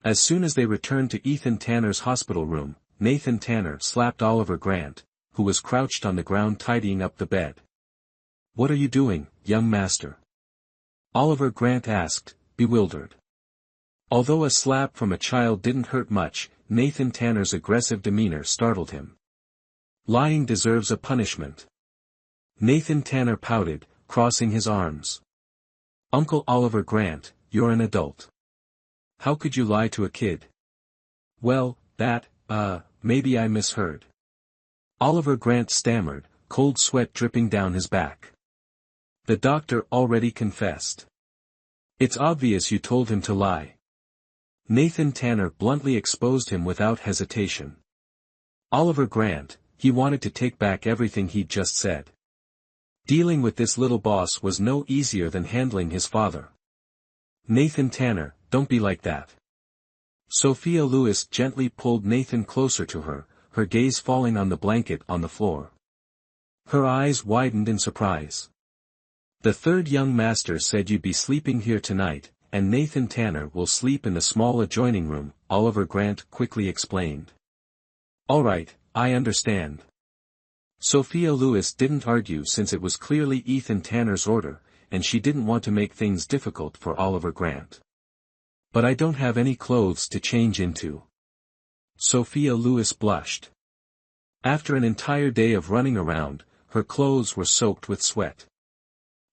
As soon as they returned to Ethan Tanner's hospital room, Nathan Tanner slapped Oliver Grant, who was crouched on the ground tidying up the bed. "What are you doing, young master?" Oliver Grant asked, bewildered. Although a slap from a child didn't hurt much, Nathan Tanner's aggressive demeanor startled him. "Lying deserves a punishment." Nathan Tanner pouted, crossing his arms. "Uncle Oliver Grant, you're an adult. How could you lie to a kid?" "Well, maybe I misheard." Oliver Grant stammered, cold sweat dripping down his back. "The doctor already confessed. It's obvious you told him to lie." Nathan Tanner bluntly exposed him without hesitation. Oliver Grant, he wanted to take back everything he'd just said. Dealing with this little boss was no easier than handling his father. "Nathan Tanner, don't be like that." Sophia Lewis gently pulled Nathan closer to her, her gaze falling on the blanket on the floor. Her eyes widened in surprise. "The third young master said you'd be sleeping here tonight, and Nathan Tanner will sleep in the small adjoining room," Oliver Grant quickly explained. "All right, I understand." Sophia Lewis didn't argue since it was clearly Ethan Tanner's order, and she didn't want to make things difficult for Oliver Grant. "But I don't have any clothes to change into." Sophia Lewis blushed. After an entire day of running around, her clothes were soaked with sweat.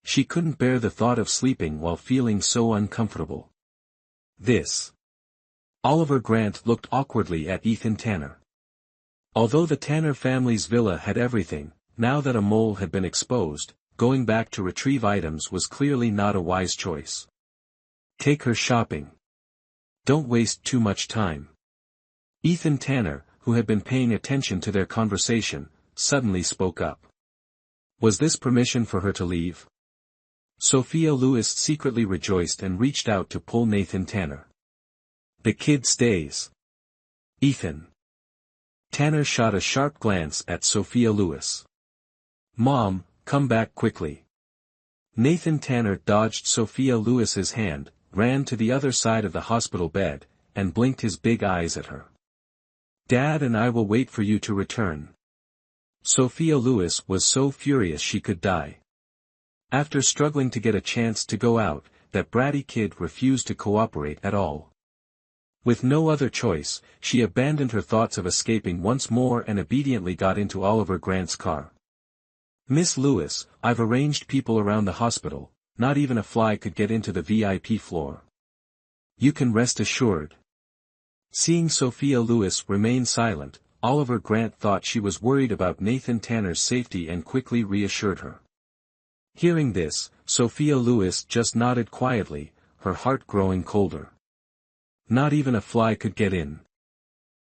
She couldn't bear the thought of sleeping while feeling so uncomfortable. "This." Oliver Grant looked awkwardly at Ethan Tanner. Although the Tanner family's villa had everything, now that a mole had been exposed, going back to retrieve items was clearly not a wise choice. "Take her shopping. Don't waste too much time." Ethan Tanner, who had been paying attention to their conversation, suddenly spoke up. Was this permission for her to leave? Sophia Lewis secretly rejoiced and reached out to pull Nathan Tanner. "The kid stays." "Ethan." Tanner shot a sharp glance at Sophia Lewis. "Mom, come back quickly." Nathan Tanner dodged Sophia Lewis's hand, ran to the other side of the hospital bed, and blinked his big eyes at her. "Dad and I will wait for you to return." Sophia Lewis was so furious she could die. After struggling to get a chance to go out, that bratty kid refused to cooperate at all. With no other choice, she abandoned her thoughts of escaping once more and obediently got into Oliver Grant's car. "Miss Lewis, I've arranged people around the hospital, not even a fly could get into the VIP floor. You can rest assured." Seeing Sophia Lewis remain silent, Oliver Grant thought she was worried about Nathan Tanner's safety and quickly reassured her. Hearing this, Sophia Lewis just nodded quietly, her heart growing colder. Not even a fly could get in.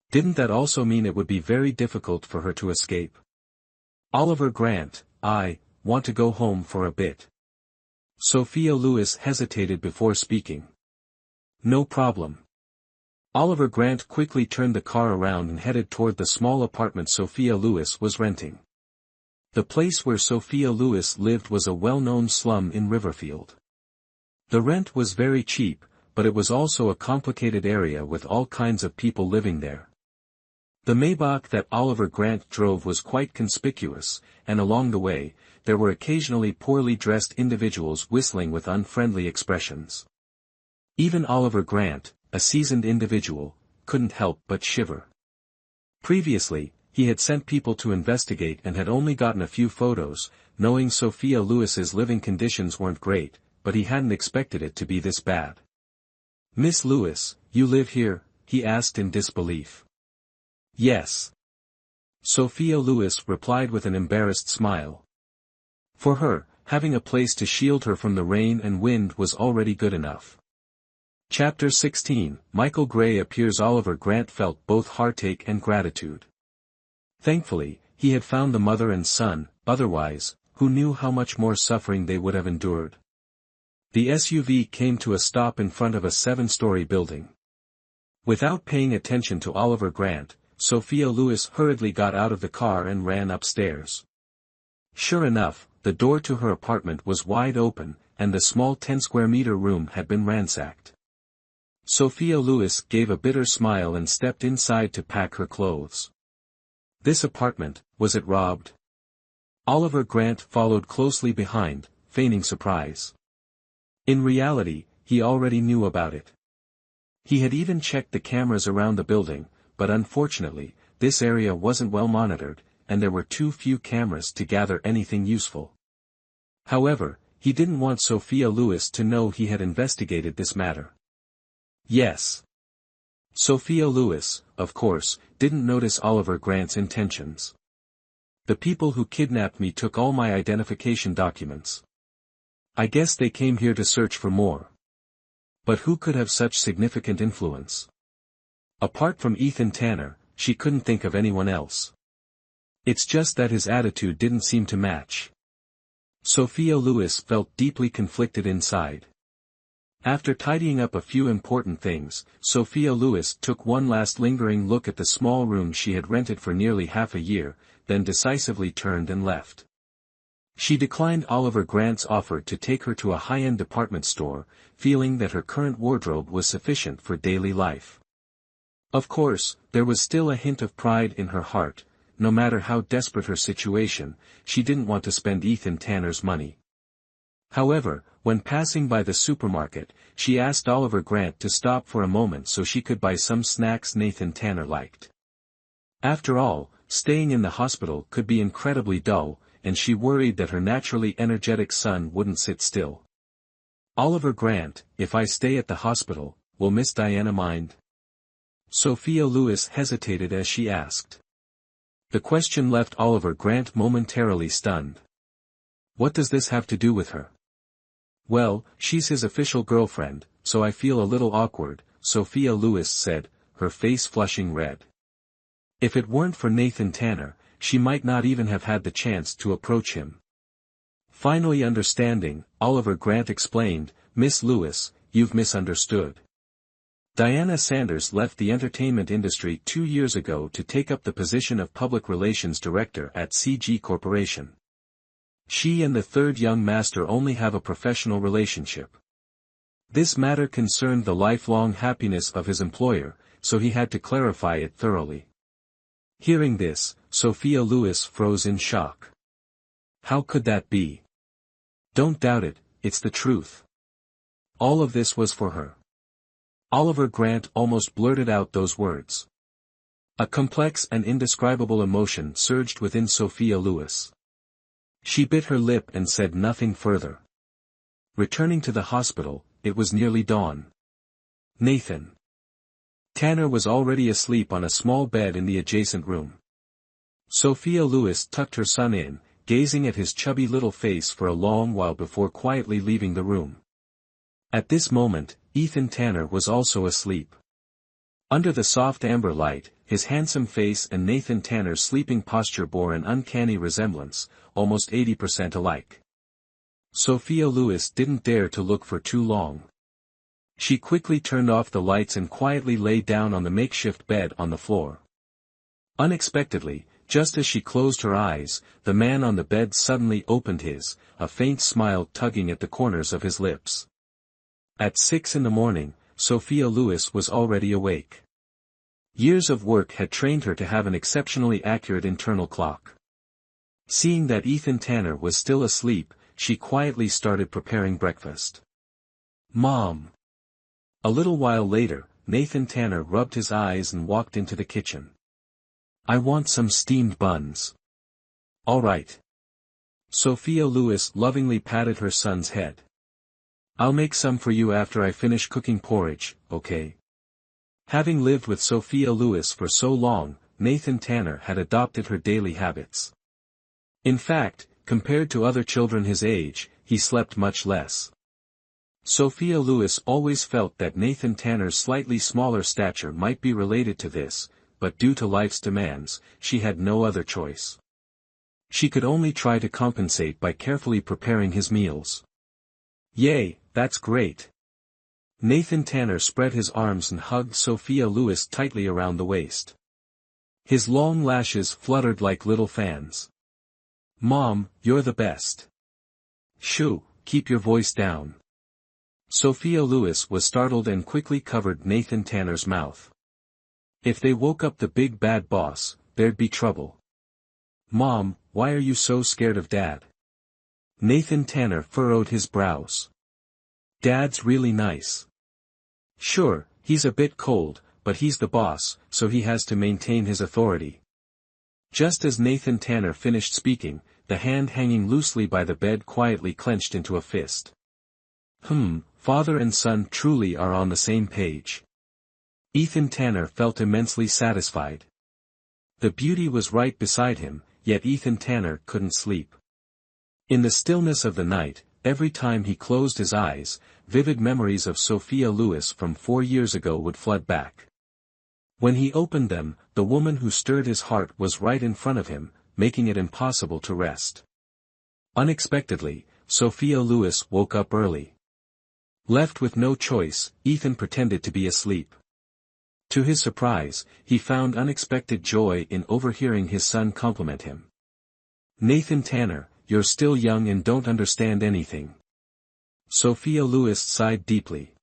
Didn't that also mean it would be very difficult for her to escape? "Oliver Grant, I want to go home for a bit." Sophia Lewis hesitated before speaking. "No problem." Oliver Grant quickly turned the car around and headed toward the small apartment Sophia Lewis was renting. The place where Sophia Lewis lived was a well-known slum in Riverfield. The rent was very cheap, but it was also a complicated area with all kinds of people living there. The Maybach that Oliver Grant drove was quite conspicuous, and along the way, there were occasionally poorly dressed individuals whistling with unfriendly expressions. Even Oliver Grant, a seasoned individual, couldn't help but shiver. Previously, he had sent people to investigate and had only gotten a few photos, knowing Sophia Lewis's living conditions weren't great, but he hadn't expected it to be this bad. "Miss Lewis, you live here?" he asked in disbelief. "Yes." Sophia Lewis replied with an embarrassed smile. For her, having a place to shield her from the rain and wind was already good enough. Chapter 16, Michael Gray appears. Oliver Grant felt both heartache and gratitude. Thankfully, he had found the mother and son, otherwise, who knew how much more suffering they would have endured. The SUV came to a stop in front of a 7-story building. Without paying attention to Oliver Grant, Sophia Lewis hurriedly got out of the car and ran upstairs. Sure enough, the door to her apartment was wide open, and the small 10-square-meter room had been ransacked. Sophia Lewis gave a bitter smile and stepped inside to pack her clothes. This apartment, was it robbed? Oliver Grant followed closely behind, feigning surprise. In reality, he already knew about it. He had even checked the cameras around the building, but unfortunately, this area wasn't well monitored, and there were too few cameras to gather anything useful. However, he didn't want Sophia Lewis to know he had investigated this matter. Yes. Sophia Lewis, of course, didn't notice Oliver Grant's intentions. The people who kidnapped me took all my identification documents. I guess they came here to search for more. But who could have such significant influence? Apart from Ethan Tanner, she couldn't think of anyone else. It's just that his attitude didn't seem to match. Sophia Lewis felt deeply conflicted inside. After tidying up a few important things, Sophia Lewis took one last lingering look at the small room she had rented for nearly half a year, then decisively turned and left. She declined Oliver Grant's offer to take her to a high-end department store, feeling that her current wardrobe was sufficient for daily life. Of course, there was still a hint of pride in her heart. No matter how desperate her situation, she didn't want to spend Ethan Tanner's money. However, when passing by the supermarket, she asked Oliver Grant to stop for a moment so she could buy some snacks Nathan Tanner liked. After all, staying in the hospital could be incredibly dull, and she worried that her naturally energetic son wouldn't sit still. Oliver Grant, if I stay at the hospital, will Miss Diana mind? Sophia Lewis hesitated as she asked. The question left Oliver Grant momentarily stunned. What does this have to do with her? Well, she's his official girlfriend, so I feel a little awkward, Sophia Lewis said, her face flushing red. If it weren't for Nathan Tanner, she might not even have had the chance to approach him. Finally understanding, Oliver Grant explained, Miss Lewis, you've misunderstood. Diana Sanders left the entertainment industry 2 years ago to take up the position of Public Relations Director at CG Corporation. She and the third young master only have a professional relationship. This matter concerned the lifelong happiness of his employer, so he had to clarify it thoroughly. Hearing this, Sophia Lewis froze in shock. How could that be? Don't doubt it, it's the truth. All of this was for her. Oliver Grant almost blurted out those words. A complex and indescribable emotion surged within Sophia Lewis. She bit her lip and said nothing further. Returning to the hospital, it was nearly dawn. Nathan Tanner was already asleep on a small bed in the adjacent room. Sophia Lewis tucked her son in, gazing at his chubby little face for a long while before quietly leaving the room. At this moment, Ethan Tanner was also asleep. Under the soft amber light, his handsome face and Nathan Tanner's sleeping posture bore an uncanny resemblance, almost 80% alike. Sophia Lewis didn't dare to look for too long. She quickly turned off the lights and quietly lay down on the makeshift bed on the floor. Unexpectedly, just as she closed her eyes, the man on the bed suddenly opened his, a faint smile tugging at the corners of his lips. At 6 a.m, Sophia Lewis was already awake. Years of work had trained her to have an exceptionally accurate internal clock. Seeing that Ethan Tanner was still asleep, she quietly started preparing breakfast. Mom! A little while later, Nathan Tanner rubbed his eyes and walked into the kitchen. I want some steamed buns. All right. Sophia Lewis lovingly patted her son's head. I'll make some for you after I finish cooking porridge, okay? Having lived with Sophia Lewis for so long, Nathan Tanner had adopted her daily habits. In fact, compared to other children his age, he slept much less. Sophia Lewis always felt that Nathan Tanner's slightly smaller stature might be related to this, but due to life's demands, she had no other choice. She could only try to compensate by carefully preparing his meals. Yay, that's great. Nathan Tanner spread his arms and hugged Sophia Lewis tightly around the waist. His long lashes fluttered like little fans. Mom, you're the best. Shoo, keep your voice down. Sophia Lewis was startled and quickly covered Nathan Tanner's mouth. If they woke up the big bad boss, there'd be trouble. Mom, why are you so scared of Dad? Nathan Tanner furrowed his brows. Dad's really nice. Sure, he's a bit cold, but he's the boss, so he has to maintain his authority. Just as Nathan Tanner finished speaking, the hand hanging loosely by the bed quietly clenched into a fist. Father and son truly are on the same page. Ethan Tanner felt immensely satisfied. The beauty was right beside him, yet Ethan Tanner couldn't sleep. In the stillness of the night, every time he closed his eyes, vivid memories of Sophia Lewis from 4 years ago would flood back. When he opened them, the woman who stirred his heart was right in front of him, making it impossible to rest. Unexpectedly, Sophia Lewis woke up early. Left with no choice, Ethan pretended to be asleep. To his surprise, he found unexpected joy in overhearing his son compliment him. Nathan Tanner, you're still young and don't understand anything. Sophia Lewis sighed deeply.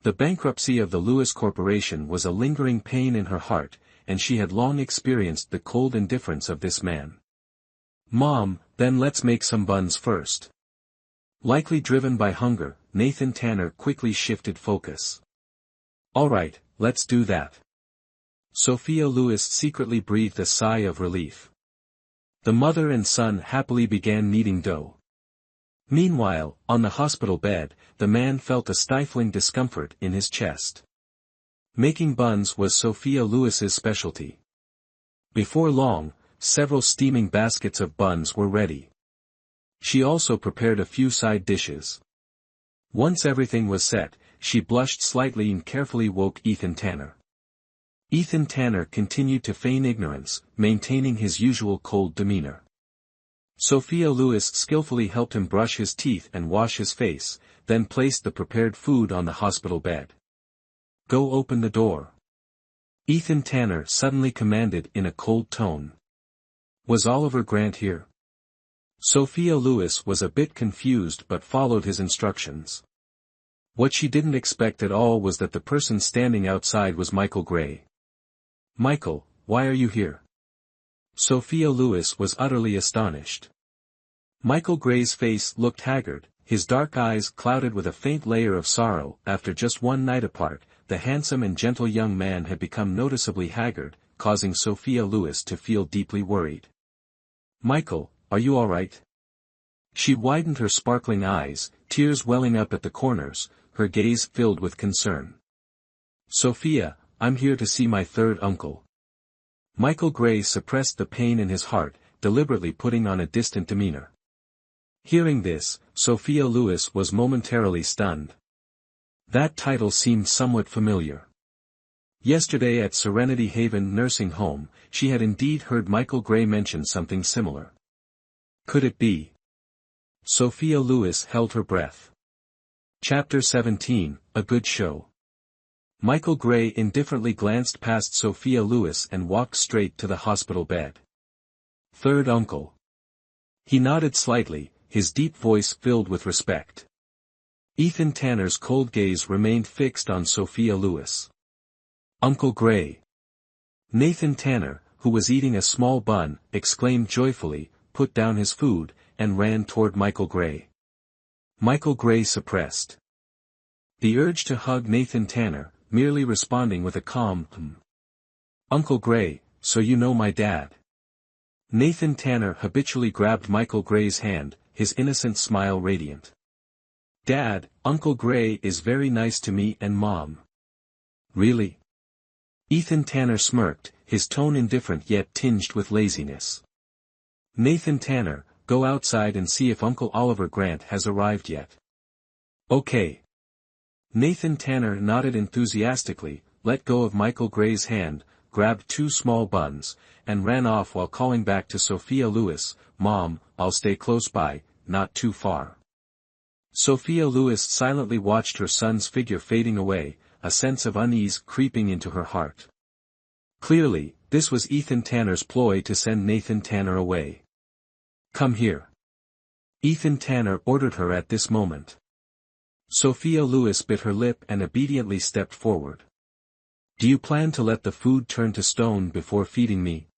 The bankruptcy of the Lewis Corporation was a lingering pain in her heart, and she had long experienced the cold indifference of this man. Mom, then let's make some buns first. Likely driven by hunger, Nathan Tanner quickly shifted focus. Alright, let's do that. Sophia Lewis secretly breathed a sigh of relief. The mother and son happily began kneading dough. Meanwhile, on the hospital bed, the man felt a stifling discomfort in his chest. Making buns was Sophia Lewis's specialty. Before long, several steaming baskets of buns were ready. She also prepared a few side dishes. Once everything was set, she blushed slightly and carefully woke Ethan Tanner. Ethan Tanner continued to feign ignorance, maintaining his usual cold demeanor. Sophia Lewis skillfully helped him brush his teeth and wash his face, then placed the prepared food on the hospital bed. Go open the door. Ethan Tanner suddenly commanded in a cold tone. Was Oliver Grant here? Sophia Lewis was a bit confused but followed his instructions. What she didn't expect at all was that the person standing outside was Michael Gray. Michael, why are you here? Sophia Lewis was utterly astonished. Michael Gray's face looked haggard, his dark eyes clouded with a faint layer of sorrow. After just one night apart, the handsome and gentle young man had become noticeably haggard, causing Sophia Lewis to feel deeply worried. Michael, are you all right? She widened her sparkling eyes, tears welling up at the corners, her gaze filled with concern. Sophia, I'm here to see my third uncle. Michael Gray suppressed the pain in his heart, deliberately putting on a distant demeanor. Hearing this, Sophia Lewis was momentarily stunned. That title seemed somewhat familiar. Yesterday at Serenity Haven Nursing Home, she had indeed heard Michael Gray mention something similar. Could it be? Sophia Lewis held her breath. Chapter 17, A Good Show. Michael Gray indifferently glanced past Sophia Lewis and walked straight to the hospital bed. Third uncle. He nodded slightly, his deep voice filled with respect. Ethan Tanner's cold gaze remained fixed on Sophia Lewis. Uncle Gray. Nathan Tanner, who was eating a small bun, exclaimed joyfully, put down his food, and ran toward Michael Gray. Michael Gray suppressed the urge to hug Nathan Tanner, merely responding with a calm, Uncle Gray, so you know my dad. Nathan Tanner habitually grabbed Michael Gray's hand, his innocent smile radiant. Dad, Uncle Gray is very nice to me and Mom. Really? Ethan Tanner smirked, his tone indifferent yet tinged with laziness. Nathan Tanner, go outside and see if Uncle Oliver Grant has arrived yet. Okay. Nathan Tanner nodded enthusiastically, let go of Michael Gray's hand, grabbed 2 small buns, and ran off while calling back to Sophia Lewis, Mom, I'll stay close by, not too far. Sophia Lewis silently watched her son's figure fading away, a sense of unease creeping into her heart. Clearly, this was Ethan Tanner's ploy to send Nathan Tanner away. Come here. Ethan Tanner ordered her at this moment. Sophia Lewis bit her lip and obediently stepped forward. Do you plan to let the food turn to stone before feeding me?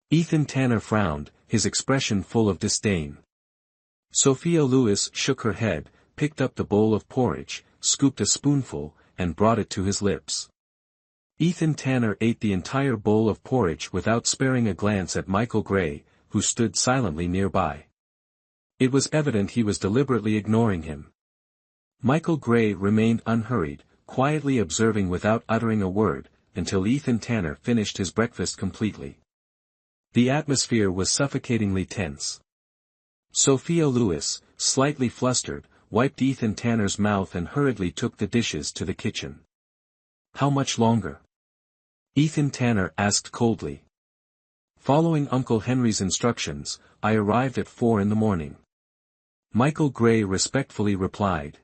Ethan Tanner frowned, his expression full of disdain. Sophia Lewis shook her head, picked up the bowl of porridge, scooped a spoonful, and brought it to his lips. Ethan Tanner ate the entire bowl of porridge without sparing a glance at Michael Gray, who stood silently nearby. It was evident he was deliberately ignoring him. Michael Gray remained unhurried, quietly observing without uttering a word, until Ethan Tanner finished his breakfast completely. The atmosphere was suffocatingly tense. Sophia Lewis, slightly flustered, wiped Ethan Tanner's mouth and hurriedly took the dishes to the kitchen. How much longer? Ethan Tanner asked coldly. Following Uncle Henry's instructions, I arrived at 4 a.m. Michael Gray respectfully replied.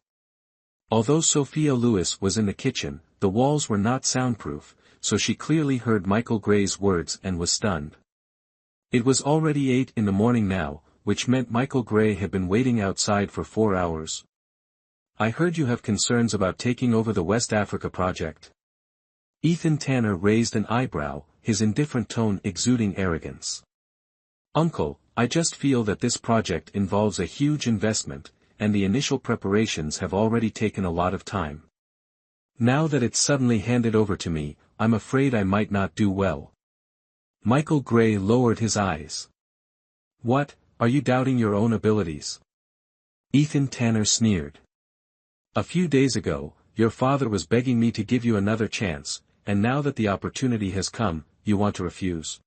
Although Sophia Lewis was in the kitchen, the walls were not soundproof, so she clearly heard Michael Gray's words and was stunned. It was already 8 a.m. now, which meant Michael Gray had been waiting outside for 4 hours. I heard you have concerns about taking over the West Africa project. Ethan Tanner raised an eyebrow, his indifferent tone exuding arrogance. Uncle, I just feel that this project involves a huge investment, and the initial preparations have already taken a lot of time. Now that it's suddenly handed over to me, I'm afraid I might not do well. Michael Gray lowered his eyes. What, are you doubting your own abilities? Ethan Tanner sneered. A few days ago, your father was begging me to give you another chance, and now that the opportunity has come, you want to refuse.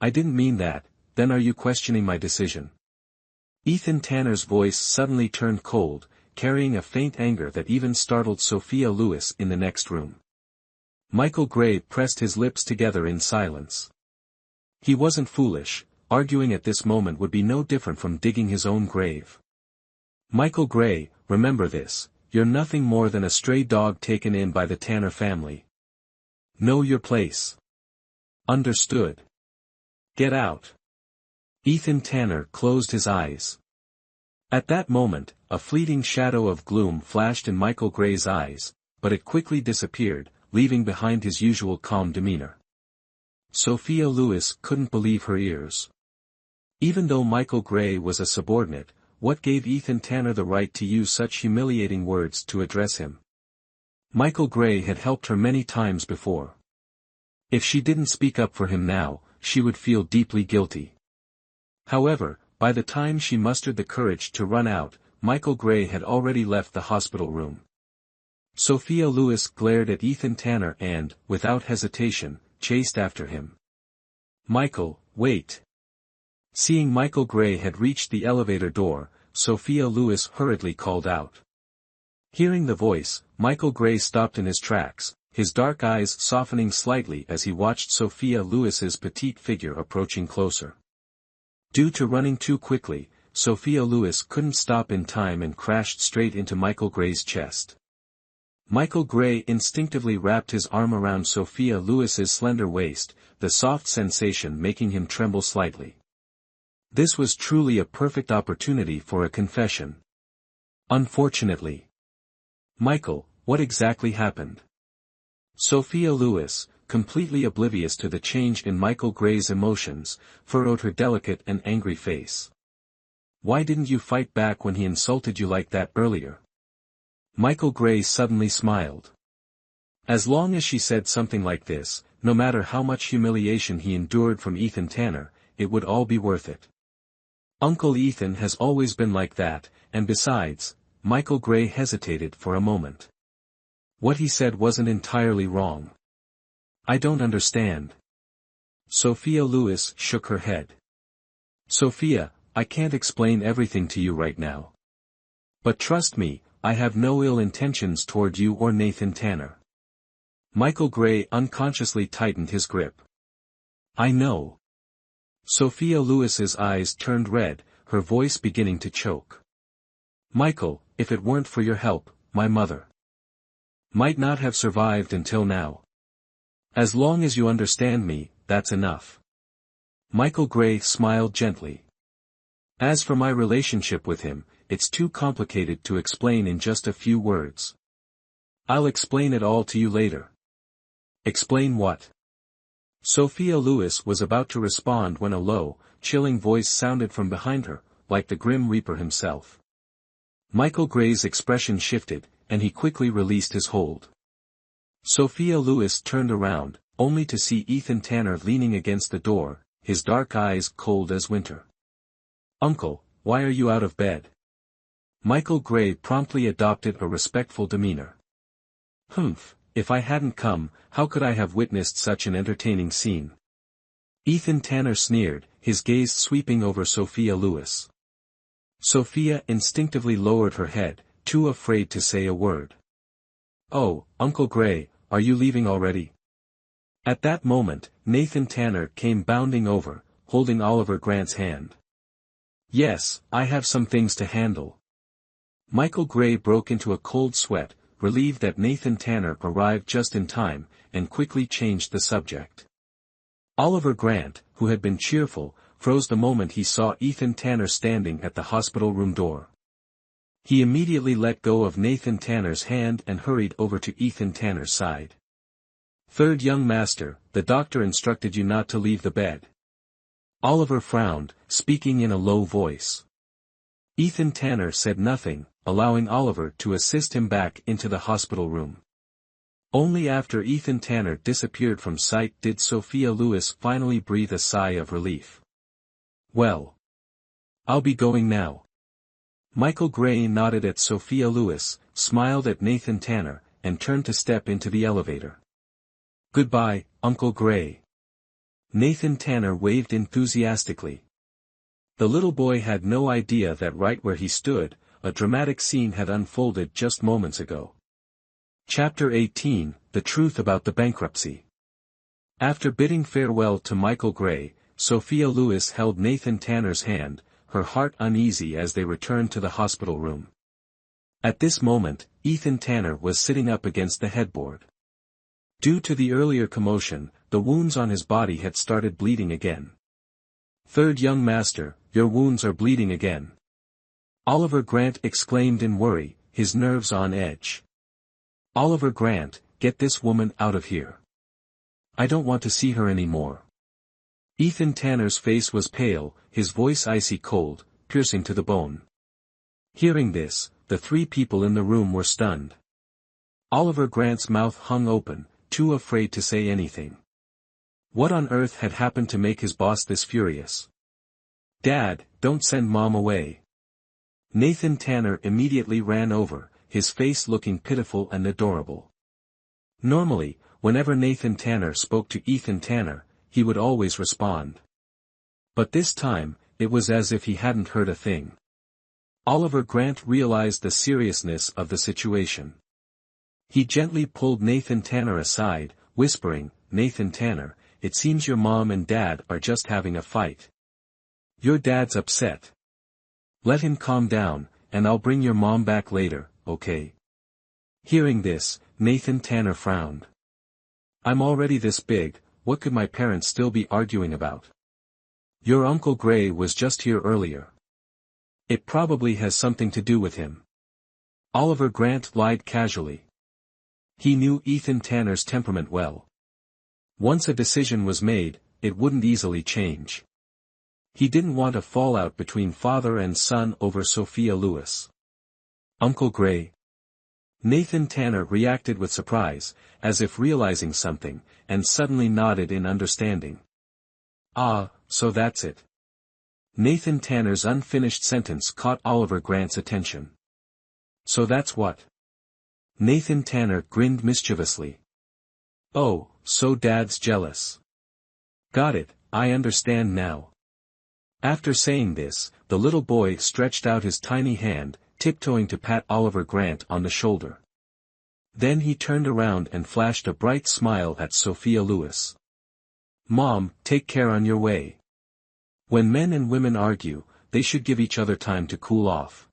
I didn't mean that, then are you questioning my decision? Ethan Tanner's voice suddenly turned cold, carrying a faint anger that even startled Sophia Lewis in the next room. Michael Gray pressed his lips together in silence. He wasn't foolish, arguing at this moment would be no different from digging his own grave. Michael Gray, remember this, you're nothing more than a stray dog taken in by the Tanner family. Know your place. Understood. Get out. Ethan Tanner closed his eyes. At that moment, a fleeting shadow of gloom flashed in Michael Gray's eyes, but it quickly disappeared, leaving behind his usual calm demeanor. Sophia Lewis couldn't believe her ears. Even though Michael Gray was a subordinate, what gave Ethan Tanner the right to use such humiliating words to address him? Michael Gray had helped her many times before. If she didn't speak up for him now, she would feel deeply guilty. However, by the time she mustered the courage to run out, Michael Gray had already left the hospital room. Sophia Lewis glared at Ethan Tanner and, without hesitation, chased after him. Michael, wait. Seeing Michael Gray had reached the elevator door, Sophia Lewis hurriedly called out. Hearing the voice, Michael Gray stopped in his tracks, his dark eyes softening slightly as he watched Sophia Lewis's petite figure approaching closer. Due to running too quickly, Sophia Lewis couldn't stop in time and crashed straight into Michael Gray's chest. Michael Gray instinctively wrapped his arm around Sophia Lewis's slender waist, the soft sensation making him tremble slightly. This was truly a perfect opportunity for a confession. Unfortunately. Michael, what exactly happened? Sophia Lewis, completely oblivious to the change in Michael Gray's emotions, furrowed her delicate and angry face. Why didn't you fight back when he insulted you like that earlier? Michael Gray suddenly smiled. As long as she said something like this, no matter how much humiliation he endured from Ethan Tanner, it would all be worth it. Uncle Ethan has always been like that, and besides, Michael Gray hesitated for a moment. What he said wasn't entirely wrong. I don't understand. Sophia Lewis shook her head. Sophia, I can't explain everything to you right now. But trust me, I have no ill intentions toward you or Nathan Tanner. Michael Gray unconsciously tightened his grip. I know. Sophia Lewis's eyes turned red, her voice beginning to choke. Michael, if it weren't for your help, my mother might not have survived until now. As long as you understand me, that's enough. Michael Gray smiled gently. As for my relationship with him, it's too complicated to explain in just a few words. I'll explain it all to you later. Explain what? Sophia Lewis was about to respond when a low, chilling voice sounded from behind her, like the Grim Reaper himself. Michael Gray's expression shifted, and he quickly released his hold. Sophia Lewis turned around, only to see Ethan Tanner leaning against the door, his dark eyes cold as winter. "Uncle, why are you out of bed?" Michael Gray promptly adopted a respectful demeanor. "Humph, if I hadn't come, how could I have witnessed such an entertaining scene?" Ethan Tanner sneered, his gaze sweeping over Sophia Lewis. Sophia instinctively lowered her head, too afraid to say a word. "Oh, Uncle Gray, are you leaving already?" At that moment, Nathan Tanner came bounding over, holding Oliver Grant's hand. "Yes, I have some things to handle." Michael Gray broke into a cold sweat, relieved that Nathan Tanner arrived just in time, and quickly changed the subject. Oliver Grant, who had been cheerful, froze the moment he saw Ethan Tanner standing at the hospital room door. He immediately let go of Nathan Tanner's hand and hurried over to Ethan Tanner's side. "Third young master, the doctor instructed you not to leave the bed." Oliver frowned, speaking in a low voice. Ethan Tanner said nothing, allowing Oliver to assist him back into the hospital room. Only after Ethan Tanner disappeared from sight did Sophia Lewis finally breathe a sigh of relief. "Well, I'll be going now." Michael Gray nodded at Sophia Lewis, smiled at Nathan Tanner, and turned to step into the elevator. "Goodbye, Uncle Gray." Nathan Tanner waved enthusiastically. The little boy had no idea that right where he stood, a dramatic scene had unfolded just moments ago. Chapter 18, The Truth About the Bankruptcy. After bidding farewell to Michael Gray, Sophia Lewis held Nathan Tanner's hand, her heart uneasy as they returned to the hospital room. At this moment, Ethan Tanner was sitting up against the headboard. Due to the earlier commotion, the wounds on his body had started bleeding again. "Third young master, your wounds are bleeding again." Oliver Grant exclaimed in worry, his nerves on edge. "Oliver Grant, get this woman out of here. I don't want to see her anymore." Ethan Tanner's face was pale, his voice icy cold, piercing to the bone. Hearing this, the three people in the room were stunned. Oliver Grant's mouth hung open, too afraid to say anything. What on earth had happened to make his boss this furious? "Dad, don't send Mom away." Nathan Tanner immediately ran over, his face looking pitiful and adorable. Normally, whenever Nathan Tanner spoke to Ethan Tanner, he would always respond. But this time, it was as if he hadn't heard a thing. Oliver Grant realized the seriousness of the situation. He gently pulled Nathan Tanner aside, whispering, "Nathan Tanner, it seems your mom and dad are just having a fight. Your dad's upset. Let him calm down, and I'll bring your mom back later, okay?" Hearing this, Nathan Tanner frowned. "I'm already this big, what could my parents still be arguing about? Your Uncle Gray was just here earlier. It probably has something to do with him." Oliver Grant lied casually. He knew Ethan Tanner's temperament well. Once a decision was made, it wouldn't easily change. He didn't want a fallout between father and son over Sophia Lewis. "Uncle Gray?" Nathan Tanner reacted with surprise, as if realizing something, and suddenly nodded in understanding. "Ah, so that's it." Nathan Tanner's unfinished sentence caught Oliver Grant's attention. "So that's what?" Nathan Tanner grinned mischievously. "Oh, so Dad's jealous. Got it, I understand now." After saying this, the little boy stretched out his tiny hand, tiptoeing to pat Oliver Grant on the shoulder. Then he turned around and flashed a bright smile at Sophia Lewis. "Mom, take care on your way. When men and women argue, they should give each other time to cool off.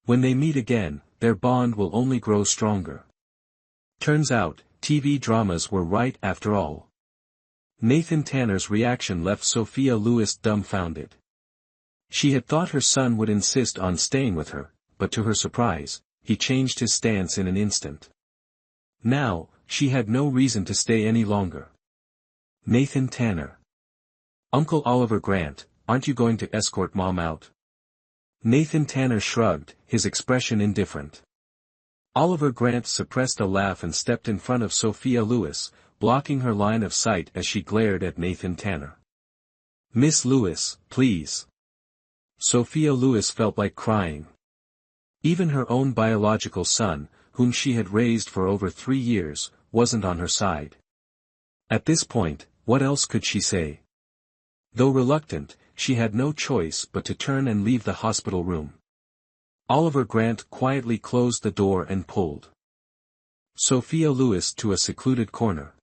When they meet again, their bond will only grow stronger." Turns out, TV dramas were right after all. Nathan Tanner's reaction left Sophia Lewis dumbfounded. She had thought her son would insist on staying with her, but to her surprise, he changed his stance in an instant. Now, she had no reason to stay any longer. Nathan Tanner. Uncle Oliver Grant, aren't you going to escort Mom out? Nathan Tanner shrugged, his expression indifferent. Oliver Grant suppressed a laugh and stepped in front of Sophia Lewis, blocking her line of sight as she glared at Nathan Tanner. Miss Lewis, please. Sophia Lewis felt like crying. Even her own biological son, whom she had raised for over 3 years, wasn't on her side. At this point, what else could she say? Though reluctant, she had no choice but to turn and leave the hospital room. Oliver Grant quietly closed the door and pulled Sophia Lewis to a secluded corner.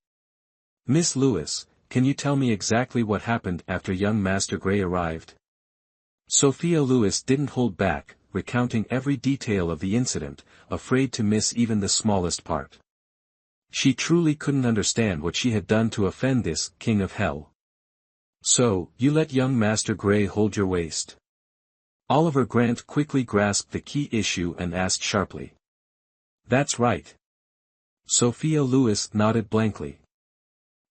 Miss Lewis, can you tell me exactly what happened after young Master Gray arrived? Sophia Lewis didn't hold back, recounting every detail of the incident, afraid to miss even the smallest part. She truly couldn't understand what she had done to offend this king of hell. So, you let young Master Gray hold your waist? Oliver Grant quickly grasped the key issue and asked sharply. That's right. Sophia Lewis nodded blankly.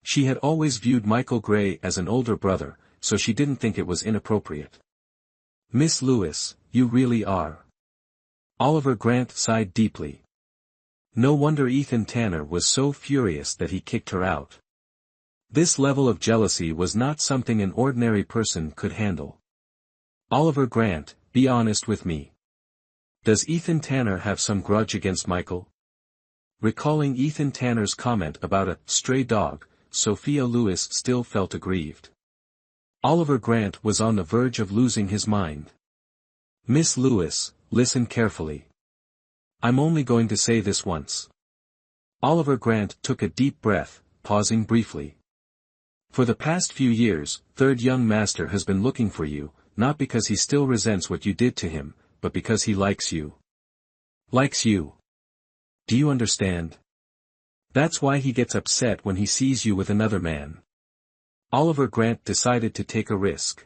She had always viewed Michael Gray as an older brother, so she didn't think it was inappropriate. Miss Lewis, you really are. Oliver Grant sighed deeply. No wonder Ethan Tanner was so furious that he kicked her out. This level of jealousy was not something an ordinary person could handle. Oliver Grant, be honest with me. Does Ethan Tanner have some grudge against Michael? Recalling Ethan Tanner's comment about a stray dog, Sophia Lewis still felt aggrieved. Oliver Grant was on the verge of losing his mind. Miss Lewis, listen carefully. I'm only going to say this once. Oliver Grant took a deep breath, pausing briefly. For the past few years, Third Young Master has been looking for you, not because he still resents what you did to him, but because he likes you. Likes you. Do you understand? That's why he gets upset when he sees you with another man. Oliver Grant decided to take a risk.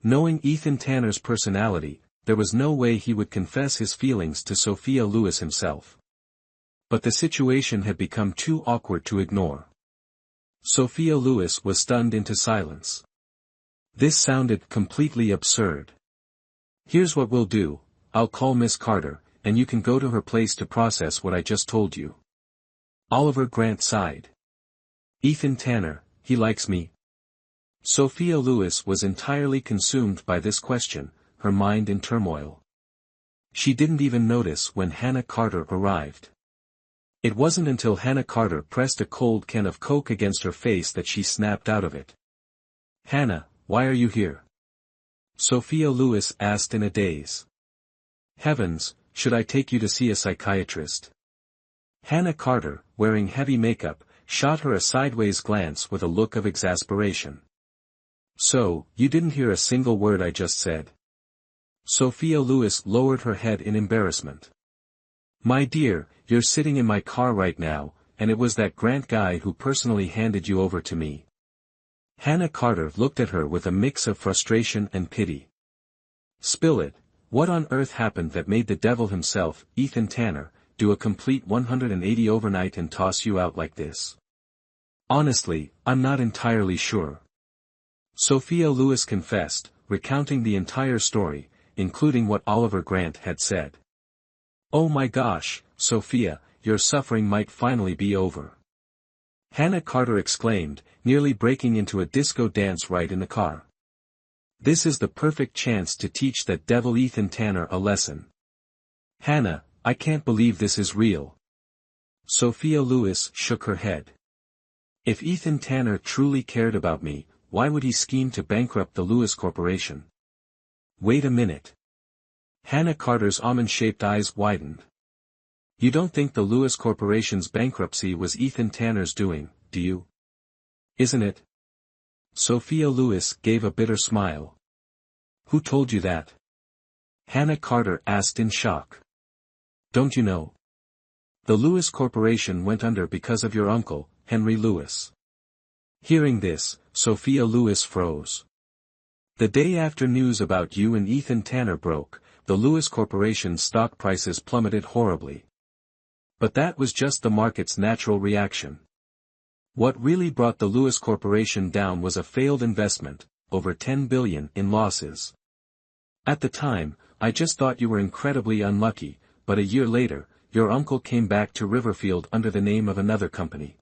Knowing Ethan Tanner's personality, there was no way he would confess his feelings to Sophia Lewis himself. But the situation had become too awkward to ignore. Sophia Lewis was stunned into silence. This sounded completely absurd. Here's what we'll do, I'll call Miss Carter, and you can go to her place to process what I just told you. Oliver Grant sighed. Ethan Tanner, he likes me. Sophia Lewis was entirely consumed by this question, her mind in turmoil. She didn't even notice when Hannah Carter arrived. It wasn't until Hannah Carter pressed a cold can of Coke against her face that she snapped out of it. Hannah, why are you here? Sophia Lewis asked in a daze. Heavens, should I take you to see a psychiatrist? Hannah Carter, wearing heavy makeup, shot her a sideways glance with a look of exasperation. So, you didn't hear a single word I just said? Sophia Lewis lowered her head in embarrassment. My dear, you're sitting in my car right now, and it was that Grant guy who personally handed you over to me. Hannah Carter looked at her with a mix of frustration and pity. Spill it, what on earth happened that made the devil himself, Ethan Tanner, do a complete 180 overnight and toss you out like this? Honestly, I'm not entirely sure. Sophia Lewis confessed, recounting the entire story, including what Oliver Grant had said. Oh my gosh, Sophia, your suffering might finally be over. Hannah Carter exclaimed, nearly breaking into a disco dance right in the car. This is the perfect chance to teach that devil Ethan Tanner a lesson. Hannah, I can't believe this is real. Sophia Lewis shook her head. If Ethan Tanner truly cared about me, why would he scheme to bankrupt the Lewis Corporation? Wait a minute. Hannah Carter's almond-shaped eyes widened. You don't think the Lewis Corporation's bankruptcy was Ethan Tanner's doing, do you? Isn't it? Sophia Lewis gave a bitter smile. Who told you that? Hannah Carter asked in shock. Don't you know? The Lewis Corporation went under because of your uncle, Henry Lewis. Hearing this, Sophia Lewis froze. The day after news about you and Ethan Tanner broke, the Lewis Corporation's stock prices plummeted horribly. But that was just the market's natural reaction. What really brought the Lewis Corporation down was a failed investment, over $10 billion in losses. At the time, I just thought you were incredibly unlucky, but a year later, your uncle came back to Riverfield under the name of another company.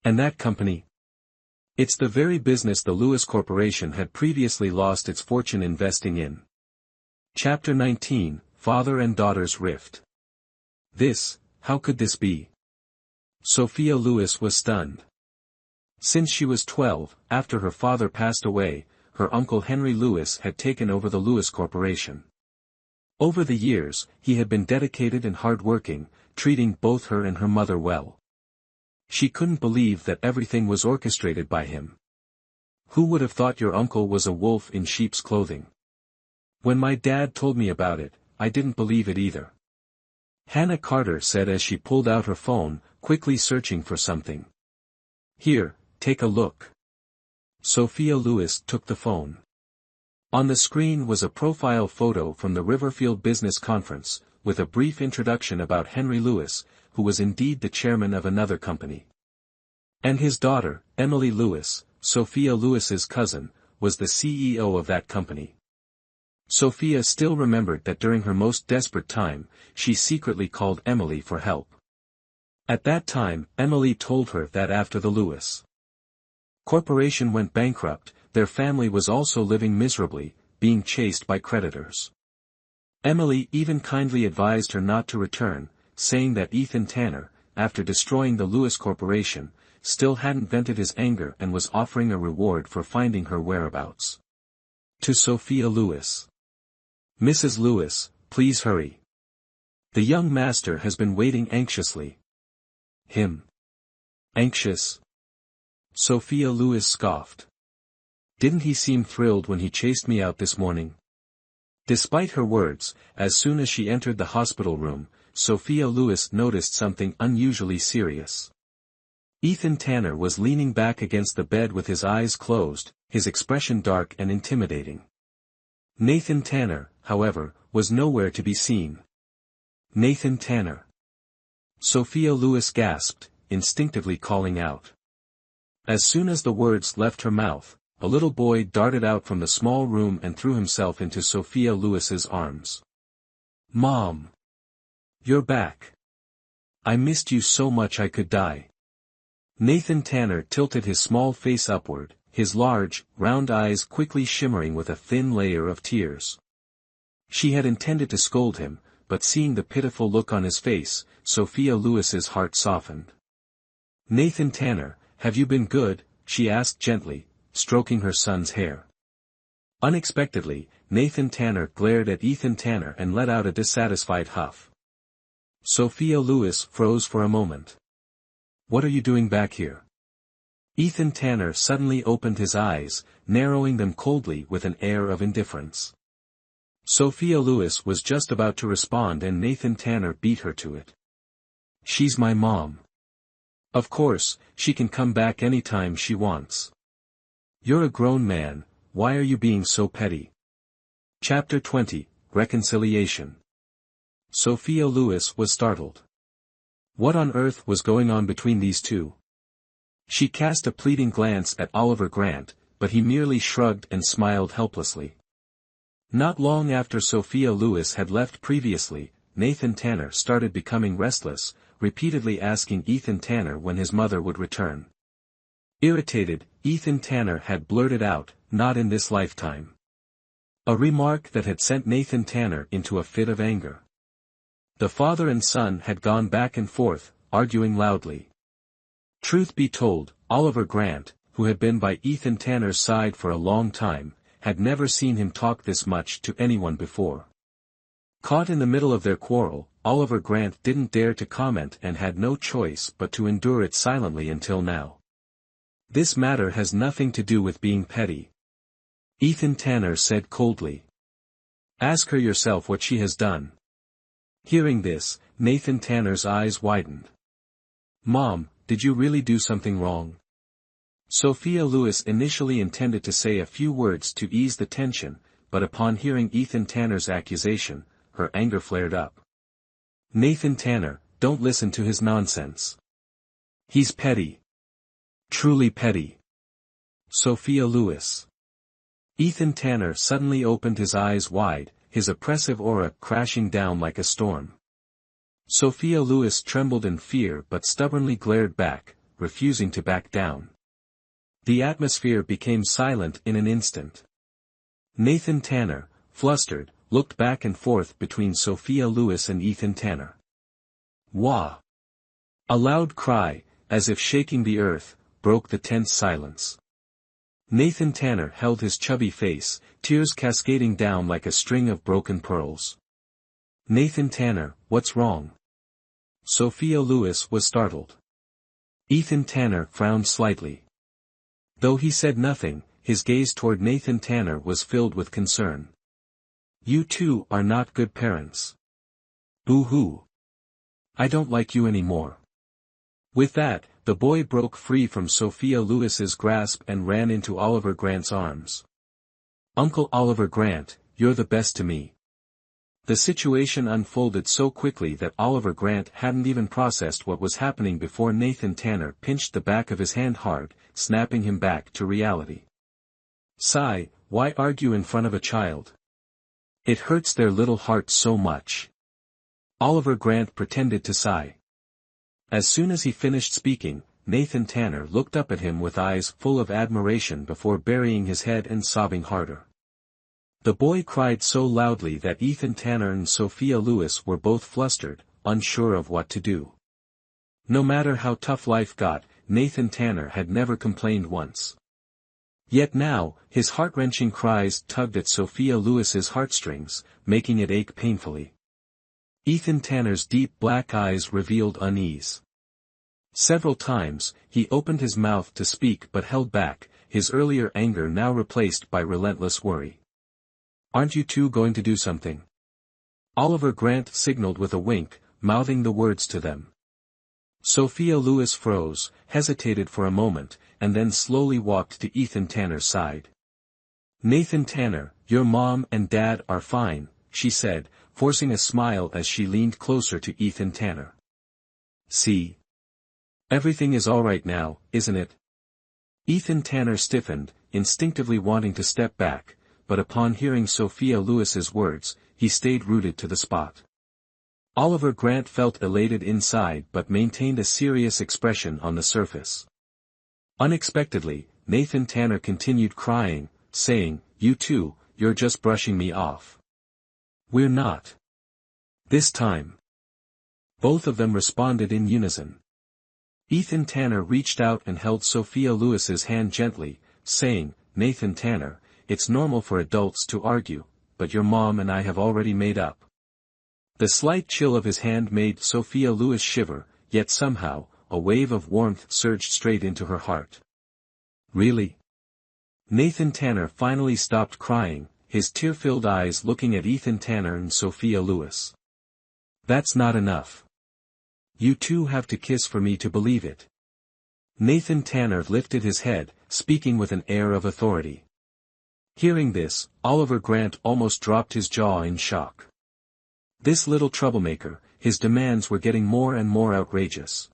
And that company? It's the very business the Lewis Corporation had previously lost its fortune investing in. Chapter 19, Father and Daughter's Rift. How could this be? Sophia Lewis was stunned. Since she was 12, after her father passed away, her uncle Henry Lewis had taken over the Lewis Corporation. Over the years, he had been dedicated and hard-working, treating both her and her mother well. She couldn't believe that everything was orchestrated by him. Who would have thought your uncle was a wolf in sheep's clothing? When my dad told me about it, I didn't believe it either. Hannah Carter said as she pulled out her phone, quickly searching for something. Here, take a look. Sophia Lewis took the phone. On the screen was a profile photo from the Riverfield Business Conference, with a brief introduction about Henry Lewis, who was indeed the chairman of another company. And his daughter, Emily Lewis, Sophia Lewis's cousin, was the CEO of that company. Sophia still remembered that during her most desperate time, she secretly called Emily for help. At that time, Emily told her that after the Lewis Corporation went bankrupt, their family was also living miserably, being chased by creditors. Emily even kindly advised her not to return, saying that Ethan Tanner, after destroying the Lewis Corporation, still hadn't vented his anger and was offering a reward for finding her whereabouts. To Sophia Lewis. Mrs. Lewis, please hurry. The young master has been waiting anxiously. Him. Anxious? Sophia Lewis scoffed. Didn't he seem thrilled when he chased me out this morning? Despite her words, as soon as she entered the hospital room, Sophia Lewis noticed something unusually serious. Ethan Tanner was leaning back against the bed with his eyes closed, his expression dark and intimidating. Nathan Tanner, however, was nowhere to be seen. Nathan Tanner. Sophia Lewis gasped, instinctively calling out. As soon as the words left her mouth, a little boy darted out from the small room and threw himself into Sophia Lewis's arms. Mom! You're back. I missed you so much I could die. Nathan Tanner tilted his small face upward, his large, round eyes quickly shimmering with a thin layer of tears. She had intended to scold him, but seeing the pitiful look on his face, Sophia Lewis's heart softened. Nathan Tanner, have you been good? She asked gently, stroking her son's hair. Unexpectedly, Nathan Tanner glared at Ethan Tanner and let out a dissatisfied huff. Sophia Lewis froze for a moment. What are you doing back here? Ethan Tanner suddenly opened his eyes, narrowing them coldly with an air of indifference. Sophia Lewis was just about to respond and Nathan Tanner beat her to it. She's my mom. Of course, she can come back anytime she wants. You're a grown man, why are you being so petty? Chapter 20, Reconciliation. Sophia Lewis was startled. What on earth was going on between these two? She cast a pleading glance at Oliver Grant, but he merely shrugged and smiled helplessly. Not long after Sophia Lewis had left previously, Nathan Tanner started becoming restless, repeatedly asking Ethan Tanner when his mother would return. Irritated, Ethan Tanner had blurted out, "Not in this lifetime." A remark that had sent Nathan Tanner into a fit of anger. The father and son had gone back and forth, arguing loudly. Truth be told, Oliver Grant, who had been by Ethan Tanner's side for a long time, had never seen him talk this much to anyone before. Caught in the middle of their quarrel, Oliver Grant didn't dare to comment and had no choice but to endure it silently until now. This matter has nothing to do with being petty. Ethan Tanner said coldly. Ask her yourself what she has done. Hearing this, Nathan Tanner's eyes widened. Mom, did you really do something wrong? Sophia Lewis initially intended to say a few words to ease the tension, but upon hearing Ethan Tanner's accusation, her anger flared up. Nathan Tanner, don't listen to his nonsense. He's petty. Truly petty. Sophia Lewis. Ethan Tanner suddenly opened his eyes wide, his oppressive aura crashing down like a storm. Sophia Lewis trembled in fear but stubbornly glared back, refusing to back down. The atmosphere became silent in an instant. Nathan Tanner, flustered, looked back and forth between Sophia Lewis and Ethan Tanner. Wah! A loud cry, as if shaking the earth, broke the tense silence. Nathan Tanner held his chubby face, tears cascading down like a string of broken pearls. Nathan Tanner, what's wrong? Sophia Lewis was startled. Ethan Tanner frowned slightly. Though he said nothing, his gaze toward Nathan Tanner was filled with concern. You two are not good parents. Boo-hoo. I don't like you anymore. With that, the boy broke free from Sophia Lewis's grasp and ran into Oliver Grant's arms. Uncle Oliver Grant, you're the best to me. The situation unfolded so quickly that Oliver Grant hadn't even processed what was happening before Nathan Tanner pinched the back of his hand hard, snapping him back to reality. Sigh, why argue in front of a child? It hurts their little hearts so much. Oliver Grant pretended to sigh. As soon as he finished speaking, Nathan Tanner looked up at him with eyes full of admiration before burying his head and sobbing harder. The boy cried so loudly that Ethan Tanner and Sophia Lewis were both flustered, unsure of what to do. No matter how tough life got, Nathan Tanner had never complained once. Yet now, his heart-wrenching cries tugged at Sophia Lewis's heartstrings, making it ache painfully. Ethan Tanner's deep black eyes revealed unease. Several times, he opened his mouth to speak but held back, his earlier anger now replaced by relentless worry. Aren't you two going to do something? Oliver Grant signaled with a wink, mouthing the words to them. Sophia Lewis froze, hesitated for a moment, and then slowly walked to Ethan Tanner's side. Nathan Tanner, your mom and dad are fine, she said, forcing a smile as she leaned closer to Ethan Tanner. See? Everything is all right now, isn't it? Ethan Tanner stiffened, instinctively wanting to step back, but upon hearing Sophia Lewis's words, he stayed rooted to the spot. Oliver Grant felt elated inside but maintained a serious expression on the surface. Unexpectedly, Nathan Tanner continued crying, saying, You two, you're just brushing me off. We're not. This time. Both of them responded in unison. Ethan Tanner reached out and held Sophia Lewis's hand gently, saying, Nathan Tanner, it's normal for adults to argue, but your mom and I have already made up. The slight chill of his hand made Sophia Lewis shiver, yet somehow, a wave of warmth surged straight into her heart. Really? Nathan Tanner finally stopped crying, his tear-filled eyes looking at Ethan Tanner and Sophia Lewis. That's not enough. You two have to kiss for me to believe it. Nathan Tanner lifted his head, speaking with an air of authority. Hearing this, Oliver Grant almost dropped his jaw in shock. This little troublemaker, his demands were getting more and more outrageous.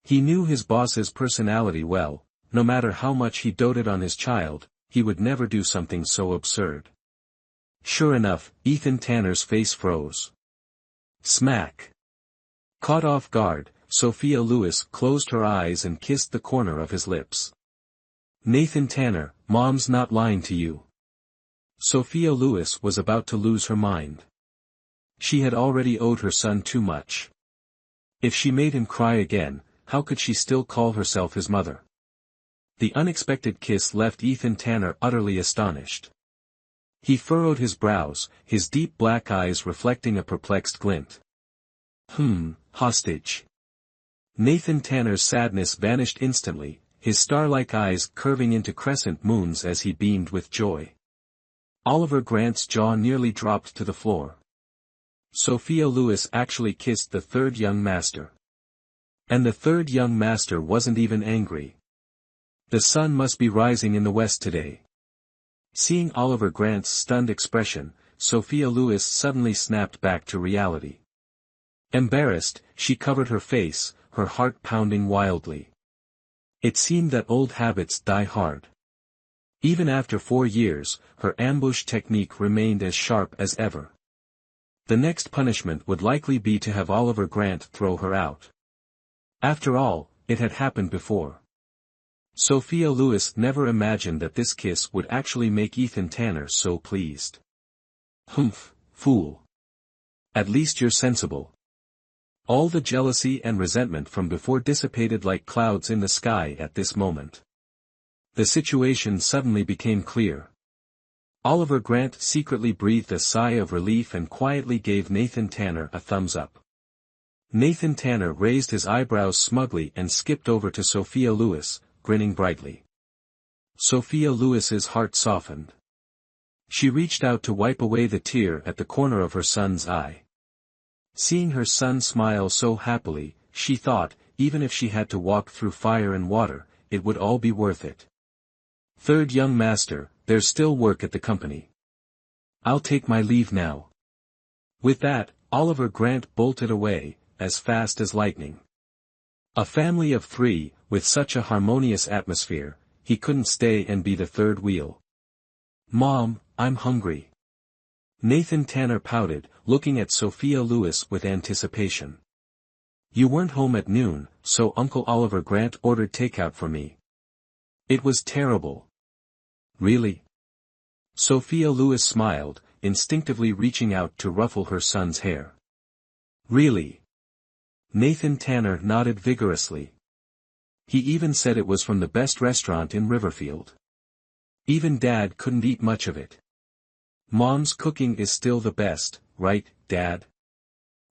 He knew his boss's personality well, no matter how much he doted on his child, he would never do something so absurd. Sure enough, Ethan Tanner's face froze. Smack. Caught off guard, Sophia Lewis closed her eyes and kissed the corner of his lips. Nathan Tanner, Mom's not lying to you. Sophia Lewis was about to lose her mind. She had already owed her son too much. If she made him cry again, how could she still call herself his mother? The unexpected kiss left Ethan Tanner utterly astonished. He furrowed his brows, his deep black eyes reflecting a perplexed glint. Hostage. Nathan Tanner's sadness vanished instantly, his star-like eyes curving into crescent moons as he beamed with joy. Oliver Grant's jaw nearly dropped to the floor. Sophia Lewis actually kissed the third young master. And the third young master wasn't even angry. The sun must be rising in the west today. Seeing Oliver Grant's stunned expression, Sophia Lewis suddenly snapped back to reality. Embarrassed, she covered her face, her heart pounding wildly. It seemed that old habits die hard. Even after 4 years, her ambush technique remained as sharp as ever. The next punishment would likely be to have Oliver Grant throw her out. After all, it had happened before. Sophia Lewis never imagined that this kiss would actually make Ethan Tanner so pleased. Humph, fool. At least you're sensible. All the jealousy and resentment from before dissipated like clouds in the sky at this moment. The situation suddenly became clear. Oliver Grant secretly breathed a sigh of relief and quietly gave Nathan Tanner a thumbs up. Nathan Tanner raised his eyebrows smugly and skipped over to Sophia Lewis, grinning brightly. Sophia Lewis's heart softened. She reached out to wipe away the tear at the corner of her son's eye. Seeing her son smile so happily, she thought, even if she had to walk through fire and water, it would all be worth it. Third young master, there's still work at the company. I'll take my leave now. With that, Oliver Grant bolted away, as fast as lightning. A family of 3, with such a harmonious atmosphere, he couldn't stay and be the third wheel. Mom, I'm hungry. Nathan Tanner pouted, looking at Sophia Lewis with anticipation. You weren't home at noon, so Uncle Oliver Grant ordered takeout for me. It was terrible. Really? Sophia Lewis smiled, instinctively reaching out to ruffle her son's hair. Really? Nathan Tanner nodded vigorously. He even said it was from the best restaurant in Riverfield. Even Dad couldn't eat much of it. Mom's cooking is still the best, right, Dad?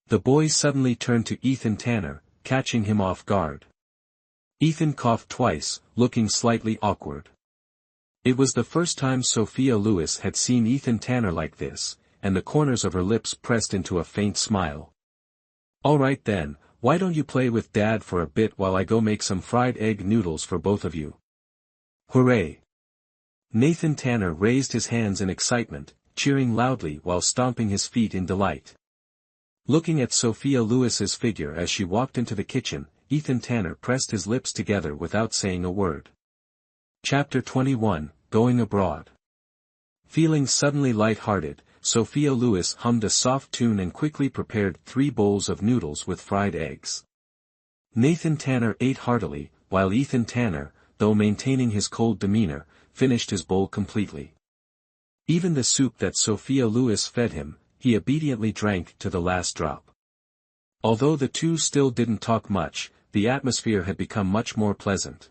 The boy suddenly turned to Ethan Tanner, catching him off guard. Ethan coughed twice, looking slightly awkward. It was the first time Sophia Lewis had seen Ethan Tanner like this, and the corners of her lips pressed into a faint smile. All right then, why don't you play with Dad for a bit while I go make some fried egg noodles for both of you? Hooray! Nathan Tanner raised his hands in excitement, cheering loudly while stomping his feet in delight. Looking at Sophia Lewis's figure as she walked into the kitchen, Ethan Tanner pressed his lips together without saying a word. Chapter 21, Going Abroad. Feeling suddenly light-hearted, Sophia Lewis hummed a soft tune and quickly prepared 3 bowls of noodles with fried eggs. Nathan Tanner ate heartily, while Ethan Tanner, though maintaining his cold demeanor, finished his bowl completely. Even the soup that Sophia Lewis fed him, he obediently drank to the last drop. Although the two still didn't talk much, the atmosphere had become much more pleasant.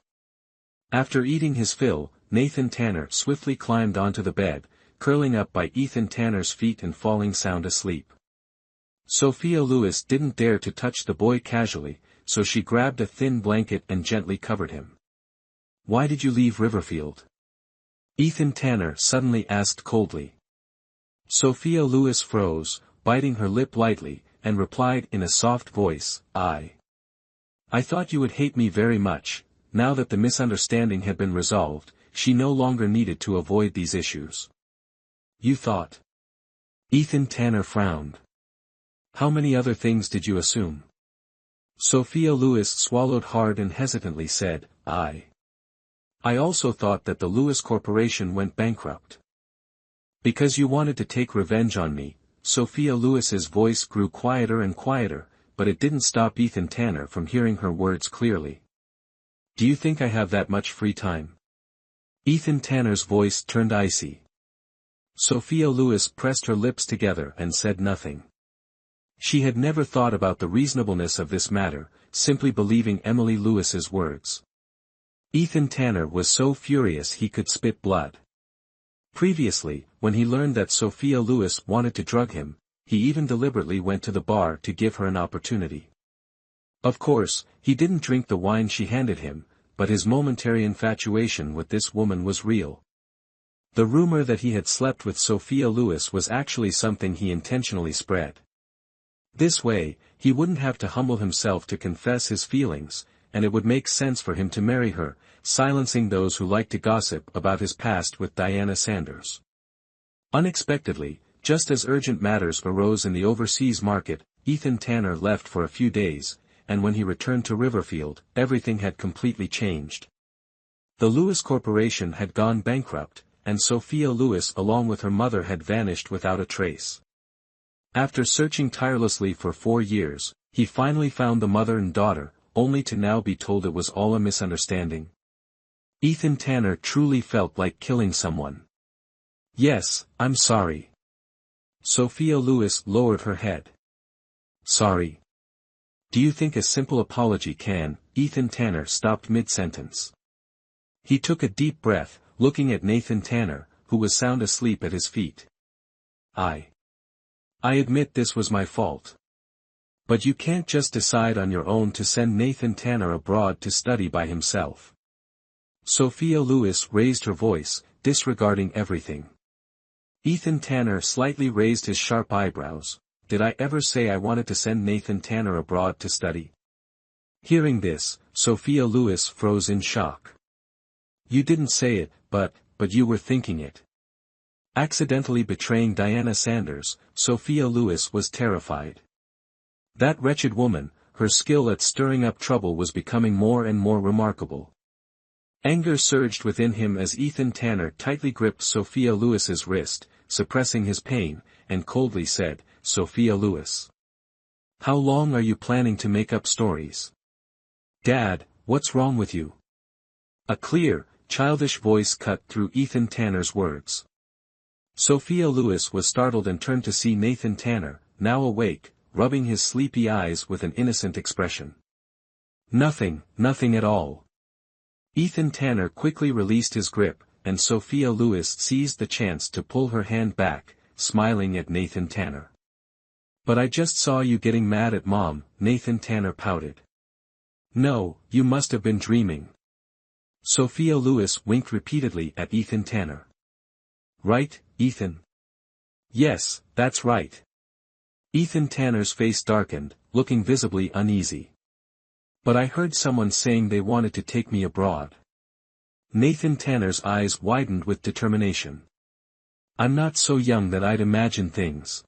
After eating his fill, Nathan Tanner swiftly climbed onto the bed, curling up by Ethan Tanner's feet and falling sound asleep. Sophia Lewis didn't dare to touch the boy casually, so she grabbed a thin blanket and gently covered him. Why did you leave Riverfield? Ethan Tanner suddenly asked coldly. Sophia Lewis froze, biting her lip lightly, and replied in a soft voice, I thought you would hate me very much. Now that the misunderstanding had been resolved, she no longer needed to avoid these issues. You thought? Ethan Tanner frowned. How many other things did you assume? Sophia Lewis swallowed hard and hesitantly said, I also thought that the Lewis Corporation went bankrupt. Because you wanted to take revenge on me. Sophia Lewis's voice grew quieter and quieter, but it didn't stop Ethan Tanner from hearing her words clearly. Do you think I have that much free time? Ethan Tanner's voice turned icy. Sophia Lewis pressed her lips together and said nothing. She had never thought about the reasonableness of this matter, simply believing Emily Lewis's words. Ethan Tanner was so furious he could spit blood. Previously, when he learned that Sophia Lewis wanted to drug him, he even deliberately went to the bar to give her an opportunity. Of course, he didn't drink the wine she handed him, but his momentary infatuation with this woman was real. The rumor that he had slept with Sophia Lewis was actually something he intentionally spread. This way, he wouldn't have to humble himself to confess his feelings, and it would make sense for him to marry her, silencing those who like to gossip about his past with Diana Sanders. Unexpectedly, just as urgent matters arose in the overseas market, Ethan Tanner left for a few days, and when he returned to Riverfield, everything had completely changed. The Lewis Corporation had gone bankrupt, and Sophia Lewis along with her mother had vanished without a trace. After searching tirelessly for 4 years, he finally found the mother and daughter, only to now be told it was all a misunderstanding. Ethan Tanner truly felt like killing someone. "Yes, I'm sorry." Sophia Lewis lowered her head. "Sorry. Do you think a simple apology can?" Ethan Tanner stopped mid-sentence. He took a deep breath, looking at Nathan Tanner, who was sound asleep at his feet. I admit this was my fault. But you can't just decide on your own to send Nathan Tanner abroad to study by himself." Sophia Lewis raised her voice, disregarding everything. Ethan Tanner slightly raised his sharp eyebrows. "Did I ever say I wanted to send Nathan Tanner abroad to study?" Hearing this, Sophia Lewis froze in shock. "You didn't say it, but you were thinking it." Accidentally betraying Diana Sanders, Sophia Lewis was terrified. That wretched woman, her skill at stirring up trouble was becoming more and more remarkable. Anger surged within him as Ethan Tanner tightly gripped Sophia Lewis's wrist, suppressing his pain, and coldly said, "Sophia Lewis, how long are you planning to make up stories?" "Dad, what's wrong with you?" A clear, childish voice cut through Ethan Tanner's words. Sophia Lewis was startled and turned to see Nathan Tanner, now awake, rubbing his sleepy eyes with an innocent expression. "Nothing at all." Ethan Tanner quickly released his grip, and Sophia Lewis seized the chance to pull her hand back, smiling at Nathan Tanner. "But I just saw you getting mad at Mom," Nathan Tanner pouted. "No, you must have been dreaming." Sophia Lewis winked repeatedly at Ethan Tanner. "Right, Ethan?" "Yes, that's right." Ethan Tanner's face darkened, looking visibly uneasy. "But I heard someone saying they wanted to take me abroad." Nathan Tanner's eyes widened with determination. "I'm not so young that I'd imagine things."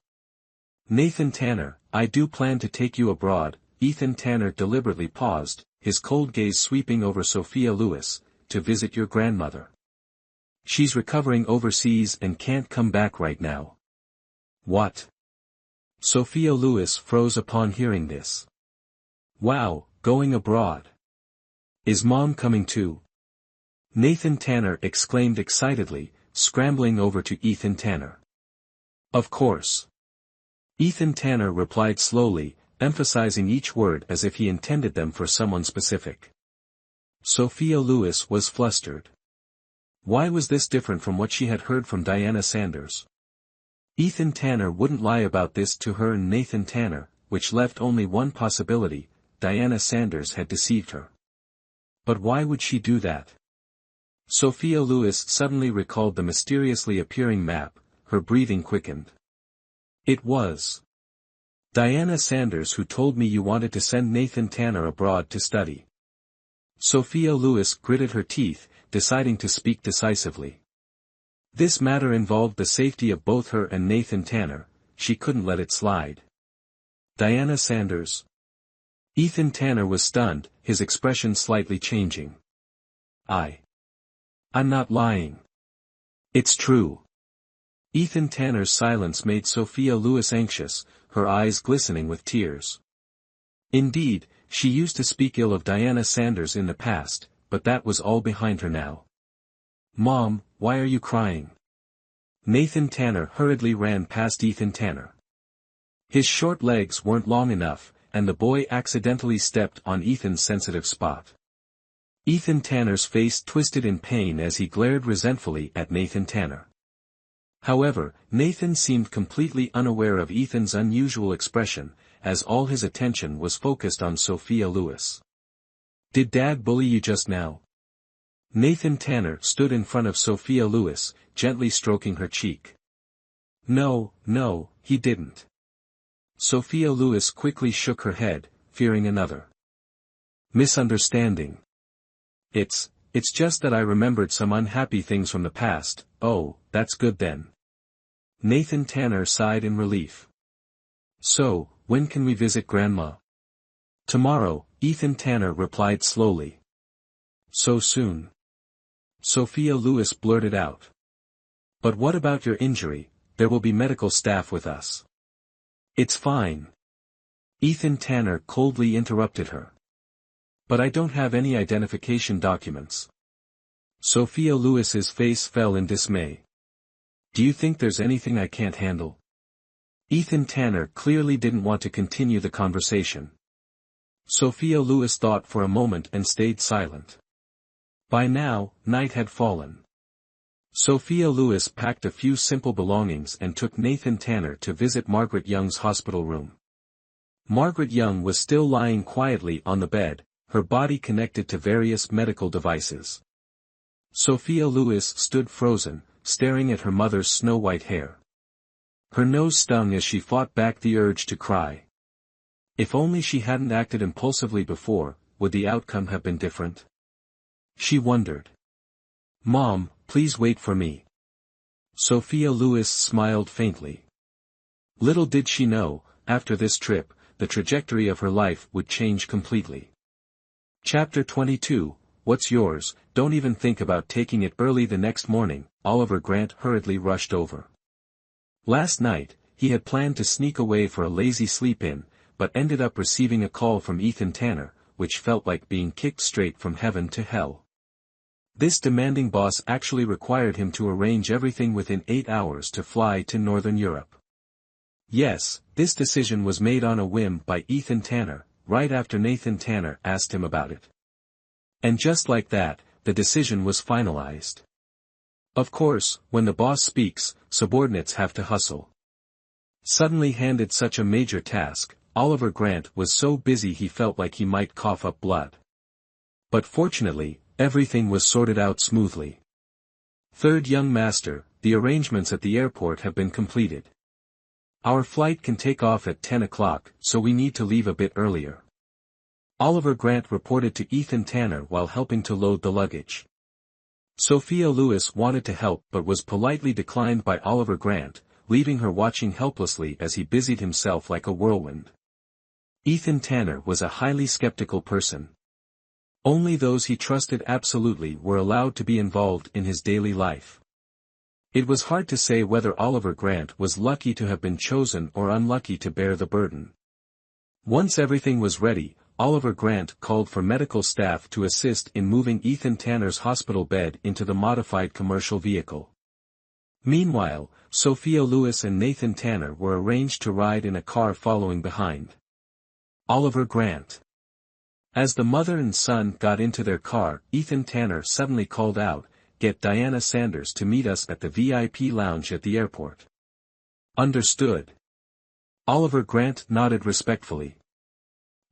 "Nathan Tanner, I do plan to take you abroad." Ethan Tanner deliberately paused, his cold gaze sweeping over Sophia Lewis, "to visit your grandmother. She's recovering overseas and can't come back right now." "What?" Sophia Lewis froze upon hearing this. "Wow, going abroad. Is Mom coming too?" Nathan Tanner exclaimed excitedly, scrambling over to Ethan Tanner. "Of course." Ethan Tanner replied slowly, emphasizing each word as if he intended them for someone specific. Sophia Lewis was flustered. Why was this different from what she had heard from Diana Sanders? Ethan Tanner wouldn't lie about this to her and Nathan Tanner, which left only one possibility: Diana Sanders had deceived her. But why would she do that? Sophia Lewis suddenly recalled the mysteriously appearing map, her breathing quickened. It was Diana Sanders who told me you wanted to send Nathan Tanner abroad to study. Sophia Lewis gritted her teeth, deciding to speak decisively. This matter involved the safety of both her and Nathan Tanner, she couldn't let it slide. Diana Sanders? Ethan Tanner was stunned, his expression slightly changing. I'm not lying. It's true. Ethan Tanner's silence made Sophia Lewis anxious, her eyes glistening with tears. Indeed, she used to speak ill of Diana Sanders in the past, but that was all behind her now. Mom, why are you crying? Nathan Tanner hurriedly ran past Ethan Tanner. His short legs weren't long enough, and the boy accidentally stepped on Ethan's sensitive spot. Ethan Tanner's face twisted in pain as he glared resentfully at Nathan Tanner. However, Nathan seemed completely unaware of Ethan's unusual expression, as all his attention was focused on Sophia Lewis. Did Dad bully you just now? Nathan Tanner stood in front of Sophia Lewis, gently stroking her cheek. No, he didn't. Sophia Lewis quickly shook her head, fearing another Misunderstanding. It's just that I remembered some unhappy things from the past. Oh, that's good then. Nathan Tanner sighed in relief. So, when can we visit Grandma? Tomorrow, Ethan Tanner replied slowly. So soon? Sophia Lewis blurted out. But what about your injury? There will be medical staff with us. It's fine. Ethan Tanner coldly interrupted her. But I don't have any identification documents. Sophia Lewis's face fell in dismay. Do you think there's anything I can't handle? Ethan Tanner clearly didn't want to continue the conversation. Sophia Lewis thought for a moment and stayed silent. By now, night had fallen. Sophia Lewis packed a few simple belongings and took Nathan Tanner to visit Margaret Young's hospital room. Margaret Young was still lying quietly on the bed, her body connected to various medical devices. Sophia Lewis stood frozen, staring at her mother's snow-white hair. Her nose stung as she fought back the urge to cry. If only she hadn't acted impulsively before, would the outcome have been different? She wondered. Mom, please wait for me. Sophia Lewis smiled faintly. Little did she know, after this trip, the trajectory of her life would change completely. Chapter 22, What's yours? Don't even think about taking it. Early the next morning, Oliver Grant hurriedly rushed over. Last night, he had planned to sneak away for a lazy sleep-in, but ended up receiving a call from Ethan Tanner, which felt like being kicked straight from heaven to hell. This demanding boss actually required him to arrange everything within 8 hours to fly to Northern Europe. Yes, this decision was made on a whim by Ethan Tanner, right after Nathan Tanner asked him about it. And just like that, the decision was finalized. Of course, when the boss speaks, subordinates have to hustle. Suddenly handed such a major task, Oliver Grant was so busy he felt like he might cough up blood. But fortunately, everything was sorted out smoothly. Third young master, the arrangements at the airport have been completed. Our flight can take off at 10 o'clock, so we need to leave a bit earlier. Oliver Grant reported to Ethan Tanner while helping to load the luggage. Sophia Lewis wanted to help but was politely declined by Oliver Grant, leaving her watching helplessly as he busied himself like a whirlwind. Ethan Tanner was a highly skeptical person. Only those he trusted absolutely were allowed to be involved in his daily life. It was hard to say whether Oliver Grant was lucky to have been chosen or unlucky to bear the burden. Once everything was ready, Oliver Grant called for medical staff to assist in moving Ethan Tanner's hospital bed into the modified commercial vehicle. Meanwhile, Sophia Lewis and Nathan Tanner were arranged to ride in a car following behind Oliver Grant. As the mother and son got into their car, Ethan Tanner suddenly called out, "Get Diana Sanders to meet us at the VIP lounge at the airport." Understood. Oliver Grant nodded respectfully.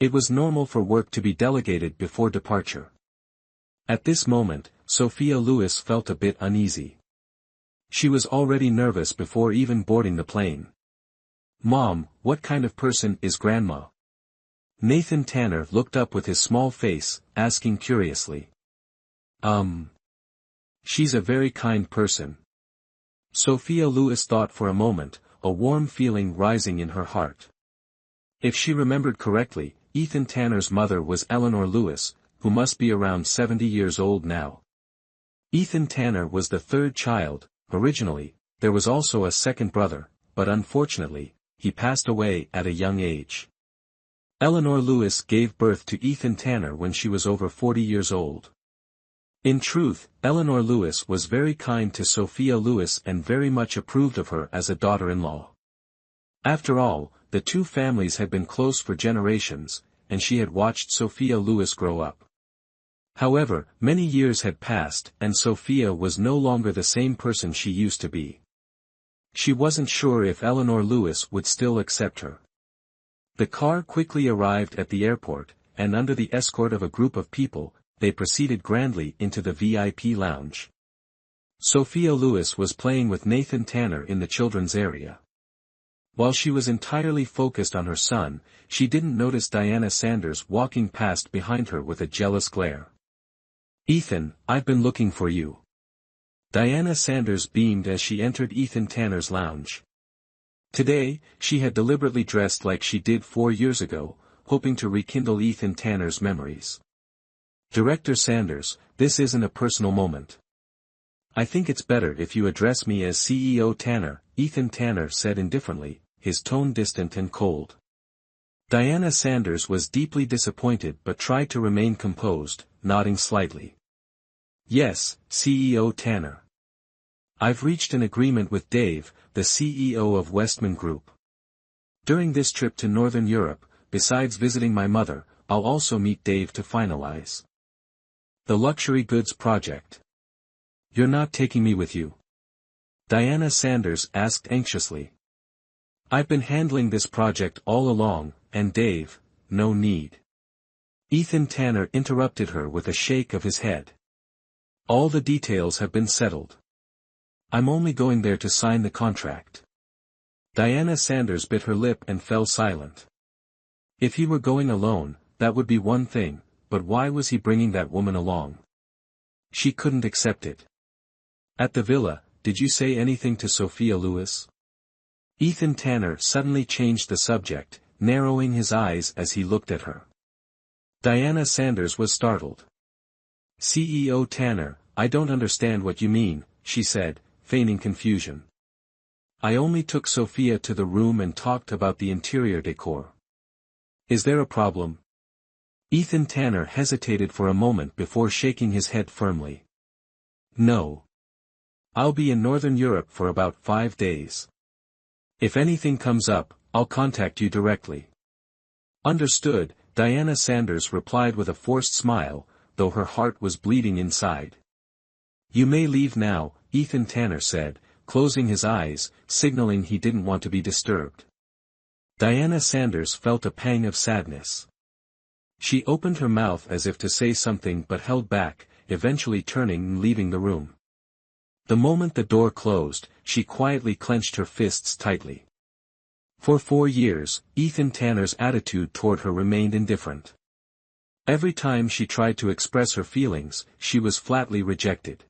It was normal for work to be delegated before departure. At this moment, Sophia Lewis felt a bit uneasy. She was already nervous before even boarding the plane. Mom, what kind of person is Grandma? Nathan Tanner looked up with his small face, asking curiously. She's a very kind person. Sophia Lewis thought for a moment, a warm feeling rising in her heart. If she remembered correctly, Ethan Tanner's mother was Eleanor Lewis, who must be around 70 years old now. Ethan Tanner was the third child. Originally, there was also a second brother, but unfortunately, he passed away at a young age. Eleanor Lewis gave birth to Ethan Tanner when she was over 40 years old. In truth, Eleanor Lewis was very kind to Sophia Lewis and very much approved of her as a daughter-in-law. After all, the two families had been close for generations, and she had watched Sophia Lewis grow up. However, many years had passed and Sophia was no longer the same person she used to be. She wasn't sure if Eleanor Lewis would still accept her. The car quickly arrived at the airport, and under the escort of a group of people, they proceeded grandly into the VIP lounge. Sophia Lewis was playing with Nathan Tanner in the children's area. While she was entirely focused on her son, she didn't notice Diana Sanders walking past behind her with a jealous glare. "Ethan, I've been looking for you." Diana Sanders beamed as she entered Ethan Tanner's lounge. Today, she had deliberately dressed like she did 4 years ago, hoping to rekindle Ethan Tanner's memories. "Director Sanders, this isn't a personal moment. I think it's better if you address me as CEO Tanner," Ethan Tanner said indifferently, his tone distant and cold. Diana Sanders was deeply disappointed but tried to remain composed, nodding slightly. "Yes, CEO Tanner. I've reached an agreement with Dave, the CEO of Westman Group. During this trip to Northern Europe, besides visiting my mother, I'll also meet Dave to finalize the luxury goods project." "You're not taking me with you?" Diana Sanders asked anxiously. "I've been handling this project all along, and Dave, no need." Ethan Tanner interrupted her with a shake of his head. "All the details have been settled. I'm only going there to sign the contract." Diana Sanders bit her lip and fell silent. If he were going alone, that would be one thing, but why was he bringing that woman along? She couldn't accept it. "At the villa, did you say anything to Sophia Lewis?" Ethan Tanner suddenly changed the subject, narrowing his eyes as he looked at her. Diana Sanders was startled. "CEO Tanner, I don't understand what you mean," she said, feigning confusion. "I only took Sophia to the room and talked about the interior decor. Is there a problem?" Ethan Tanner hesitated for a moment before shaking his head firmly. "No. I'll be in Northern Europe for about 5 days. If anything comes up, I'll contact you directly." "Understood," Diana Sanders replied with a forced smile, though her heart was bleeding inside. "You may leave now," Ethan Tanner said, closing his eyes, signaling he didn't want to be disturbed. Diana Sanders felt a pang of sadness. She opened her mouth as if to say something but held back, eventually turning and leaving the room. The moment the door closed, she quietly clenched her fists tightly. For 4 years, Ethan Tanner's attitude toward her remained indifferent. Every time she tried to express her feelings, she was flatly rejected.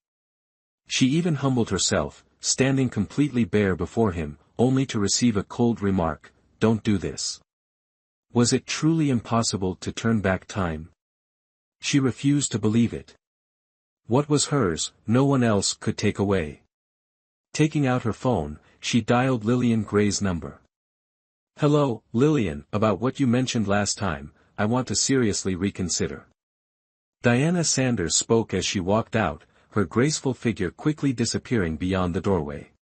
She even humbled herself, standing completely bare before him, only to receive a cold remark, "Don't do this." Was it truly impossible to turn back time? She refused to believe it. What was hers, no one else could take away. Taking out her phone, she dialed Lillian Gray's number. "Hello, Lillian, about what you mentioned last time, I want to seriously reconsider." Diana Sanders spoke as she walked out, her graceful figure quickly disappearing beyond the doorway.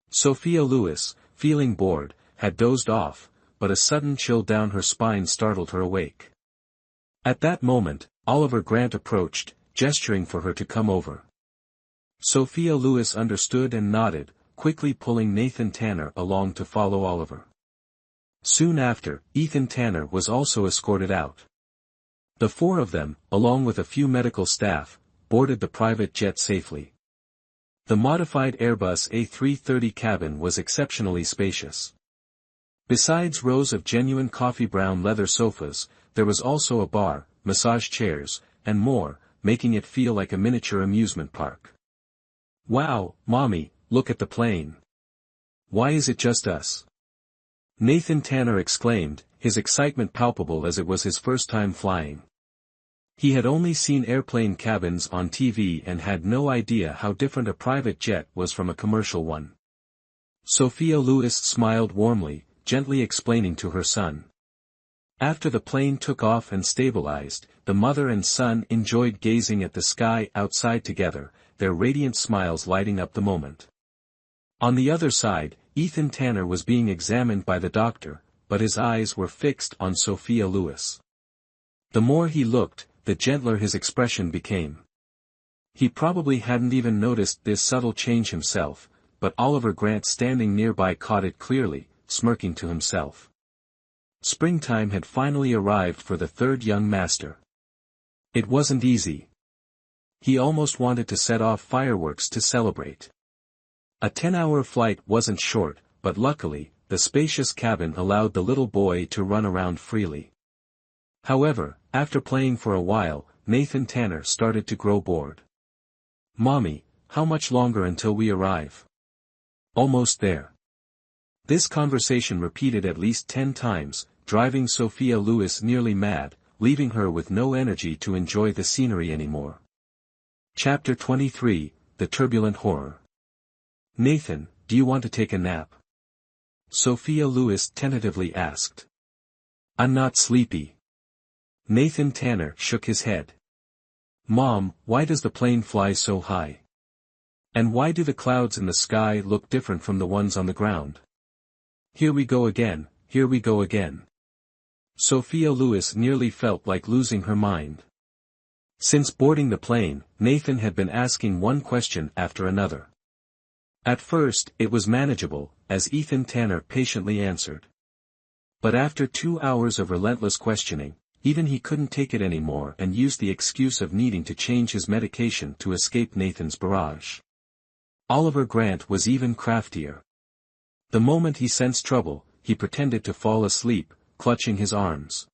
Sophia Lewis, feeling bored, had dozed off, but a sudden chill down her spine startled her awake. At that moment, Oliver Grant approached, gesturing for her to come over. Sophia Lewis understood and nodded, quickly pulling Nathan Tanner along to follow Oliver. Soon after, Ethan Tanner was also escorted out. The 4 of them, along with a few medical staff, boarded the private jet safely. The modified Airbus A330 cabin was exceptionally spacious. Besides rows of genuine coffee brown leather sofas, there was also a bar, massage chairs, and more, making it feel like a miniature amusement park. "Wow, Mommy, look at the plane. Why is it just us?" Nathan Tanner exclaimed, his excitement palpable as it was his first time flying. He had only seen airplane cabins on TV and had no idea how different a private jet was from a commercial one. Sophia Lewis smiled warmly, gently explaining to her son. After the plane took off and stabilized, the mother and son enjoyed gazing at the sky outside together, their radiant smiles lighting up the moment. On the other side, Ethan Tanner was being examined by the doctor, but his eyes were fixed on Sophia Lewis. The more he looked, the gentler his expression became. He probably hadn't even noticed this subtle change himself, but Oliver Grant standing nearby caught it clearly, smirking to himself. Springtime had finally arrived for the 3rd young master. It wasn't easy. He almost wanted to set off fireworks to celebrate. A 10-hour flight wasn't short, but luckily, the spacious cabin allowed the little boy to run around freely. However, after playing for a while, Nathan Tanner started to grow bored. "Mommy, how much longer until we arrive?" "Almost there." This conversation repeated at least 10 times, driving Sophia Lewis nearly mad, leaving her with no energy to enjoy the scenery anymore. Chapter 23, The Turbulent Horror. "Nathan, do you want to take a nap?" Sophia Lewis tentatively asked. "I'm not sleepy." Nathan Tanner shook his head. "Mom, why does the plane fly so high? And why do the clouds in the sky look different from the ones on the ground? Here we go again, here we go again." Sophia Lewis nearly felt like losing her mind. Since boarding the plane, Nathan had been asking one question after another. At first, it was manageable, as Ethan Tanner patiently answered. But after 2 hours of relentless questioning, even he couldn't take it anymore and used the excuse of needing to change his medication to escape Nathan's barrage. Oliver Grant was even craftier. The moment he sensed trouble, he pretended to fall asleep, clutching his arms.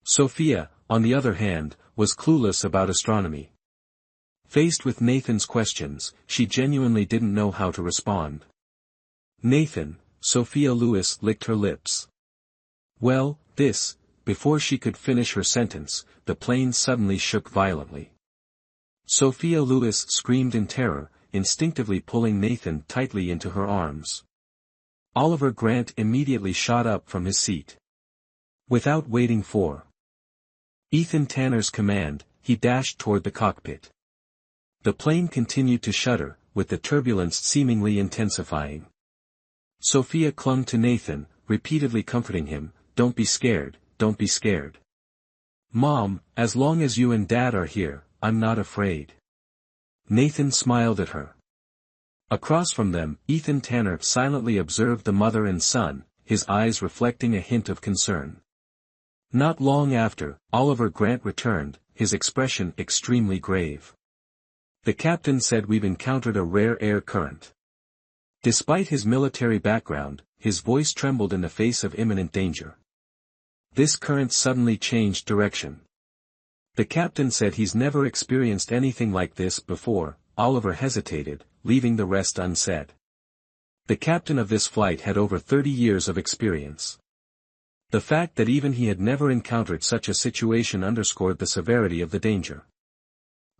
Sophia, on the other hand, was clueless about astronomy. Faced with Nathan's questions, she genuinely didn't know how to respond. "Nathan," Sophia Lewis licked her lips. "Well, this," before she could finish her sentence, the plane suddenly shook violently. Sophia Lewis screamed in terror, instinctively pulling Nathan tightly into her arms. Oliver Grant immediately shot up from his seat. Without waiting for Ethan Tanner's command, he dashed toward the cockpit. The plane continued to shudder, with the turbulence seemingly intensifying. Sophia clung to Nathan, repeatedly comforting him, "Don't be scared, don't be scared. Mom, as long as you and Dad are here, I'm not afraid." Nathan smiled at her. Across from them, Ethan Tanner silently observed the mother and son, his eyes reflecting a hint of concern. Not long after, Oliver Grant returned, his expression extremely grave. "The captain said we've encountered a rare air current." Despite his military background, his voice trembled in the face of imminent danger. This current suddenly changed direction. "The captain said he's never experienced anything like this before." Oliver hesitated, leaving the rest unsaid. The captain of this flight had over 30 years of experience. The fact that even he had never encountered such a situation underscored the severity of the danger.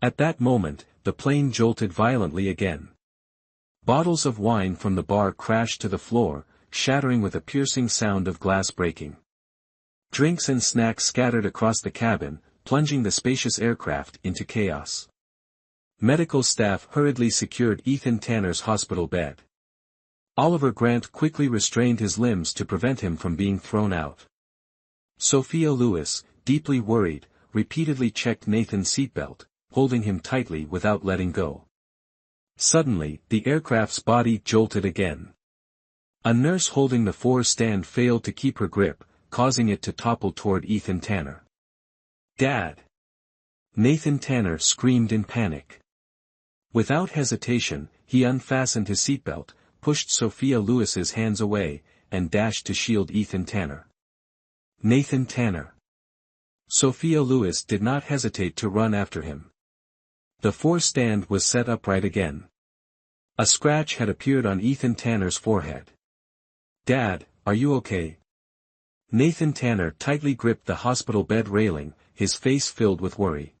At that moment, the plane jolted violently again. Bottles of wine from the bar crashed to the floor, shattering with a piercing sound of glass breaking. Drinks and snacks scattered across the cabin, plunging the spacious aircraft into chaos. Medical staff hurriedly secured Ethan Tanner's hospital bed. Oliver Grant quickly restrained his limbs to prevent him from being thrown out. Sophia Lewis, deeply worried, repeatedly checked Nathan's seatbelt, holding him tightly without letting go. Suddenly, the aircraft's body jolted again. A nurse holding the fore-stand failed to keep her grip, causing it to topple toward Ethan Tanner. "Dad!" Nathan Tanner screamed in panic. Without hesitation, he unfastened his seatbelt, pushed Sophia Lewis's hands away, and dashed to shield Ethan Tanner. "Nathan Tanner!" Sophia Lewis did not hesitate to run after him. The fore-stand was set upright again. A scratch had appeared on Ethan Tanner's forehead. "Dad, are you okay?" Nathan Tanner tightly gripped the hospital bed railing, his face filled with worry.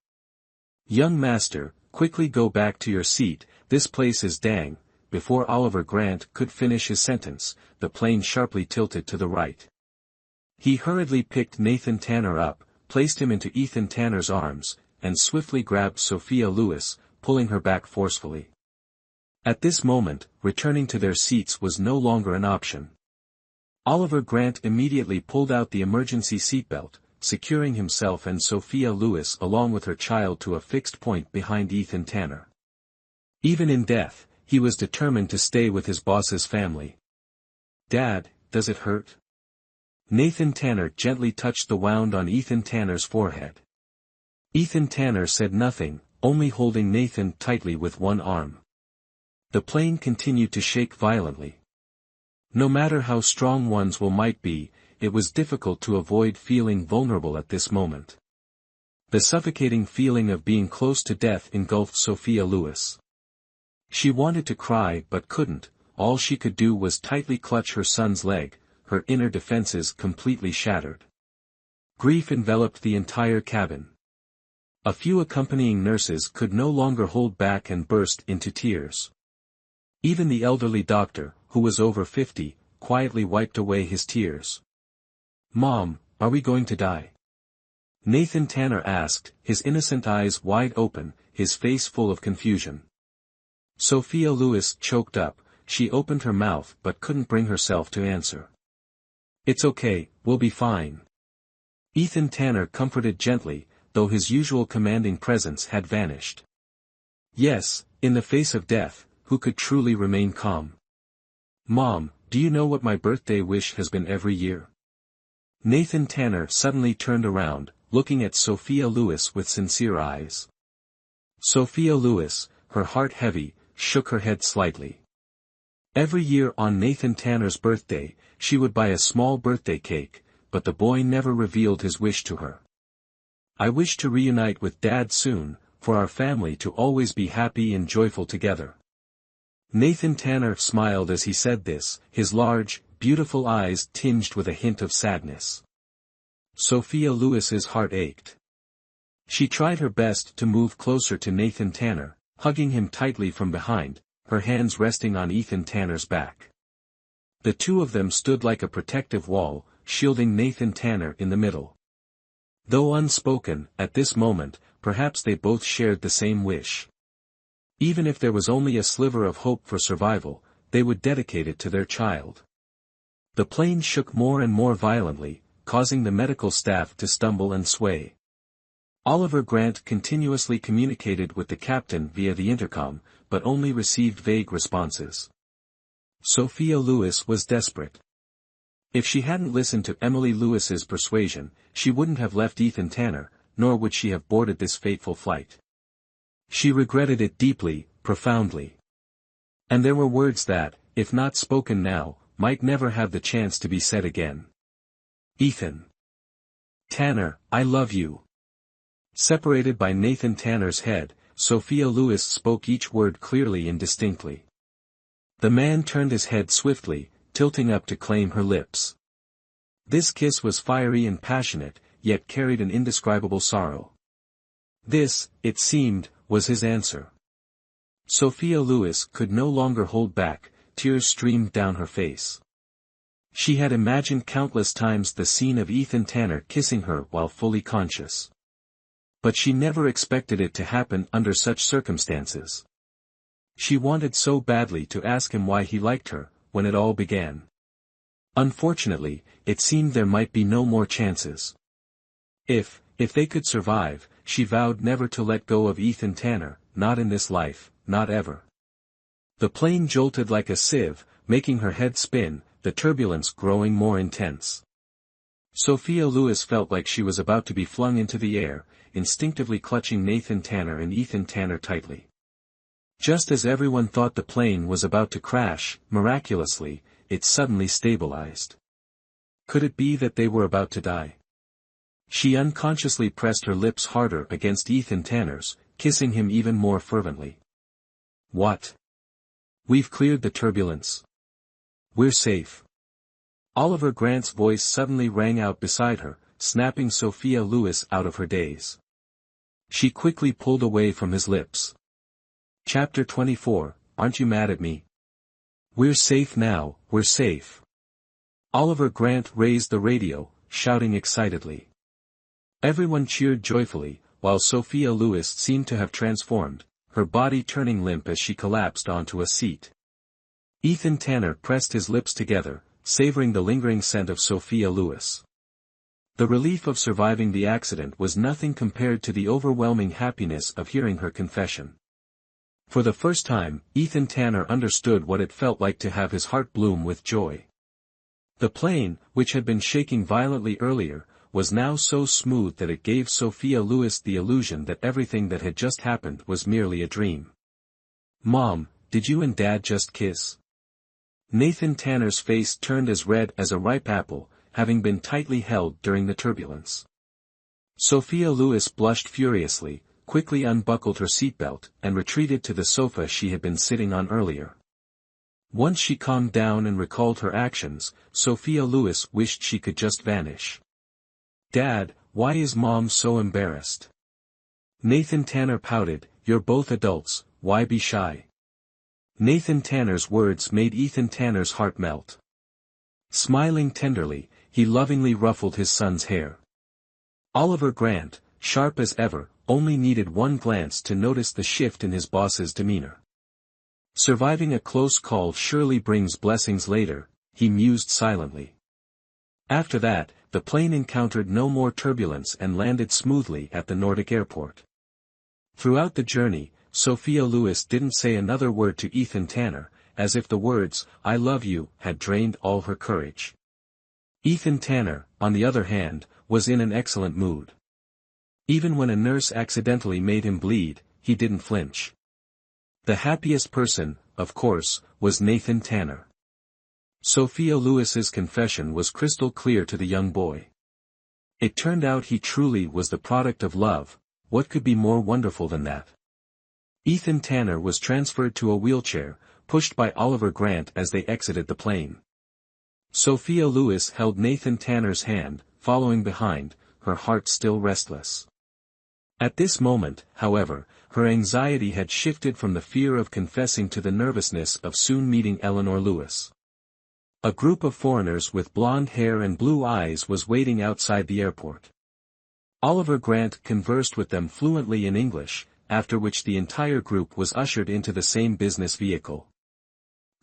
"Young master, quickly go back to your seat, this place is dang." Before Oliver Grant could finish his sentence, the plane sharply tilted to the right. He hurriedly picked Nathan Tanner up, placed him into Ethan Tanner's arms, and swiftly grabbed Sophia Lewis, pulling her back forcefully. At this moment, returning to their seats was no longer an option. Oliver Grant immediately pulled out the emergency seatbelt, securing himself and Sophia Lewis along with her child to a fixed point behind Ethan Tanner. Even in death, he was determined to stay with his boss's family. "Dad, does it hurt?" Nathan Tanner gently touched the wound on Ethan Tanner's forehead. Ethan Tanner said nothing, only holding Nathan tightly with one arm. The plane continued to shake violently. No matter how strong one's will might be, it was difficult to avoid feeling vulnerable at this moment. The suffocating feeling of being close to death engulfed Sophia Lewis. She wanted to cry but couldn't, all she could do was tightly clutch her son's leg, her inner defenses completely shattered. Grief enveloped the entire cabin. A few accompanying nurses could no longer hold back and burst into tears. Even the elderly doctor, who was over 50, quietly wiped away his tears. "Mom, are we going to die?" Nathan Tanner asked, his innocent eyes wide open, his face full of confusion. Sophia Lewis choked up, she opened her mouth but couldn't bring herself to answer. "It's okay, we'll be fine." Ethan Tanner comforted gently, though his usual commanding presence had vanished. Yes, in the face of death, who could truly remain calm? "Mom, do you know what my birthday wish has been every year?" Nathan Tanner suddenly turned around, looking at Sophia Lewis with sincere eyes. Sophia Lewis, her heart heavy, shook her head slightly. Every year on Nathan Tanner's birthday, she would buy a small birthday cake, but the boy never revealed his wish to her. "I wish to reunite with Dad soon, for our family to always be happy and joyful together." Nathan Tanner smiled as he said this, his large, beautiful eyes tinged with a hint of sadness. Sophia Lewis's heart ached. She tried her best to move closer to Nathan Tanner, hugging him tightly from behind, her hands resting on Ethan Tanner's back. The two of them stood like a protective wall, shielding Nathan Tanner in the middle. Though unspoken, at this moment, perhaps they both shared the same wish. Even if there was only a sliver of hope for survival, they would dedicate it to their child. The plane shook more and more violently, causing the medical staff to stumble and sway. Oliver Grant continuously communicated with the captain via the intercom, but only received vague responses. Sophia Lewis was desperate. If she hadn't listened to Emily Lewis's persuasion, she wouldn't have left Ethan Tanner, nor would she have boarded this fateful flight. She regretted it deeply, profoundly. And there were words that, if not spoken now, might never have the chance to be said again. "Ethan Tanner, I love you." Separated by Nathan Tanner's head, Sophia Lewis spoke each word clearly and distinctly. The man turned his head swiftly, tilting up to claim her lips. This kiss was fiery and passionate, yet carried an indescribable sorrow. This, it seemed, was his answer. Sophia Lewis could no longer hold back, tears streamed down her face. She had imagined countless times the scene of Ethan Tanner kissing her while fully conscious. But she never expected it to happen under such circumstances. She wanted so badly to ask him why he liked her, when it all began. Unfortunately, it seemed there might be no more chances. If they could survive, she vowed never to let go of Ethan Tanner, not in this life, not ever. The plane jolted like a sieve, making her head spin, the turbulence growing more intense. Sophia Lewis felt like she was about to be flung into the air, instinctively clutching Nathan Tanner and Ethan Tanner tightly. Just as everyone thought the plane was about to crash, miraculously, it suddenly stabilized. Could it be that they were about to die? She unconsciously pressed her lips harder against Ethan Tanner's, kissing him even more fervently. "What? We've cleared the turbulence. We're safe." Oliver Grant's voice suddenly rang out beside her, snapping Sophia Lewis out of her daze. She quickly pulled away from his lips. Chapter 24, Aren't You Mad at Me? "We're safe now, we're safe." Oliver Grant raised the radio, shouting excitedly. Everyone cheered joyfully, while Sophia Lewis seemed to have transformed, her body turning limp as she collapsed onto a seat. Ethan Tanner pressed his lips together, savoring the lingering scent of Sophia Lewis. The relief of surviving the accident was nothing compared to the overwhelming happiness of hearing her confession. For the first time, Ethan Tanner understood what it felt like to have his heart bloom with joy. The plane, which had been shaking violently earlier, was now so smooth that it gave Sophia Lewis the illusion that everything that had just happened was merely a dream. "Mom, did you and Dad just kiss?" Nathan Tanner's face turned as red as a ripe apple, having been tightly held during the turbulence. Sophia Lewis blushed furiously, quickly unbuckled her seatbelt, and retreated to the sofa she had been sitting on earlier. Once she calmed down and recalled her actions, Sophia Lewis wished she could just vanish. "Dad, why is Mom so embarrassed?" Nathan Tanner pouted, "You're both adults, why be shy?" Nathan Tanner's words made Ethan Tanner's heart melt. Smiling tenderly, he lovingly ruffled his son's hair. Oliver Grant, sharp as ever, only needed one glance to notice the shift in his boss's demeanor. Surviving a close call surely brings blessings later, he mused silently. After that, the plane encountered no more turbulence and landed smoothly at the Nordic airport. Throughout the journey, Sophia Lewis didn't say another word to Ethan Tanner, as if the words, "I love you," had drained all her courage. Ethan Tanner, on the other hand, was in an excellent mood. Even when a nurse accidentally made him bleed, he didn't flinch. The happiest person, of course, was Nathan Tanner. Sophia Lewis's confession was crystal clear to the young boy. It turned out he truly was the product of love. What could be more wonderful than that? Ethan Tanner was transferred to a wheelchair, pushed by Oliver Grant as they exited the plane. Sophia Lewis held Nathan Tanner's hand, following behind, her heart still restless. At this moment, however, her anxiety had shifted from the fear of confessing to the nervousness of soon meeting Eleanor Lewis. A group of foreigners with blonde hair and blue eyes was waiting outside the airport. Oliver Grant conversed with them fluently in English, after which the entire group was ushered into the same business vehicle.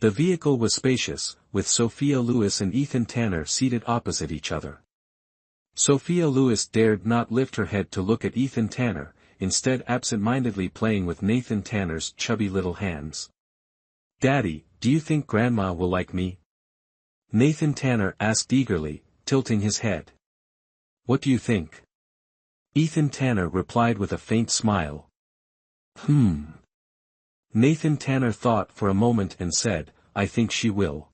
The vehicle was spacious, with Sophia Lewis and Ethan Tanner seated opposite each other. Sophia Lewis dared not lift her head to look at Ethan Tanner, instead absent-mindedly playing with Nathan Tanner's chubby little hands. "Daddy, do you think Grandma will like me?" Nathan Tanner asked eagerly, tilting his head. "What do you think?" Ethan Tanner replied with a faint smile. Nathan Tanner thought for a moment and said, "I think she will.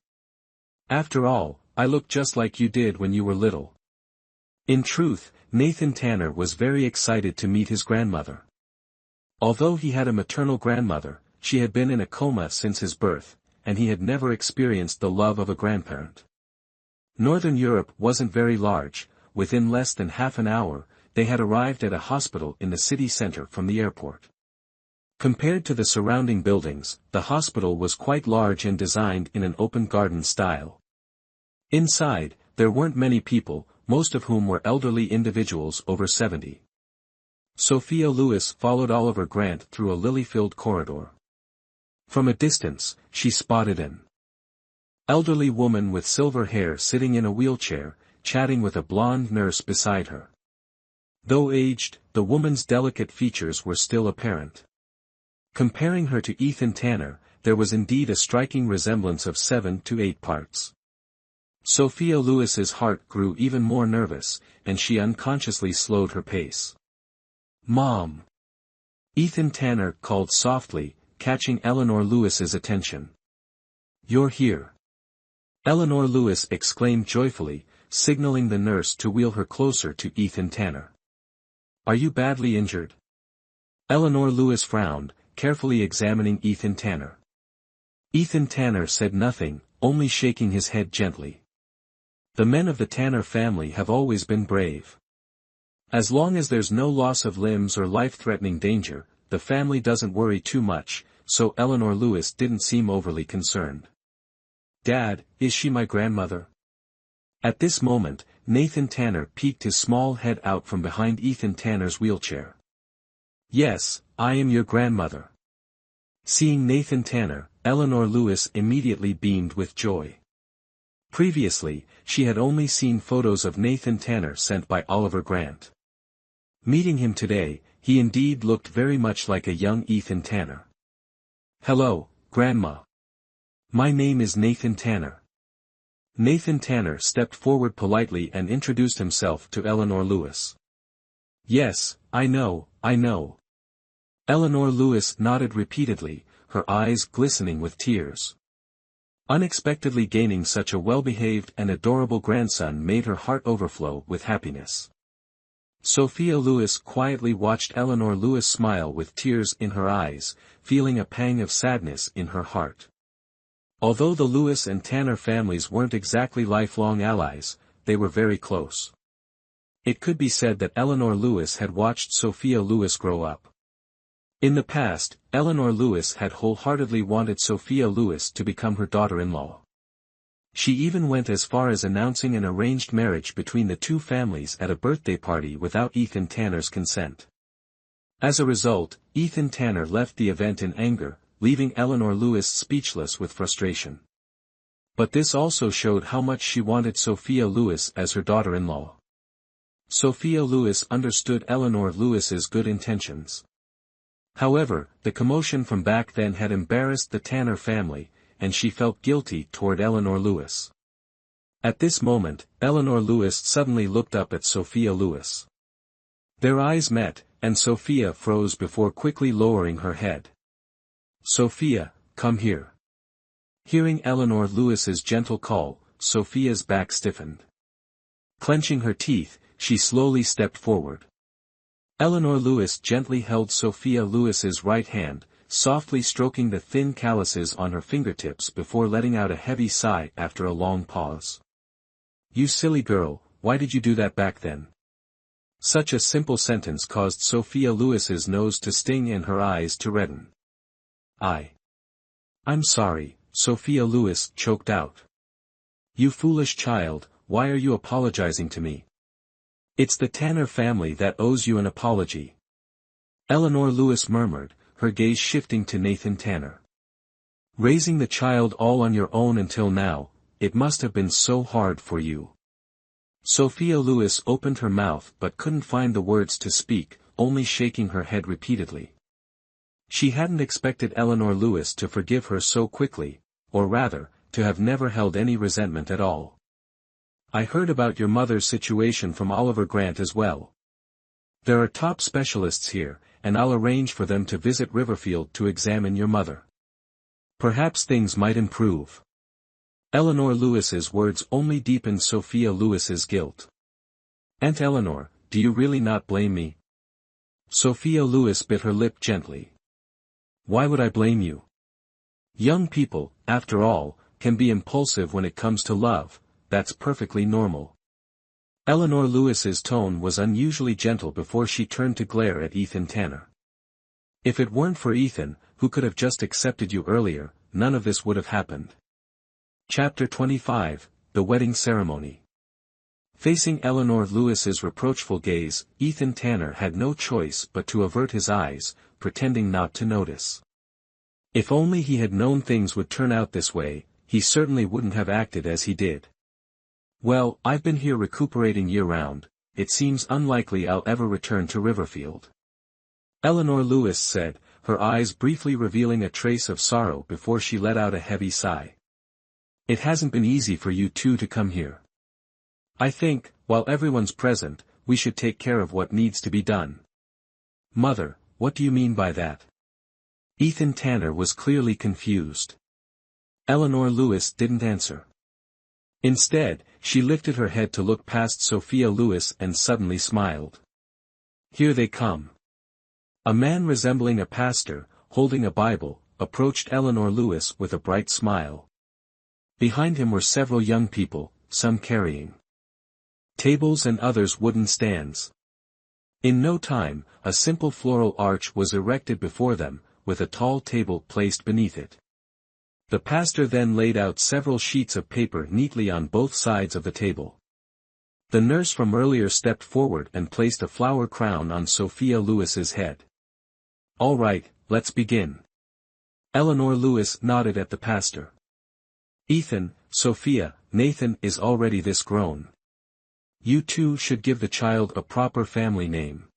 After all, I look just like you did when you were little." In truth, Nathan Tanner was very excited to meet his grandmother. Although he had a maternal grandmother, she had been in a coma since his birth, and he had never experienced the love of a grandparent. Northern Europe wasn't very large. Within less than half an hour, they had arrived at a hospital in the city center from the airport. Compared to the surrounding buildings, the hospital was quite large and designed in an open garden style. Inside, there weren't many people, most of whom were elderly individuals over 70. Sophia Lewis followed Oliver Grant through a lily-filled corridor. From a distance, she spotted an elderly woman with silver hair sitting in a wheelchair, chatting with a blonde nurse beside her. Though aged, the woman's delicate features were still apparent. Comparing her to Ethan Tanner, there was indeed a striking resemblance of 7 to 8 parts. Sophia Lewis's heart grew even more nervous, and she unconsciously slowed her pace. "Mom!" Ethan Tanner called softly, catching Eleanor Lewis's attention. "You're here!" Eleanor Lewis exclaimed joyfully, signaling the nurse to wheel her closer to Ethan Tanner. "Are you badly injured?" Eleanor Lewis frowned, carefully examining Ethan Tanner. Ethan Tanner said nothing, only shaking his head gently. The men of the Tanner family have always been brave. As long as there's no loss of limbs or life-threatening danger, the family doesn't worry too much, so Eleanor Lewis didn't seem overly concerned. "Dad, is she my grandmother?" At this moment, Nathan Tanner peeked his small head out from behind Ethan Tanner's wheelchair. "Yes, I am your grandmother." Seeing Nathan Tanner, Eleanor Lewis immediately beamed with joy. Previously, she had only seen photos of Nathan Tanner sent by Oliver Grant. Meeting him today, he indeed looked very much like a young Ethan Tanner. "Hello, Grandma. My name is Nathan Tanner." Nathan Tanner stepped forward politely and introduced himself to Eleanor Lewis. "Yes, I know, I know." Eleanor Lewis nodded repeatedly, her eyes glistening with tears. Unexpectedly gaining such a well-behaved and adorable grandson made her heart overflow with happiness. Sophia Lewis quietly watched Eleanor Lewis smile with tears in her eyes, feeling a pang of sadness in her heart. Although the Lewis and Tanner families weren't exactly lifelong allies, they were very close. It could be said that Eleanor Lewis had watched Sophia Lewis grow up. In the past, Eleanor Lewis had wholeheartedly wanted Sophia Lewis to become her daughter-in-law. She even went as far as announcing an arranged marriage between the two families at a birthday party without Ethan Tanner's consent. As a result, Ethan Tanner left the event in anger, leaving Eleanor Lewis speechless with frustration. But this also showed how much she wanted Sophia Lewis as her daughter-in-law. Sophia Lewis understood Eleanor Lewis's good intentions. However, the commotion from back then had embarrassed the Tanner family, and she felt guilty toward Eleanor Lewis. At this moment, Eleanor Lewis suddenly looked up at Sophia Lewis. Their eyes met, and Sophia froze before quickly lowering her head. "Sophia, come here." Hearing Eleanor Lewis's gentle call, Sophia's back stiffened. Clenching her teeth, she slowly stepped forward. Eleanor Lewis gently held Sophia Lewis's right hand, softly stroking the thin calluses on her fingertips before letting out a heavy sigh after a long pause. "You silly girl, why did you do that back then?" Such a simple sentence caused Sophia Lewis's nose to sting and her eyes to redden. I'm sorry," Sophia Lewis choked out. "You foolish child, why are you apologizing to me? It's the Tanner family that owes you an apology." Eleanor Lewis murmured, her gaze shifting to Nathan Tanner. "Raising the child all on your own until now, it must have been so hard for you." Sophia Lewis opened her mouth but couldn't find the words to speak, only shaking her head repeatedly. She hadn't expected Eleanor Lewis to forgive her so quickly, or rather, to have never held any resentment at all. "I heard about your mother's situation from Oliver Grant as well. There are top specialists here, and I'll arrange for them to visit Riverfield to examine your mother. Perhaps things might improve." Eleanor Lewis's words only deepened Sophia Lewis's guilt. "Aunt Eleanor, do you really not blame me?" Sophia Lewis bit her lip gently. "Why would I blame you? Young people, after all, can be impulsive when it comes to love. That's perfectly normal." Eleanor Lewis's tone was unusually gentle before she turned to glare at Ethan Tanner. "If it weren't for Ethan, who could have just accepted you earlier, none of this would have happened." Chapter 25, The Wedding Ceremony. Facing Eleanor Lewis's reproachful gaze, Ethan Tanner had no choice but to avert his eyes, pretending not to notice. If only he had known things would turn out this way, he certainly wouldn't have acted as he did. "Well, I've been here recuperating year-round, it seems unlikely I'll ever return to Riverfield," Eleanor Lewis said, her eyes briefly revealing a trace of sorrow before she let out a heavy sigh. "It hasn't been easy for you two to come here. I think, while everyone's present, we should take care of what needs to be done." "Mother, what do you mean by that?" Ethan Tanner was clearly confused. Eleanor Lewis didn't answer. Instead, she lifted her head to look past Sophia Lewis and suddenly smiled. "Here they come." A man resembling a pastor, holding a Bible, approached Eleanor Lewis with a bright smile. Behind him were several young people, some carrying tables and others wooden stands. In no time, a simple floral arch was erected before them, with a tall table placed beneath it. The pastor then laid out several sheets of paper neatly on both sides of the table. The nurse from earlier stepped forward and placed a flower crown on Sophia Lewis's head. "All right, let's begin." Eleanor Lewis nodded at the pastor. "Ethan, Sophia, Nathan is already this grown. You two should give the child a proper family name.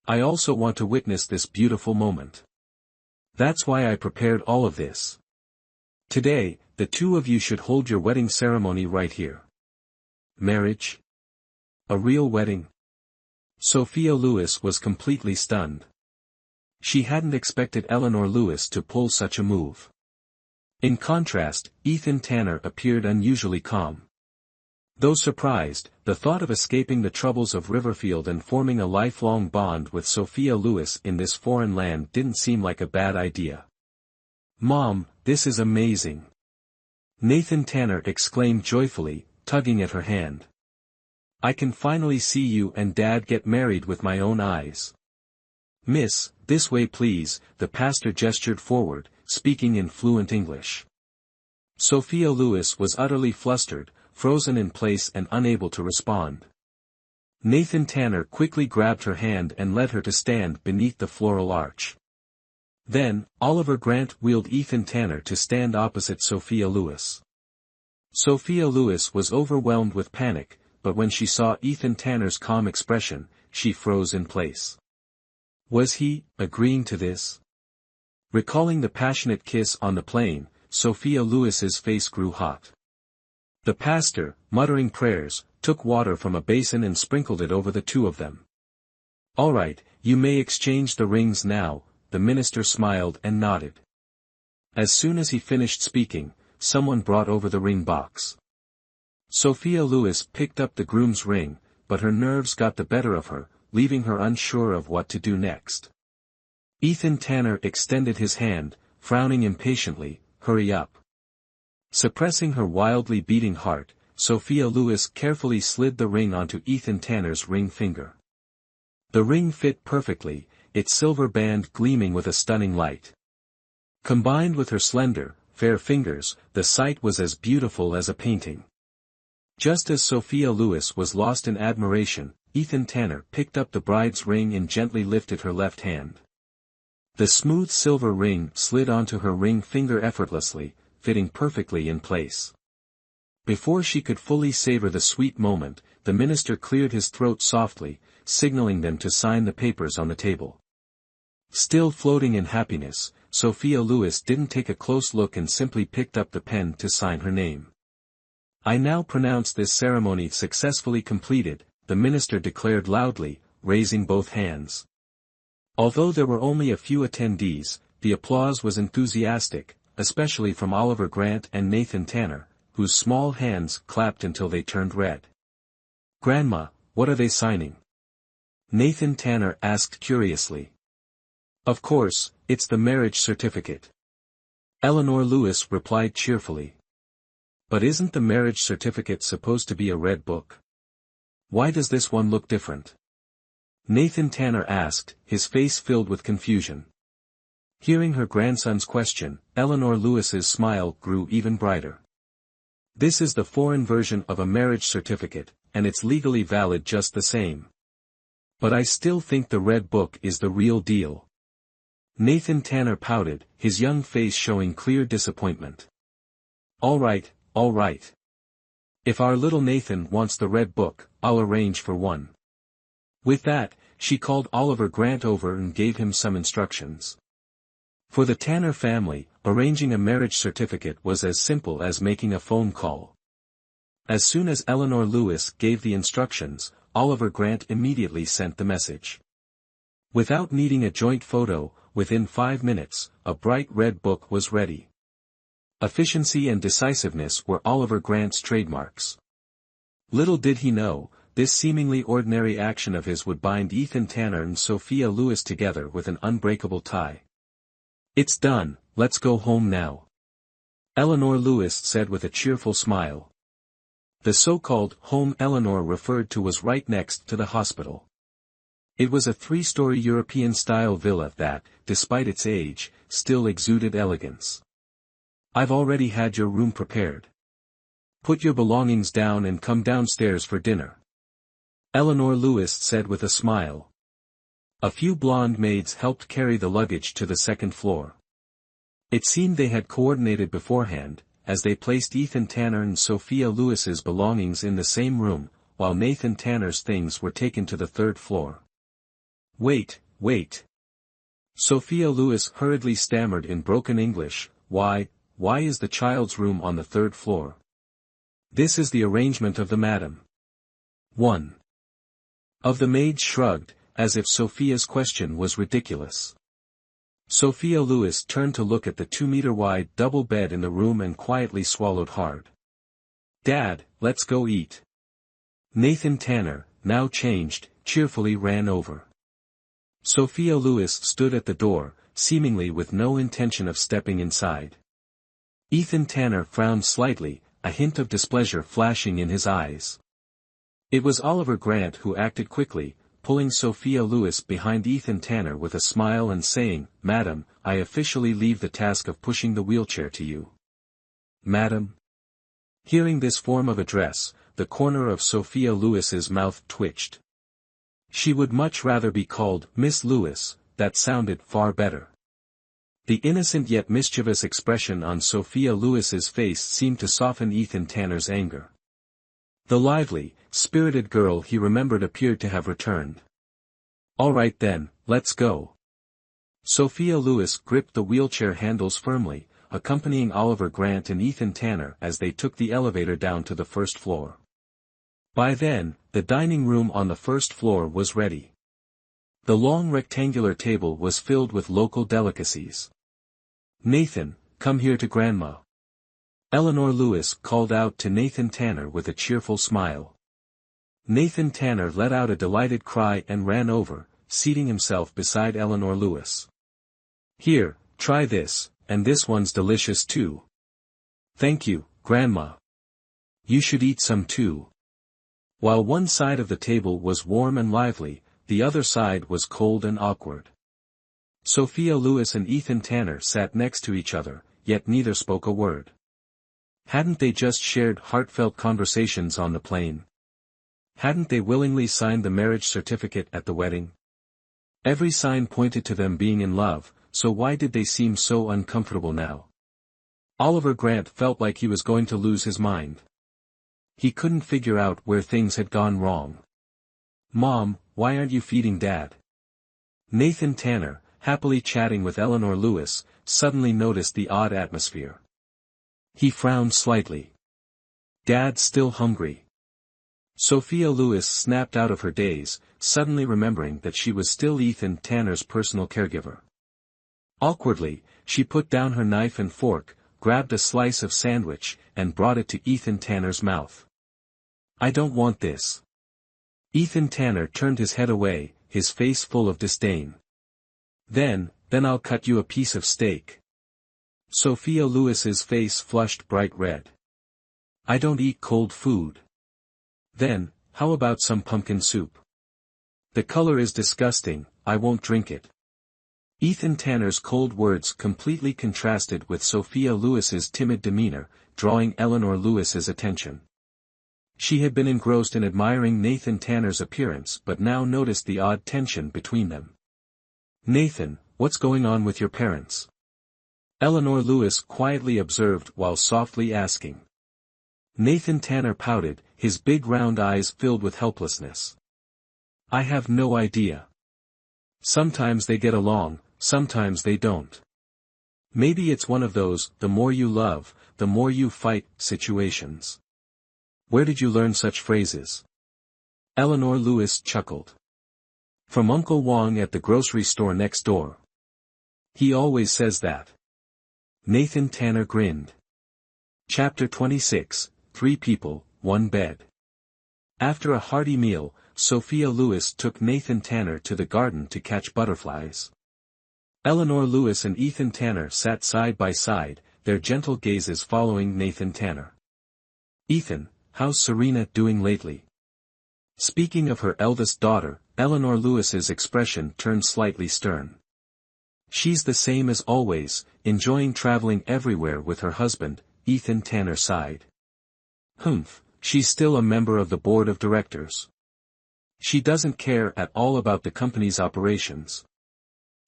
I also want to witness this beautiful moment. That's why I prepared all of this. Today, the two of you should hold your wedding ceremony right here." Marriage? A real wedding? Sophia Lewis was completely stunned. She hadn't expected Eleanor Lewis to pull such a move. In contrast, Ethan Tanner appeared unusually calm. Though surprised, the thought of escaping the troubles of Riverfield and forming a lifelong bond with Sophia Lewis in this foreign land didn't seem like a bad idea. "Mom, this is amazing!" Nathan Tanner exclaimed joyfully, tugging at her hand. "I can finally see you and Dad get married with my own eyes." "Miss, this way please," the pastor gestured forward, speaking in fluent English. Sophia Lewis was utterly flustered, frozen in place and unable to respond. Nathan Tanner quickly grabbed her hand and led her to stand beneath the floral arch. Then, Oliver Grant wheeled Ethan Tanner to stand opposite Sophia Lewis. Sophia Lewis was overwhelmed with panic, but when she saw Ethan Tanner's calm expression, she froze in place. Was he agreeing to this? Recalling the passionate kiss on the plane, Sophia Lewis's face grew hot. The pastor, muttering prayers, took water from a basin and sprinkled it over the two of them. "All right, you may exchange the rings now," the minister smiled and nodded. As soon as he finished speaking, someone brought over the ring box. Sophia Lewis picked up the groom's ring, but her nerves got the better of her, leaving her unsure of what to do next. Ethan Tanner extended his hand, frowning impatiently. "Hurry up." Suppressing her wildly beating heart, Sophia Lewis carefully slid the ring onto Ethan Tanner's ring finger. The ring fit perfectly, its silver band gleaming with a stunning light. Combined with her slender, fair fingers, the sight was as beautiful as a painting. Just as Sophia Lewis was lost in admiration, Ethan Tanner picked up the bride's ring and gently lifted her left hand. The smooth silver ring slid onto her ring finger effortlessly, fitting perfectly in place. Before she could fully savor the sweet moment, the minister cleared his throat softly, signaling them to sign the papers on the table. Still floating in happiness, Sophia Lewis didn't take a close look and simply picked up the pen to sign her name. "I now pronounce this ceremony successfully completed," the minister declared loudly, raising both hands. Although there were only a few attendees, the applause was enthusiastic, especially from Oliver Grant and Nathan Tanner, whose small hands clapped until they turned red. "Grandma, what are they signing?" Nathan Tanner asked curiously. "Of course, it's the marriage certificate." Eleanor Lewis replied cheerfully. "But isn't the marriage certificate supposed to be a red book? Why does this one look different?" Nathan Tanner asked, his face filled with confusion. Hearing her grandson's question, Eleanor Lewis's smile grew even brighter. "This is the foreign version of a marriage certificate, and it's legally valid just the same. But I still think the red book is the real deal." Nathan Tanner pouted, his young face showing clear disappointment. All right. If our little Nathan wants the red book, I'll arrange for one." With that, she called Oliver Grant over and gave him some instructions. For the Tanner family, arranging a marriage certificate was as simple as making a phone call. As soon as Eleanor Lewis gave the instructions, Oliver Grant immediately sent the message. Without needing a joint photo, within 5 minutes, a bright red book was ready. Efficiency and decisiveness were Oliver Grant's trademarks. Little did he know, this seemingly ordinary action of his would bind Ethan Tanner and Sophia Lewis together with an unbreakable tie. "It's done, let's go home now," Eleanor Lewis said with a cheerful smile. The so-called home Eleanor referred to was right next to the hospital. It was a 3-story European-style villa that, despite its age, still exuded elegance. "I've already had your room prepared. Put your belongings down and come downstairs for dinner," Eleanor Lewis said with a smile. A few blonde maids helped carry the luggage to the second floor. It seemed they had coordinated beforehand, as they placed Ethan Tanner and Sophia Lewis's belongings in the same room, while Nathan Tanner's things were taken to the third floor. Wait. Sophia Lewis hurriedly stammered in broken English, Why is the child's room on the third floor?" "This is the arrangement of the madam." One of the maids shrugged, as if Sophia's question was ridiculous. Sophia Lewis turned to look at the 2-meter-wide double bed in the room and quietly swallowed hard. "Dad, let's go eat." Nathan Tanner, now changed, cheerfully ran over. Sophia Lewis stood at the door, seemingly with no intention of stepping inside. Ethan Tanner frowned slightly, a hint of displeasure flashing in his eyes. It was Oliver Grant who acted quickly, pulling Sophia Lewis behind Ethan Tanner with a smile and saying, "Madam, I officially leave the task of pushing the wheelchair to you." "Madam?" Hearing this form of address, the corner of Sophia Lewis's mouth twitched. She would much rather be called Miss Lewis, that sounded far better. The innocent yet mischievous expression on Sophia Lewis's face seemed to soften Ethan Tanner's anger. The lively, spirited girl he remembered appeared to have returned. "All right then, let's go." Sophia Lewis gripped the wheelchair handles firmly, accompanying Oliver Grant and Ethan Tanner as they took the elevator down to the first floor. By then, the dining room on the first floor was ready. The long rectangular table was filled with local delicacies. "Nathan, come here to Grandma." Eleanor Lewis called out to Nathan Tanner with a cheerful smile. Nathan Tanner let out a delighted cry and ran over, seating himself beside Eleanor Lewis. "Here, try this, and this one's delicious too." "Thank you, Grandma. You should eat some too." While one side of the table was warm and lively, the other side was cold and awkward. Sophia Lewis and Ethan Tanner sat next to each other, yet neither spoke a word. Hadn't they just shared heartfelt conversations on the plane? Hadn't they willingly signed the marriage certificate at the wedding? Every sign pointed to them being in love, so why did they seem so uncomfortable now? Oliver Grant felt like he was going to lose his mind. He couldn't figure out where things had gone wrong. "Mom, why aren't you feeding Dad?" Nathan Tanner, happily chatting with Eleanor Lewis, suddenly noticed the odd atmosphere. He frowned slightly. "Dad's still hungry." Sophia Lewis snapped out of her daze, suddenly remembering that she was still Ethan Tanner's personal caregiver. Awkwardly, she put down her knife and fork, grabbed a slice of sandwich, and brought it to Ethan Tanner's mouth. "I don't want this." Ethan Tanner turned his head away, his face full of disdain. Then I'll cut you a piece of steak." Sophia Lewis's face flushed bright red. "I don't eat cold food." "Then, how about some pumpkin soup?" "The color is disgusting, I won't drink it." Ethan Tanner's cold words completely contrasted with Sophia Lewis's timid demeanor, drawing Eleanor Lewis's attention. She had been engrossed in admiring Nathan Tanner's appearance but now noticed the odd tension between them. "Nathan, what's going on with your parents?" Eleanor Lewis quietly observed while softly asking. Nathan Tanner pouted, his big round eyes filled with helplessness. "I have no idea. Sometimes they get along, sometimes they don't. Maybe it's one of those, the more you love, the more you fight, situations." "Where did you learn such phrases?" Eleanor Lewis chuckled. "From Uncle Wong at the grocery store next door. He always says that." Nathan Tanner grinned. Chapter 26, 3 People, 1 Bed. After a hearty meal, Sophia Lewis took Nathan Tanner to the garden to catch butterflies. Eleanor Lewis and Ethan Tanner sat side by side, their gentle gazes following Nathan Tanner. "Ethan, how's Serena doing lately?" Speaking of her eldest daughter, Eleanor Lewis's expression turned slightly stern. "She's the same as always, enjoying traveling everywhere with her husband," Ethan Tanner sighed. "Humph, she's still a member of the board of directors. She doesn't care at all about the company's operations.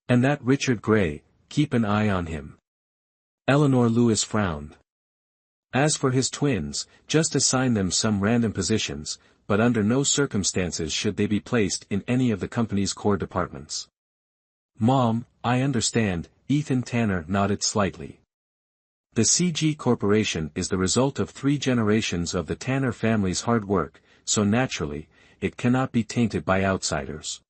And that Richard Gray, keep an eye on him." Eleanor Lewis frowned. "As for his twins, just assign them some random positions, but under no circumstances should they be placed in any of the company's core departments." "Mom, I understand," Ethan Tanner nodded slightly. "The CG Corporation is the result of 3 generations of the Tanner family's hard work, so naturally, it cannot be tainted by outsiders.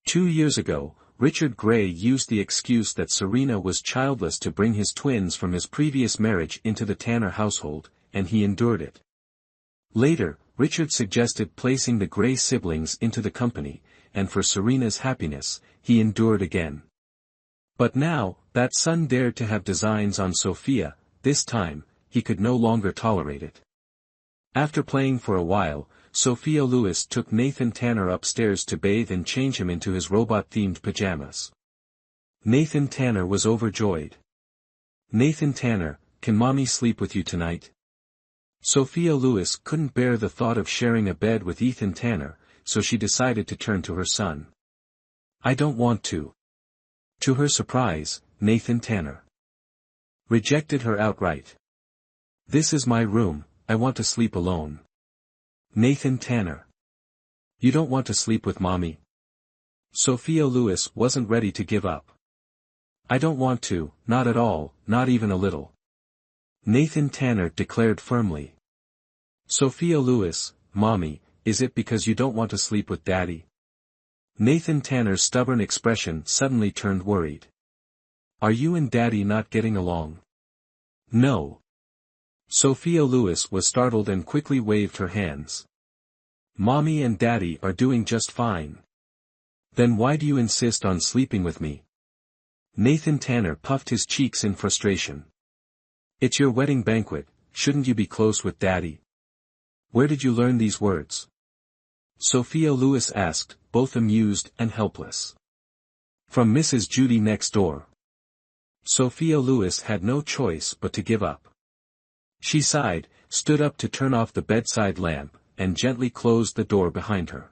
2 years ago, Richard Gray used the excuse that Serena was childless to bring his twins from his previous marriage into the Tanner household, and he endured it. Later, Richard suggested placing the Gray siblings into the company, and for Serena's happiness, he endured again. But now, that son dared to have designs on Sophia. This time, he could no longer tolerate it. After playing for a while, Sophia Lewis took Nathan Tanner upstairs to bathe and change him into his robot-themed pajamas. Nathan Tanner was overjoyed. "Nathan Tanner, can mommy sleep with you tonight?" Sophia Lewis couldn't bear the thought of sharing a bed with Ethan Tanner, so she decided to turn to her son. "I don't want to." To her surprise, Nathan Tanner rejected her outright. "This is my room, I want to sleep alone." Nathan Tanner. "You don't want to sleep with mommy?" Sophia Lewis wasn't ready to give up. "I don't want to, not at all, not even a little," Nathan Tanner declared firmly. Sophia Lewis, "Mommy, is it because you don't want to sleep with Daddy?" Nathan Tanner's stubborn expression suddenly turned worried. "Are you and Daddy not getting along?" "No." Sophia Lewis was startled and quickly waved her hands. "Mommy and Daddy are doing just fine." "Then why do you insist on sleeping with me?" Nathan Tanner puffed his cheeks in frustration. "It's your wedding banquet, shouldn't you be close with Daddy?" "Where did you learn these words?" Sophia Lewis asked, both amused and helpless. "From Mrs. Judy next door." Sophia Lewis had no choice but to give up. She sighed, stood up to turn off the bedside lamp, and gently closed the door behind her.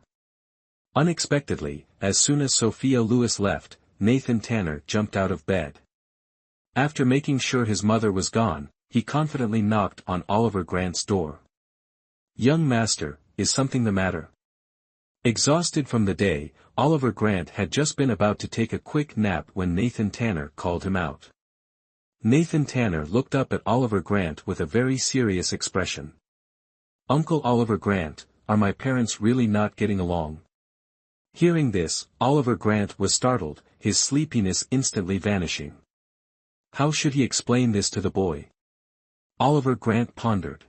Unexpectedly, as soon as Sophia Lewis left, Nathan Tanner jumped out of bed. After making sure his mother was gone, he confidently knocked on Oliver Grant's door. "Young master, is something the matter?" Exhausted from the day, Oliver Grant had just been about to take a quick nap when Nathan Tanner called him out. Nathan Tanner looked up at Oliver Grant with a very serious expression. "Uncle Oliver Grant, are my parents really not getting along?" Hearing this, Oliver Grant was startled, his sleepiness instantly vanishing. How should he explain this to the boy? Oliver Grant pondered.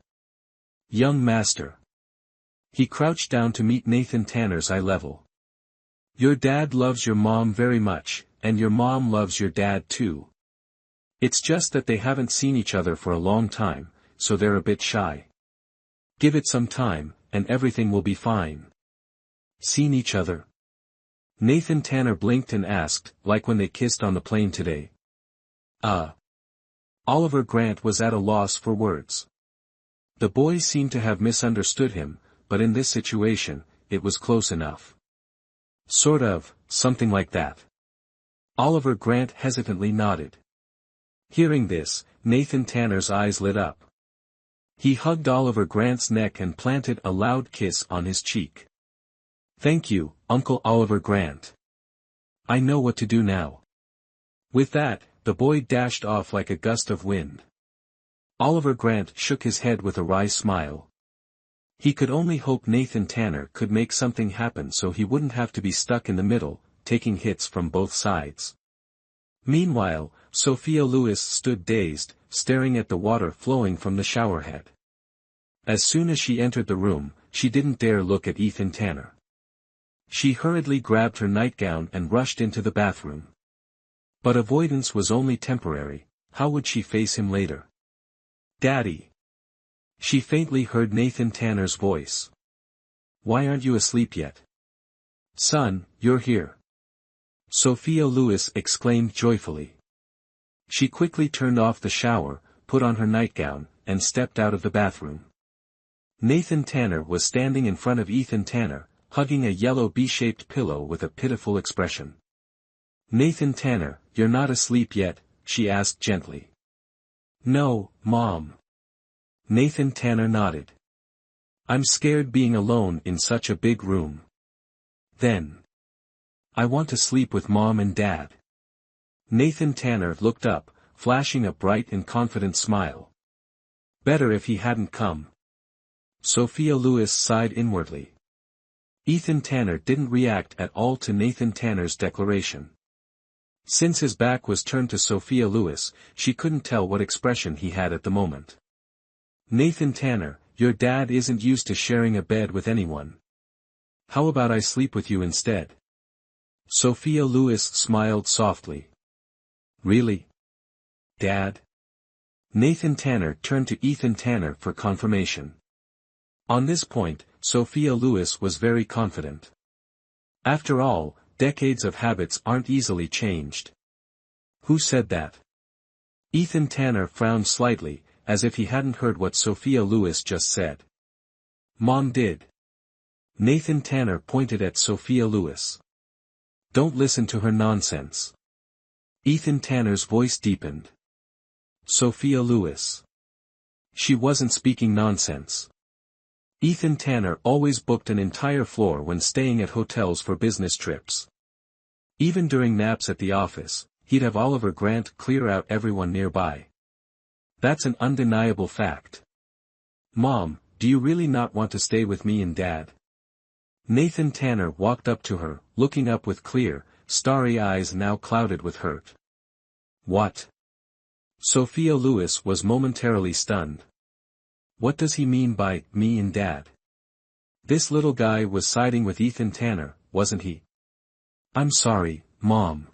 "Young master." He crouched down to meet Nathan Tanner's eye level. "Your dad loves your mom very much, and your mom loves your dad too. It's just that they haven't seen each other for a long time, so they're a bit shy. Give it some time, and everything will be fine." "Seen each other?" Nathan Tanner blinked and asked, "Like when they kissed on the plane today?" Oliver Grant was at a loss for words. The boy seemed to have misunderstood him, but in this situation, it was close enough. "Sort of, something like that." Oliver Grant hesitantly nodded. Hearing this, Nathan Tanner's eyes lit up. He hugged Oliver Grant's neck and planted a loud kiss on his cheek. "Thank you, Uncle Oliver Grant. I know what to do now." With that, the boy dashed off like a gust of wind. Oliver Grant shook his head with a wry smile. He could only hope Nathan Tanner could make something happen so he wouldn't have to be stuck in the middle, taking hits from both sides. Meanwhile, Sophia Lewis stood dazed, staring at the water flowing from the showerhead. As soon as she entered the room, she didn't dare look at Ethan Tanner. She hurriedly grabbed her nightgown and rushed into the bathroom. But avoidance was only temporary. How would she face him later? "Daddy." She faintly heard Nathan Tanner's voice. "Why aren't you asleep yet?" "Son, you're here." Sophia Lewis exclaimed joyfully. She quickly turned off the shower, put on her nightgown, and stepped out of the bathroom. Nathan Tanner was standing in front of Ethan Tanner, hugging a yellow B-shaped pillow with a pitiful expression. "Nathan Tanner, you're not asleep yet?" she asked gently. "No, Mom." Nathan Tanner nodded. "I'm scared being alone in such a big room." "Then I want to sleep with Mom and Dad." Nathan Tanner looked up, flashing a bright and confident smile. Better if he hadn't come. Sophia Lewis sighed inwardly. Ethan Tanner didn't react at all to Nathan Tanner's declaration. Since his back was turned to Sophia Lewis, she couldn't tell what expression he had at the moment. Nathan Tanner, your dad isn't used to sharing a bed with anyone. How about I sleep with you instead? Sophia Lewis smiled softly. Really? Dad? Nathan Tanner turned to Ethan Tanner for confirmation. On this point, Sophia Lewis was very confident. After all, decades of habits aren't easily changed. Who said that? Ethan Tanner frowned slightly, as if he hadn't heard what Sophia Lewis just said. Mom did. Nathan Tanner pointed at Sophia Lewis. Don't listen to her nonsense. Ethan Tanner's voice deepened. Sophia Lewis. She wasn't speaking nonsense. Ethan Tanner always booked an entire floor when staying at hotels for business trips. Even during naps at the office, he'd have Oliver Grant clear out everyone nearby. That's an undeniable fact. Mom, do you really not want to stay with me and Dad? Nathan Tanner walked up to her, looking up with clear, starry eyes now clouded with hurt. What? Sophia Lewis was momentarily stunned. What does he mean by, me and Dad? This little guy was siding with Ethan Tanner, wasn't he? I'm sorry, Mom.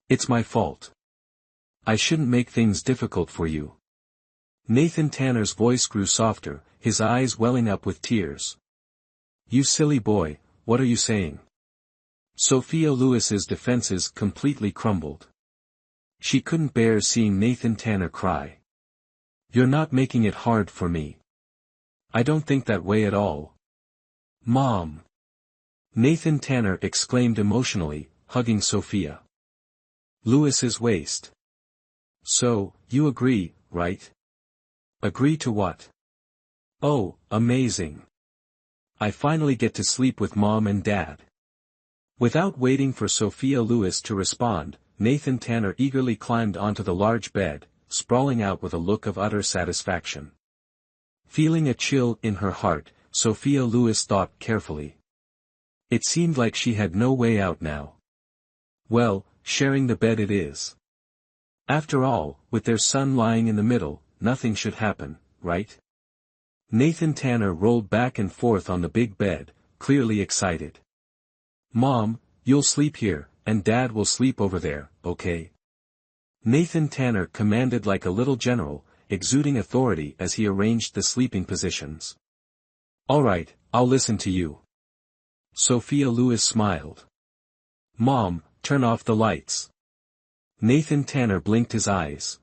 It's my fault. I shouldn't make things difficult for you. Nathan Tanner's voice grew softer, his eyes welling up with tears. You silly boy, what are you saying? Sophia Lewis's defenses completely crumbled. She couldn't bear seeing Nathan Tanner cry. You're not making it hard for me. I don't think that way at all. Mom! Nathan Tanner exclaimed emotionally, hugging Sophia Lewis's waist. So, you agree, right? Agree to what? Oh, amazing. I finally get to sleep with Mom and Dad. Without waiting for Sophia Lewis to respond, Nathan Tanner eagerly climbed onto the large bed, sprawling out with a look of utter satisfaction. Feeling a chill in her heart, Sophia Lewis thought carefully. It seemed like she had no way out now. Well, sharing the bed it is. After all, with their son lying in the middle, nothing should happen, right? Nathan Tanner rolled back and forth on the big bed, clearly excited. Mom, you'll sleep here, and Dad will sleep over there, okay? Nathan Tanner commanded like a little general, exuding authority as he arranged the sleeping positions. All right, I'll listen to you. Sophia Lewis smiled. Mom, turn off the lights. Nathan Tanner blinked his eyes.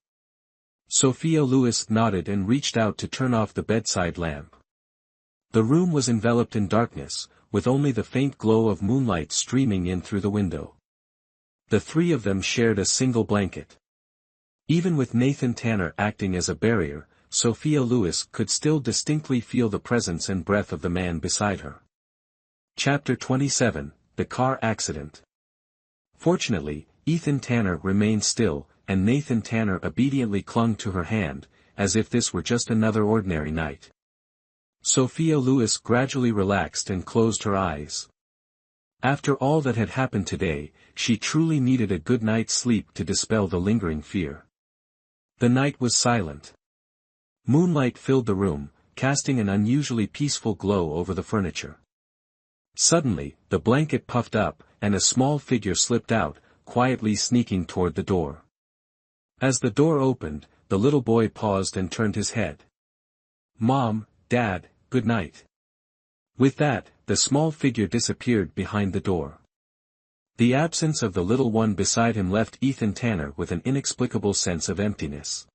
Sophia Lewis nodded and reached out to turn off the bedside lamp. The room was enveloped in darkness, with only the faint glow of moonlight streaming in through the window. The three of them shared a single blanket. Even with Nathan Tanner acting as a barrier, Sophia Lewis could still distinctly feel the presence and breath of the man beside her. Chapter 27, The Car Accident. Fortunately, Ethan Tanner remained still, and Nathan Tanner obediently clung to her hand, as if this were just another ordinary night. Sophia Lewis gradually relaxed and closed her eyes. After all that had happened today, she truly needed a good night's sleep to dispel the lingering fear. The night was silent. Moonlight filled the room, casting an unusually peaceful glow over the furniture. Suddenly, the blanket puffed up, and a small figure slipped out, quietly sneaking toward the door. As the door opened, the little boy paused and turned his head. Mom, Dad, good night. With that, the small figure disappeared behind the door. The absence of the little one beside him left Ethan Tanner with an inexplicable sense of emptiness.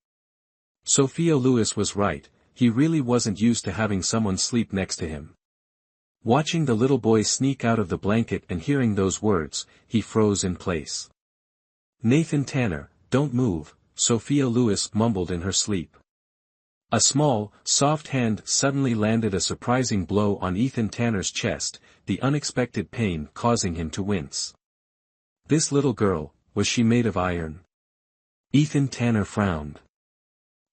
Sophia Lewis was right, he really wasn't used to having someone sleep next to him. Watching the little boy sneak out of the blanket and hearing those words, he froze in place. Nathan Tanner, don't move, Sophia Lewis mumbled in her sleep. A small, soft hand suddenly landed a surprising blow on Ethan Tanner's chest, the unexpected pain causing him to wince. This little girl, was she made of iron? Ethan Tanner frowned.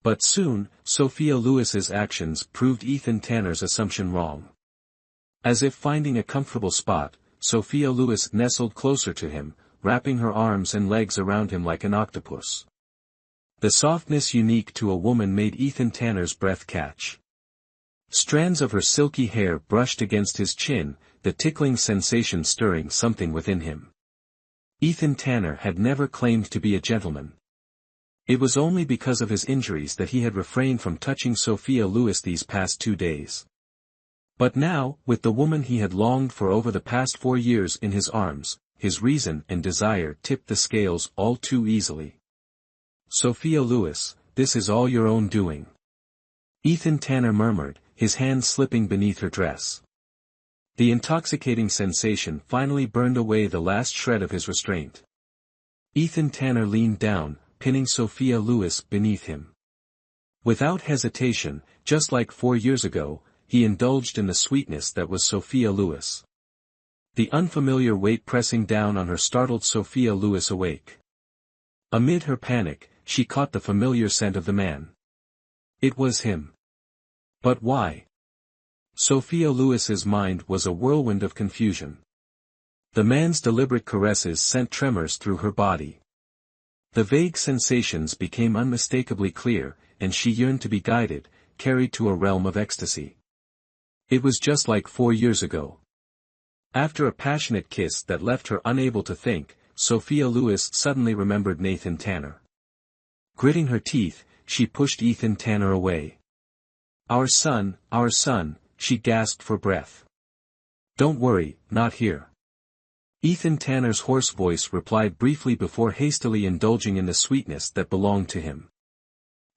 But soon, Sophia Lewis's actions proved Ethan Tanner's assumption wrong. As if finding a comfortable spot, Sophia Lewis nestled closer to him, wrapping her arms and legs around him like an octopus. The softness unique to a woman made Ethan Tanner's breath catch. Strands of her silky hair brushed against his chin, the tickling sensation stirring something within him. Ethan Tanner had never claimed to be a gentleman. It was only because of his injuries that he had refrained from touching Sophia Lewis these past 2 days. But now, with the woman he had longed for over the past 4 years in his arms, his reason and desire tipped the scales all too easily. "Sophia Lewis, this is all your own doing," Ethan Tanner murmured, his hand slipping beneath her dress. The intoxicating sensation finally burned away the last shred of his restraint. Ethan Tanner leaned down, pinning Sophia Lewis beneath him. Without hesitation, just like 4 years ago, he indulged in the sweetness that was Sophia Lewis. The unfamiliar weight pressing down on her startled Sophia Lewis awake. Amid her panic, she caught the familiar scent of the man. It was him. But why? Sophia Lewis's mind was a whirlwind of confusion. The man's deliberate caresses sent tremors through her body. The vague sensations became unmistakably clear, and she yearned to be guided, carried to a realm of ecstasy. It was just like 4 years ago. After a passionate kiss that left her unable to think, Sophia Lewis suddenly remembered Nathan Tanner. Gritting her teeth, she pushed Ethan Tanner away. Our son," she gasped for breath. "Don't worry, not here." Ethan Tanner's hoarse voice replied briefly before hastily indulging in the sweetness that belonged to him.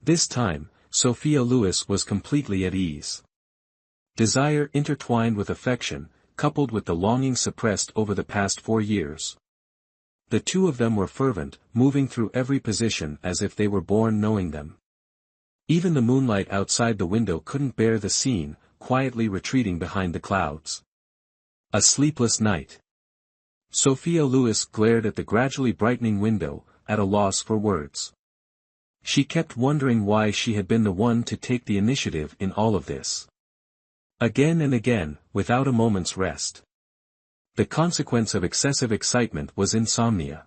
This time, Sophia Lewis was completely at ease. Desire intertwined with affection, coupled with the longing suppressed over the past 4 years. The two of them were fervent, moving through every position as if they were born knowing them. Even the moonlight outside the window couldn't bear the scene, quietly retreating behind the clouds. A sleepless night. Sophia Lewis glared at the gradually brightening window, at a loss for words. She kept wondering why she had been the one to take the initiative in all of this. Again and again, without a moment's rest. The consequence of excessive excitement was insomnia.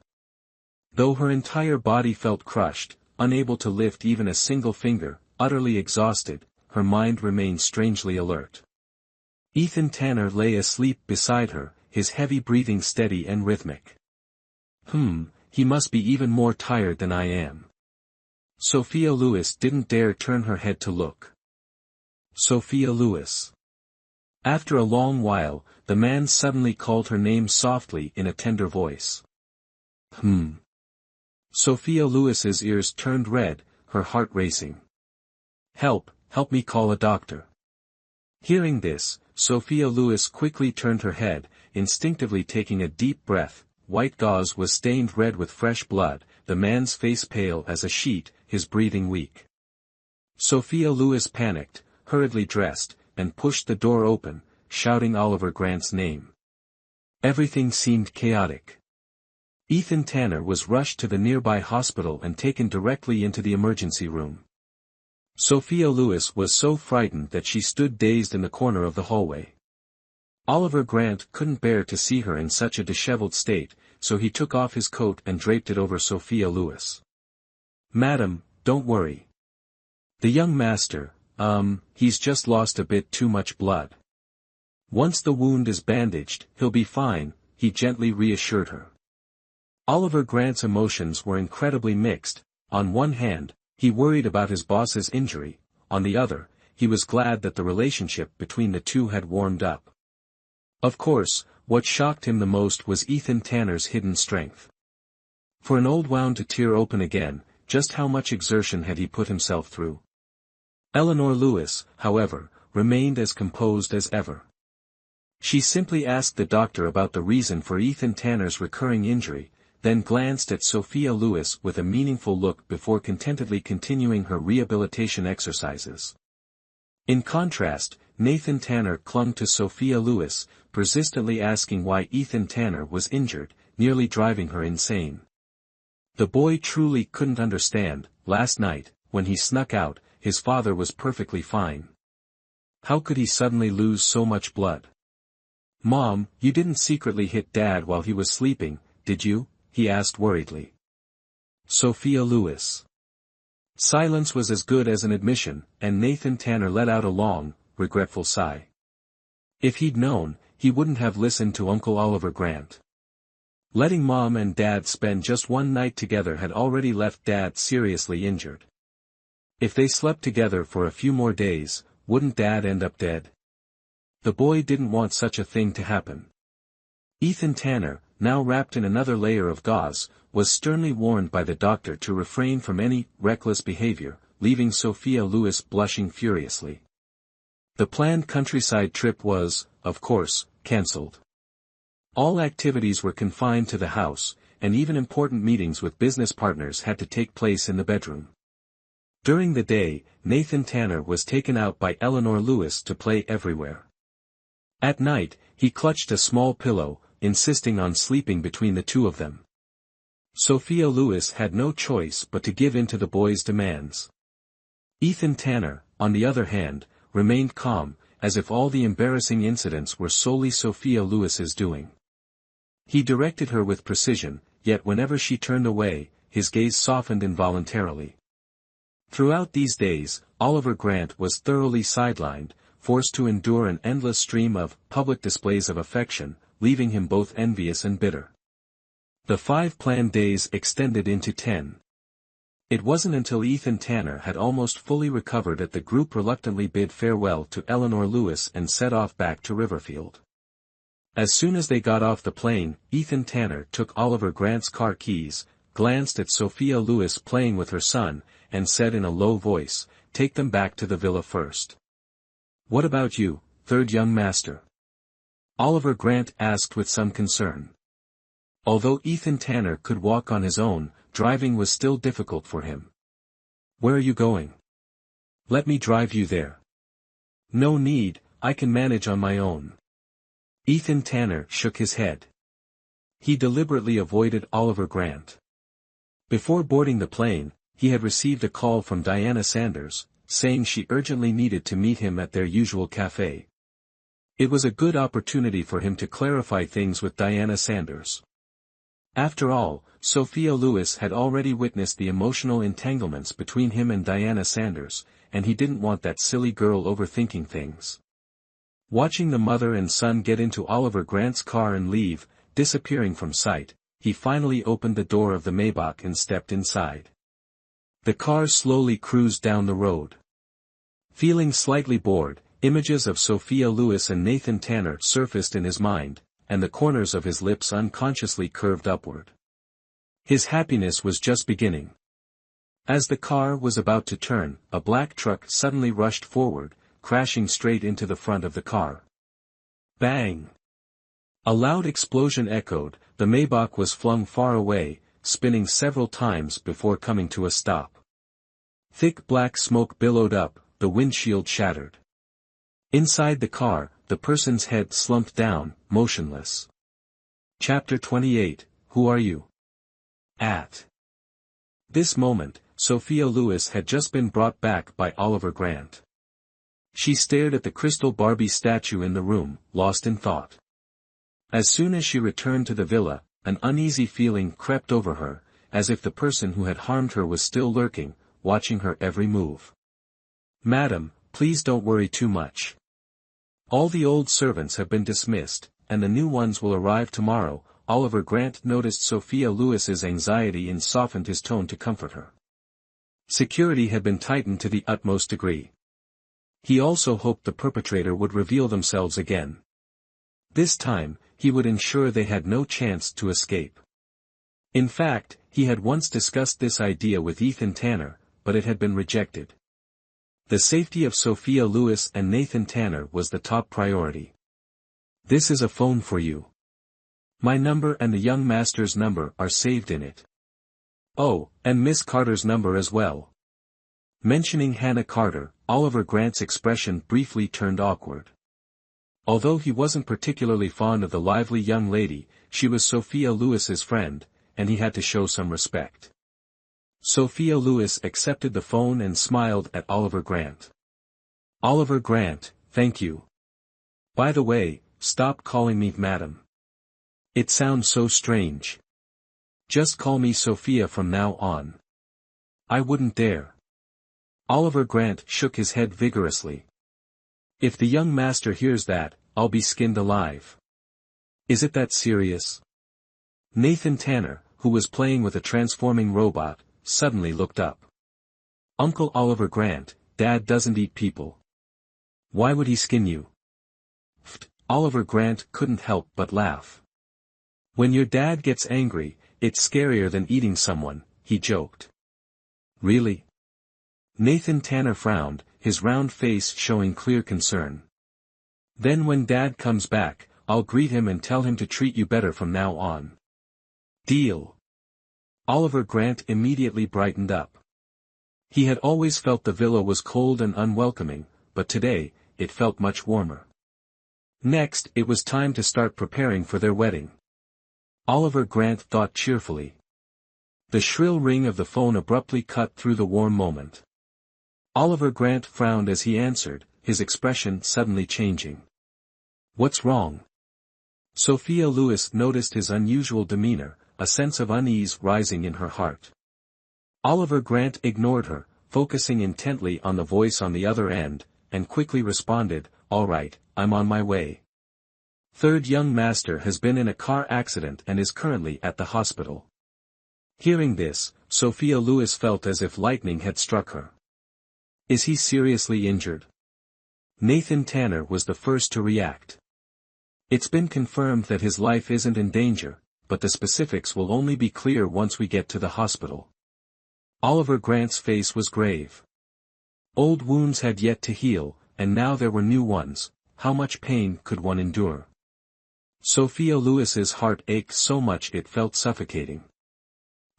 Though her entire body felt crushed, unable to lift even a single finger, utterly exhausted, her mind remained strangely alert. Ethan Tanner lay asleep beside her, his heavy breathing steady and rhythmic. He must be even more tired than I am. Sophia Lewis didn't dare turn her head to look. Sophia Lewis. After a long while, the man suddenly called her name softly in a tender voice. Sophia Lewis's ears turned red, her heart racing. Help me call a doctor." Hearing this, Sophia Lewis quickly turned her head, instinctively taking a deep breath. White gauze was stained red with fresh blood, the man's face pale as a sheet, his breathing weak. Sophia Lewis panicked, hurriedly dressed, and pushed the door open, shouting Oliver Grant's name. Everything seemed chaotic. Ethan Tanner was rushed to the nearby hospital and taken directly into the emergency room. Sophia Lewis was so frightened that she stood dazed in the corner of the hallway. Oliver Grant couldn't bear to see her in such a disheveled state, so he took off his coat and draped it over Sophia Lewis. "Madam, don't worry. The young master, he's just lost a bit too much blood. Once the wound is bandaged, he'll be fine," he gently reassured her. Oliver Grant's emotions were incredibly mixed. On one hand, he worried about his boss's injury, on the other, he was glad that the relationship between the two had warmed up. Of course, what shocked him the most was Ethan Tanner's hidden strength. For an old wound to tear open again, just how much exertion had he put himself through? Eleanor Lewis, however, remained as composed as ever. She simply asked the doctor about the reason for Ethan Tanner's recurring injury, then glanced at Sophia Lewis with a meaningful look before contentedly continuing her rehabilitation exercises. In contrast, Nathan Tanner clung to Sophia Lewis, persistently asking why Ethan Tanner was injured, nearly driving her insane. The boy truly couldn't understand. Last night, when he snuck out, his father was perfectly fine. How could he suddenly lose so much blood? "Mom, you didn't secretly hit Dad while he was sleeping, did you?" he asked worriedly. Sophia Lewis. Silence was as good as an admission, and Nathan Tanner let out a long, regretful sigh. If he'd known, he wouldn't have listened to Uncle Oliver Grant. Letting Mom and Dad spend just one night together had already left Dad seriously injured. If they slept together for a few more days, wouldn't Dad end up dead? The boy didn't want such a thing to happen. Ethan Tanner, now wrapped in another layer of gauze, was sternly warned by the doctor to refrain from any reckless behavior, leaving Sophia Lewis blushing furiously. The planned countryside trip was, of course, cancelled. All activities were confined to the house, and even important meetings with business partners had to take place in the bedroom. During the day, Nathan Tanner was taken out by Eleanor Lewis to play everywhere. At night, he clutched a small pillow, insisting on sleeping between the two of them. Sophia Lewis had no choice but to give in to the boy's demands. Ethan Tanner, on the other hand, remained calm, as if all the embarrassing incidents were solely Sophia Lewis's doing. He directed her with precision, yet whenever she turned away, his gaze softened involuntarily. Throughout these days, Oliver Grant was thoroughly sidelined, forced to endure an endless stream of public displays of affection, leaving him both envious and bitter. The 5 planned days extended into 10. It wasn't until Ethan Tanner had almost fully recovered that the group reluctantly bid farewell to Eleanor Lewis and set off back to Riverfield. As soon as they got off the plane, Ethan Tanner took Oliver Grant's car keys, glanced at Sophia Lewis playing with her son, and said in a low voice, "Take them back to the villa first." "What about you, third young master?" Oliver Grant asked with some concern. Although Ethan Tanner could walk on his own, driving was still difficult for him. "Where are you going?" "Let me drive you there." "No need, I can manage on my own." Ethan Tanner shook his head. He deliberately avoided Oliver Grant. Before boarding the plane, he had received a call from Diana Sanders, saying she urgently needed to meet him at their usual cafe. It was a good opportunity for him to clarify things with Diana Sanders. After all, Sophia Lewis had already witnessed the emotional entanglements between him and Diana Sanders, and he didn't want that silly girl overthinking things. Watching the mother and son get into Oliver Grant's car and leave, disappearing from sight, he finally opened the door of the Maybach and stepped inside. The car slowly cruised down the road. Feeling slightly bored, images of Sophia Lewis and Nathan Tanner surfaced in his mind, and the corners of his lips unconsciously curved upward. His happiness was just beginning. As the car was about to turn, a black truck suddenly rushed forward, crashing straight into the front of the car. Bang! A loud explosion echoed, the Maybach was flung far away, spinning several times before coming to a stop. Thick black smoke billowed up, the windshield shattered. Inside the car, the person's head slumped down, motionless. Chapter 28, Who Are You? At this moment, Sophia Lewis had just been brought back by Oliver Grant. She stared at the crystal Barbie statue in the room, lost in thought. As soon as she returned to the villa, an uneasy feeling crept over her, as if the person who had harmed her was still lurking, watching her every move. "Madam, please don't worry too much. All the old servants have been dismissed, and the new ones will arrive tomorrow." Oliver Grant noticed Sophia Lewis's anxiety and softened his tone to comfort her. Security had been tightened to the utmost degree. He also hoped the perpetrator would reveal themselves again. This time, he would ensure they had no chance to escape. In fact, he had once discussed this idea with Ethan Tanner, but it had been rejected. The safety of Sophia Lewis and Nathan Tanner was the top priority. "This is a phone for you. My number and the young master's number are saved in it. Oh, and Miss Carter's number as well." Mentioning Hannah Carter, Oliver Grant's expression briefly turned awkward. Although he wasn't particularly fond of the lively young lady, she was Sophia Lewis's friend, and he had to show some respect. Sophia Lewis accepted the phone and smiled at Oliver Grant. "Oliver Grant, thank you. By the way, stop calling me madam. It sounds so strange." Just call me Sophia from now on. I wouldn't dare. Oliver Grant shook his head vigorously. If the young master hears that, I'll be skinned alive. Is it that serious? Nathan Tanner, who was playing with a transforming robot, suddenly looked up. Uncle Oliver Grant, Dad doesn't eat people. Why would he skin you? Oliver Grant couldn't help but laugh. When your dad gets angry, it's scarier than eating someone, he joked. Really? Nathan Tanner frowned, his round face showing clear concern. Then when Dad comes back, I'll greet him and tell him to treat you better from now on. Deal. Oliver Grant immediately brightened up. He had always felt the villa was cold and unwelcoming, but today, it felt much warmer. Next, it was time to start preparing for their wedding. Oliver Grant thought cheerfully. The shrill ring of the phone abruptly cut through the warm moment. Oliver Grant frowned as he answered, his expression suddenly changing. What's wrong? Sophia Lewis noticed his unusual demeanor, a sense of unease rising in her heart. Oliver Grant ignored her, focusing intently on the voice on the other end, and quickly responded, All right, I'm on my way. Third young master has been in a car accident and is currently at the hospital. Hearing this, Sophia Lewis felt as if lightning had struck her. Is he seriously injured? Nathan Tanner was the first to react. It's been confirmed that his life isn't in danger, but the specifics will only be clear once we get to the hospital. Oliver Grant's face was grave. Old wounds had yet to heal, and now there were new ones. How much pain could one endure? Sophia Lewis's heart ached so much it felt suffocating.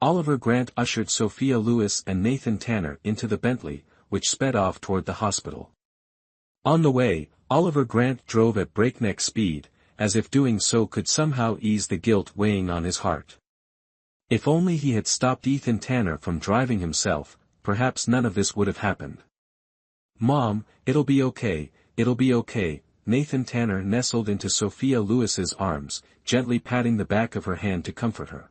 Oliver Grant ushered Sophia Lewis and Nathan Tanner into the Bentley, which sped off toward the hospital. On the way, Oliver Grant drove at breakneck speed, as if doing so could somehow ease the guilt weighing on his heart. If only he had stopped Ethan Tanner from driving himself, perhaps none of this would have happened. Mom, it'll be okay, Nathan Tanner nestled into Sophia Lewis's arms, gently patting the back of her hand to comfort her.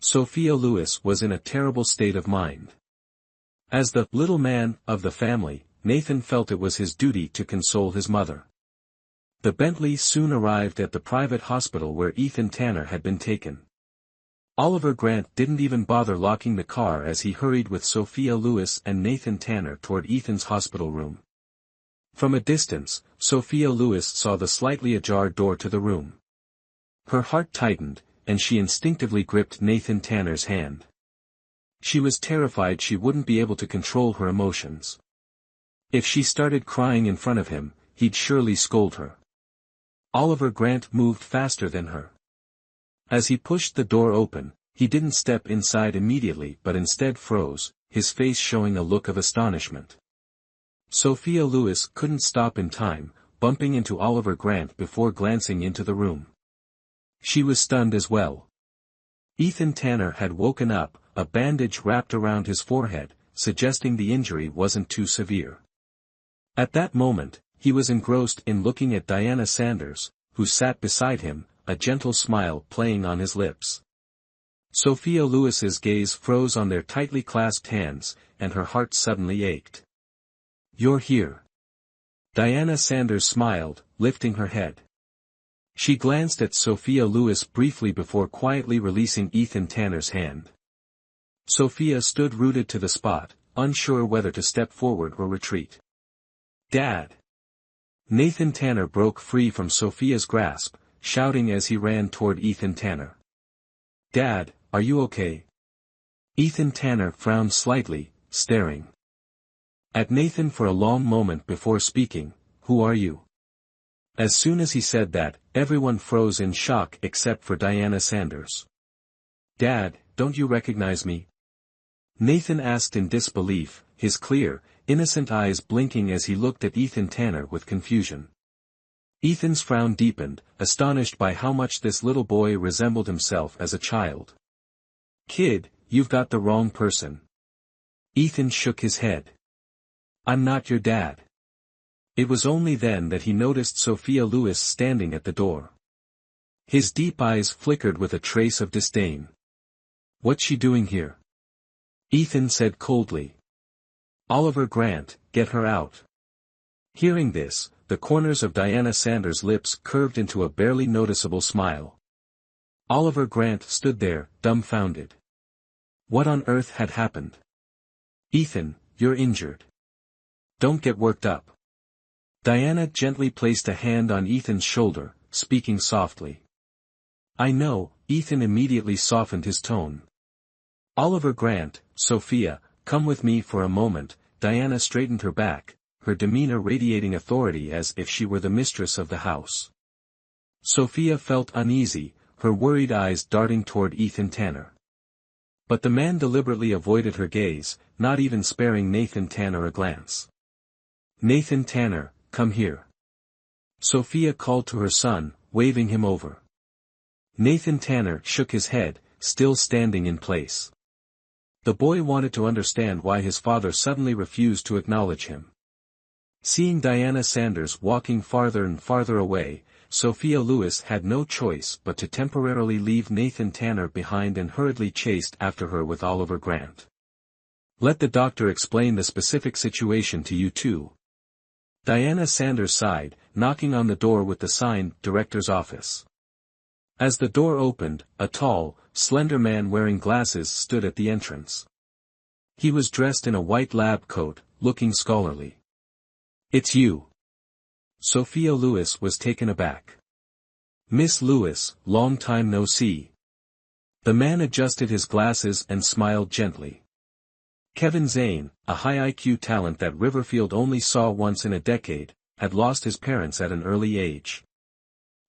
Sophia Lewis was in a terrible state of mind. As the little man of the family, Nathan felt it was his duty to console his mother. The Bentley soon arrived at the private hospital where Ethan Tanner had been taken. Oliver Grant didn't even bother locking the car as he hurried with Sophia Lewis and Nathan Tanner toward Ethan's hospital room. From a distance, Sophia Lewis saw the slightly ajar door to the room. Her heart tightened, and she instinctively gripped Nathan Tanner's hand. She was terrified she wouldn't be able to control her emotions. If she started crying in front of him, he'd surely scold her. Oliver Grant moved faster than her. As he pushed the door open, he didn't step inside immediately but instead froze, his face showing a look of astonishment. Sophia Lewis couldn't stop in time, bumping into Oliver Grant before glancing into the room. She was stunned as well. Ethan Tanner had woken up, a bandage wrapped around his forehead, suggesting the injury wasn't too severe. At that moment, he was engrossed in looking at Diana Sanders, who sat beside him, a gentle smile playing on his lips. Sophia Lewis's gaze froze on their tightly clasped hands, and her heart suddenly ached. You're here. Diana Sanders smiled, lifting her head. She glanced at Sophia Lewis briefly before quietly releasing Ethan Tanner's hand. Sophia stood rooted to the spot, unsure whether to step forward or retreat. Dad! Nathan Tanner broke free from Sophia's grasp, shouting as he ran toward Ethan Tanner. Dad, are you okay? Ethan Tanner frowned slightly, staring at Nathan for a long moment before speaking. Who are you? As soon as he said that, everyone froze in shock except for Diana Sanders. Dad, don't you recognize me? Nathan asked in disbelief, his clear, innocent eyes blinking as he looked at Ethan Tanner with confusion. Ethan's frown deepened, astonished by how much this little boy resembled himself as a child. Kid, you've got the wrong person. Ethan shook his head. I'm not your dad. It was only then that he noticed Sophia Lewis standing at the door. His deep eyes flickered with a trace of disdain. What's she doing here? Ethan said coldly. Oliver Grant, get her out. Hearing this, the corners of Diana Sanders' lips curved into a barely noticeable smile. Oliver Grant stood there, dumbfounded. What on earth had happened? Ethan, you're injured. Don't get worked up. Diana gently placed a hand on Ethan's shoulder, speaking softly. I know. Ethan immediately softened his tone. Oliver Grant, Sophia, come with me for a moment. Diana straightened her back, her demeanor radiating authority as if she were the mistress of the house. Sophia felt uneasy, her worried eyes darting toward Ethan Tanner. But the man deliberately avoided her gaze, not even sparing Nathan Tanner a glance. Nathan Tanner, come here. Sophia called to her son, waving him over. Nathan Tanner shook his head, still standing in place. The boy wanted to understand why his father suddenly refused to acknowledge him. Seeing Diana Sanders walking farther and farther away, Sophia Lewis had no choice but to temporarily leave Nathan Tanner behind and hurriedly chased after her with Oliver Grant. Let the doctor explain the specific situation to you two. Diana Sanders sighed, knocking on the door with the sign, Director's Office. As the door opened, a tall, slender man wearing glasses stood at the entrance. He was dressed in a white lab coat, looking scholarly. It's you. Sophia Lewis was taken aback. Miss Lewis, long time no see. The man adjusted his glasses and smiled gently. Kevin Zane, a high IQ talent that Riverfield only saw once in a decade, had lost his parents at an early age.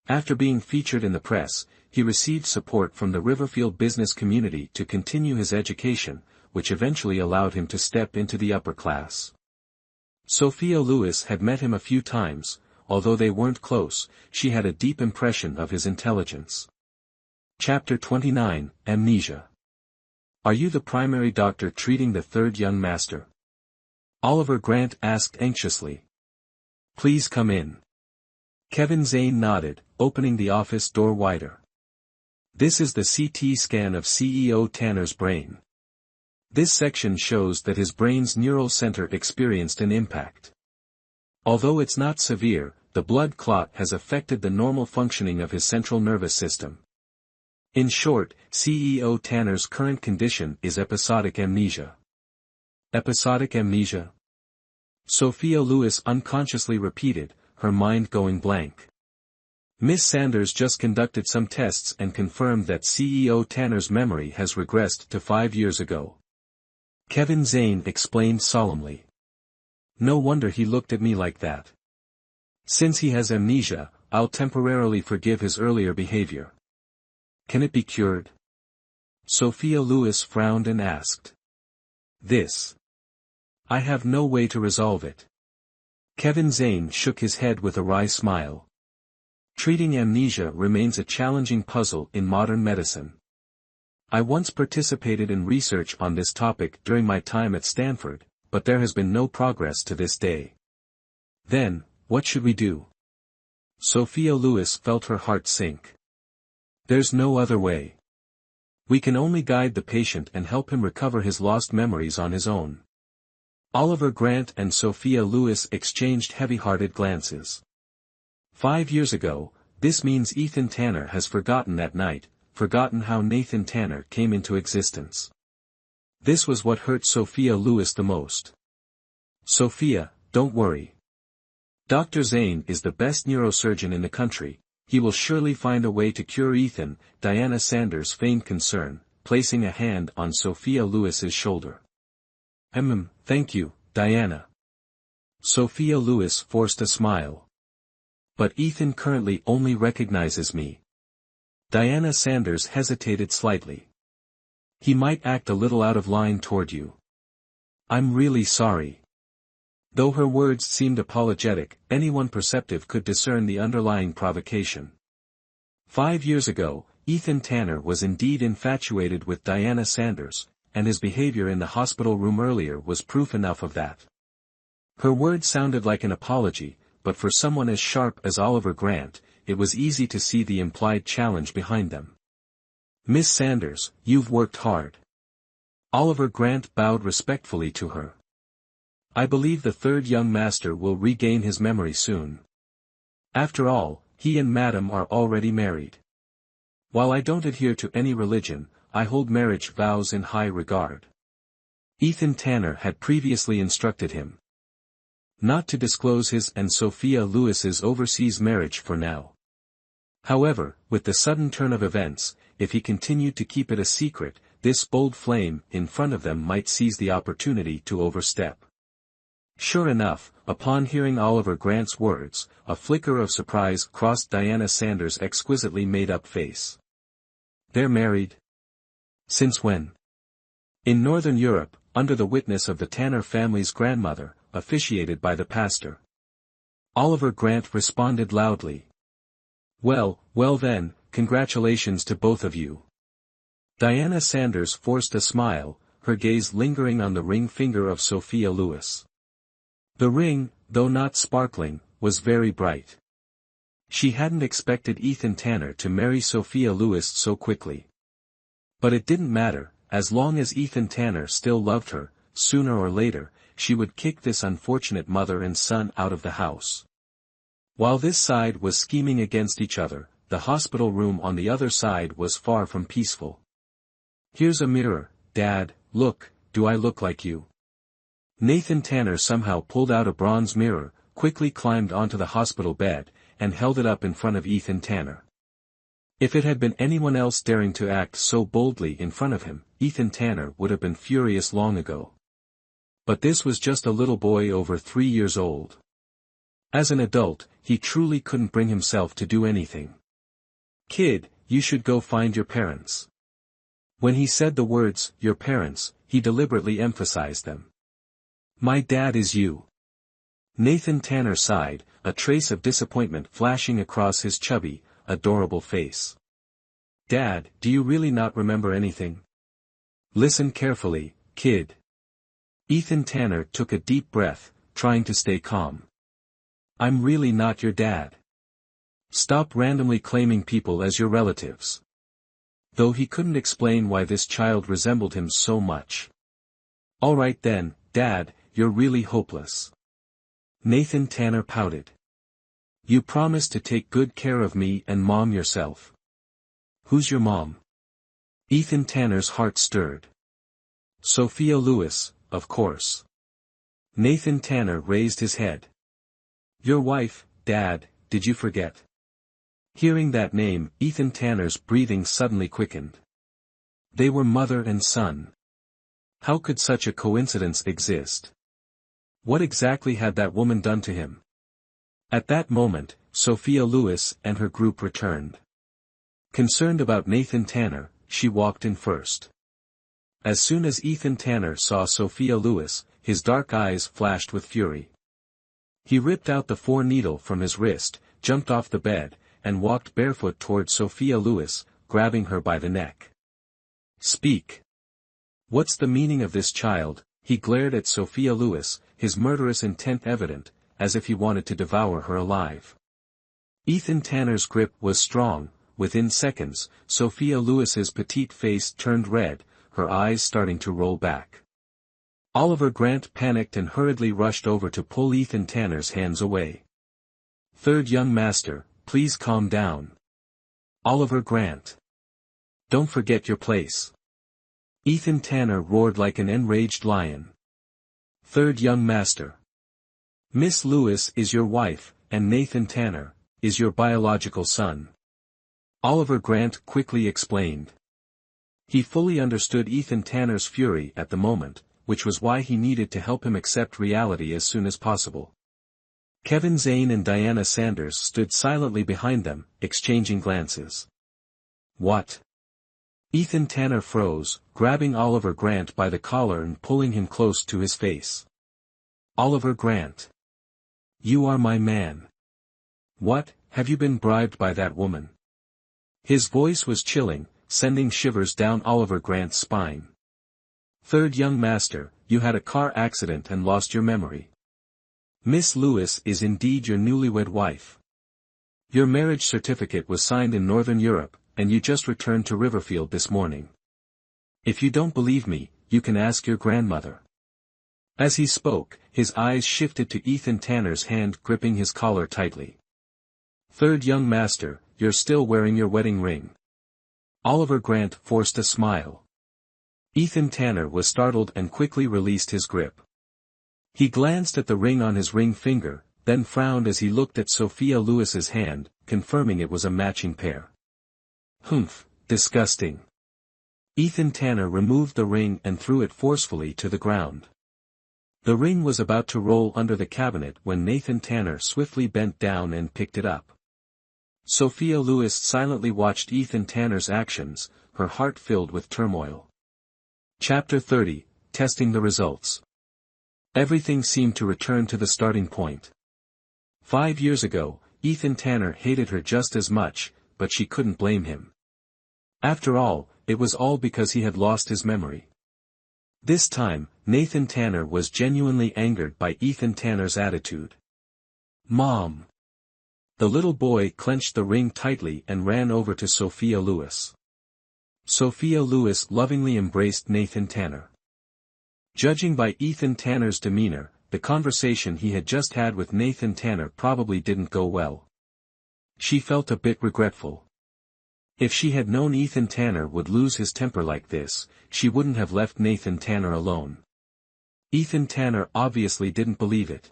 After being featured in the press, he received support from the Riverfield business community to continue his education, which eventually allowed him to step into the upper class. Sophia Lewis had met him a few times. Although they weren't close, she had a deep impression of his intelligence. Chapter 29, Amnesia. Are you the primary doctor treating the third young master? Oliver Grant asked anxiously. Please come in. Kevin Zane nodded, opening the office door wider. This is the CT scan of CEO Tanner's brain. This section shows that his brain's neural center experienced an impact. Although it's not severe, the blood clot has affected the normal functioning of his central nervous system. In short, CEO Tanner's current condition is episodic amnesia. Episodic amnesia? Sophia Lewis unconsciously repeated, her mind going blank. Miss Sanders just conducted some tests and confirmed that CEO Tanner's memory has regressed to 5 years ago. Kevin Zane explained solemnly. No wonder he looked at me like that. Since he has amnesia, I'll temporarily forgive his earlier behavior. Can it be cured? Sophia Lewis frowned and asked. This. I have no way to resolve it. Kevin Zane shook his head with a wry smile. Treating amnesia remains a challenging puzzle in modern medicine. I once participated in research on this topic during my time at Stanford, but there has been no progress to this day. Then, what should we do? Sophia Lewis felt her heart sink. There's no other way. We can only guide the patient and help him recover his lost memories on his own. Oliver Grant and Sophia Lewis exchanged heavy-hearted glances. 5 years ago, this means Ethan Tanner has forgotten that night, forgotten how Nathan Tanner came into existence. This was what hurt Sophia Lewis the most. Sophia, don't worry. Dr. Zane is the best neurosurgeon in the country. He will surely find a way to cure Ethan. Diana Sanders feigned concern, placing a hand on Sophia Lewis's shoulder. Thank you, Diana. Sophia Lewis forced a smile. But Ethan currently only recognizes me. Diana Sanders hesitated slightly. He might act a little out of line toward you. I'm really sorry. Though her words seemed apologetic, anyone perceptive could discern the underlying provocation. 5 years ago, Ethan Tanner was indeed infatuated with Diana Sanders, and his behavior in the hospital room earlier was proof enough of that. Her words sounded like an apology, but for someone as sharp as Oliver Grant, it was easy to see the implied challenge behind them. Miss Sanders, you've worked hard. Oliver Grant bowed respectfully to her. I believe the third young master will regain his memory soon. After all, he and Madam are already married. While I don't adhere to any religion, I hold marriage vows in high regard. Ethan Tanner had previously instructed him not to disclose his and Sophia Lewis's overseas marriage for now. However, with the sudden turn of events, if he continued to keep it a secret, this bold flame in front of them might seize the opportunity to overstep. Sure enough, upon hearing Oliver Grant's words, a flicker of surprise crossed Diana Sanders' exquisitely made-up face. They're married? Since when? In Northern Europe, under the witness of the Tanner family's grandmother, officiated by the pastor. Oliver Grant responded loudly. Well then, congratulations to both of you. Diana Sanders forced a smile, her gaze lingering on the ring finger of Sophia Lewis. The ring, though not sparkling, was very bright. She hadn't expected Ethan Tanner to marry Sophia Lewis so quickly. But it didn't matter, as long as Ethan Tanner still loved her, sooner or later, she would kick this unfortunate mother and son out of the house. While this side was scheming against each other, the hospital room on the other side was far from peaceful. Here's a mirror, Dad, look, do I look like you? Nathan Tanner somehow pulled out a bronze mirror, quickly climbed onto the hospital bed, and held it up in front of Ethan Tanner. If it had been anyone else daring to act so boldly in front of him, Ethan Tanner would have been furious long ago. But this was just a little boy over 3 years old. As an adult, he truly couldn't bring himself to do anything. Kid, you should go find your parents. When he said the words, your parents, he deliberately emphasized them. My dad is you. Nathan Tanner sighed, a trace of disappointment flashing across his chubby, adorable face. Dad, do you really not remember anything? Listen carefully, kid. Ethan Tanner took a deep breath, trying to stay calm. I'm really not your dad. Stop randomly claiming people as your relatives. Though he couldn't explain why this child resembled him so much. All right then, Dad, you're really hopeless. Nathan Tanner pouted. You promised to take good care of me and Mom yourself. Who's your mom? Ethan Tanner's heart stirred. Sophia Lewis, of course. Nathan Tanner raised his head. Your wife, Dad, did you forget? Hearing that name, Ethan Tanner's breathing suddenly quickened. They were mother and son. How could such a coincidence exist? What exactly had that woman done to him? At that moment, Sophia Lewis and her group returned. Concerned about Nathan Tanner, she walked in first. As soon as Ethan Tanner saw Sophia Lewis, his dark eyes flashed with fury. He ripped out the 4-needle from his wrist, jumped off the bed, and walked barefoot toward Sophia Lewis, grabbing her by the neck. Speak. What's the meaning of this, child? He glared at Sophia Lewis, his murderous intent evident, as if he wanted to devour her alive. Ethan Tanner's grip was strong. Within seconds, Sophia Lewis's petite face turned red, her eyes starting to roll back. Oliver Grant panicked and hurriedly rushed over to pull Ethan Tanner's hands away. Third young master, please calm down. Oliver Grant. Don't forget your place. Ethan Tanner roared like an enraged lion. Third young master. Miss Lewis is your wife, and Nathan Tanner is your biological son. Oliver Grant quickly explained. He fully understood Ethan Tanner's fury at the moment, which was why he needed to help him accept reality as soon as possible. Kevin Zane and Diana Sanders stood silently behind them, exchanging glances. What? Ethan Tanner froze, grabbing Oliver Grant by the collar and pulling him close to his face. Oliver Grant. You are my man. What, have you been bribed by that woman? His voice was chilling, sending shivers down Oliver Grant's spine. Third young master, you had a car accident and lost your memory. Miss Lewis is indeed your newlywed wife. Your marriage certificate was signed in Northern Europe, and you just returned to Riverfield this morning. If you don't believe me, you can ask your grandmother. As he spoke, his eyes shifted to Ethan Tanner's hand gripping his collar tightly. Third young master, you're still wearing your wedding ring. Oliver Grant forced a smile. Ethan Tanner was startled and quickly released his grip. He glanced at the ring on his ring finger, then frowned as he looked at Sophia Lewis's hand, confirming it was a matching pair. Humph, disgusting. Ethan Tanner removed the ring and threw it forcefully to the ground. The ring was about to roll under the cabinet when Nathan Tanner swiftly bent down and picked it up. Sophia Lewis silently watched Ethan Tanner's actions, her heart filled with turmoil. Chapter 30, Testing the Results. Everything seemed to return to the starting point. 5 years ago, Ethan Tanner hated her just as much, but she couldn't blame him. After all, it was all because he had lost his memory. This time, Nathan Tanner was genuinely angered by Ethan Tanner's attitude. Mom! The little boy clenched the ring tightly and ran over to Sophia Lewis. Sophia Lewis lovingly embraced Nathan Tanner. Judging by Ethan Tanner's demeanor, the conversation he had just had with Nathan Tanner probably didn't go well. She felt a bit regretful. If she had known Ethan Tanner would lose his temper like this, she wouldn't have left Nathan Tanner alone. Ethan Tanner obviously didn't believe it.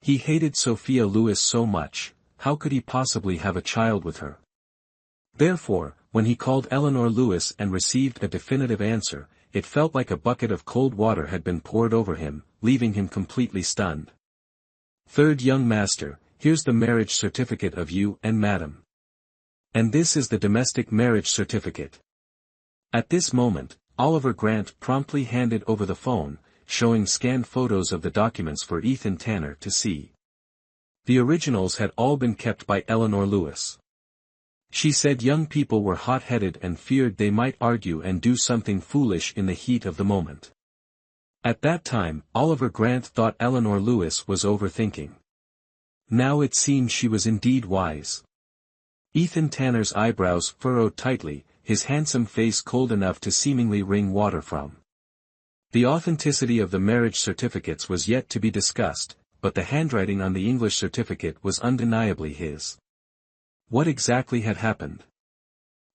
He hated Sophia Lewis so much, how could he possibly have a child with her? Therefore, when he called Eleanor Lewis and received a definitive answer, it felt like a bucket of cold water had been poured over him, leaving him completely stunned. Third young master, here's the marriage certificate of you and madam. And this is the domestic marriage certificate. At this moment, Oliver Grant promptly handed over the phone, showing scanned photos of the documents for Ethan Tanner to see. The originals had all been kept by Eleanor Lewis. She said young people were hot-headed and feared they might argue and do something foolish in the heat of the moment. At that time, Oliver Grant thought Eleanor Lewis was overthinking. Now it seemed she was indeed wise. Ethan Tanner's eyebrows furrowed tightly, his handsome face cold enough to seemingly wring water from. The authenticity of the marriage certificates was yet to be discussed, but the handwriting on the English certificate was undeniably his. What exactly had happened?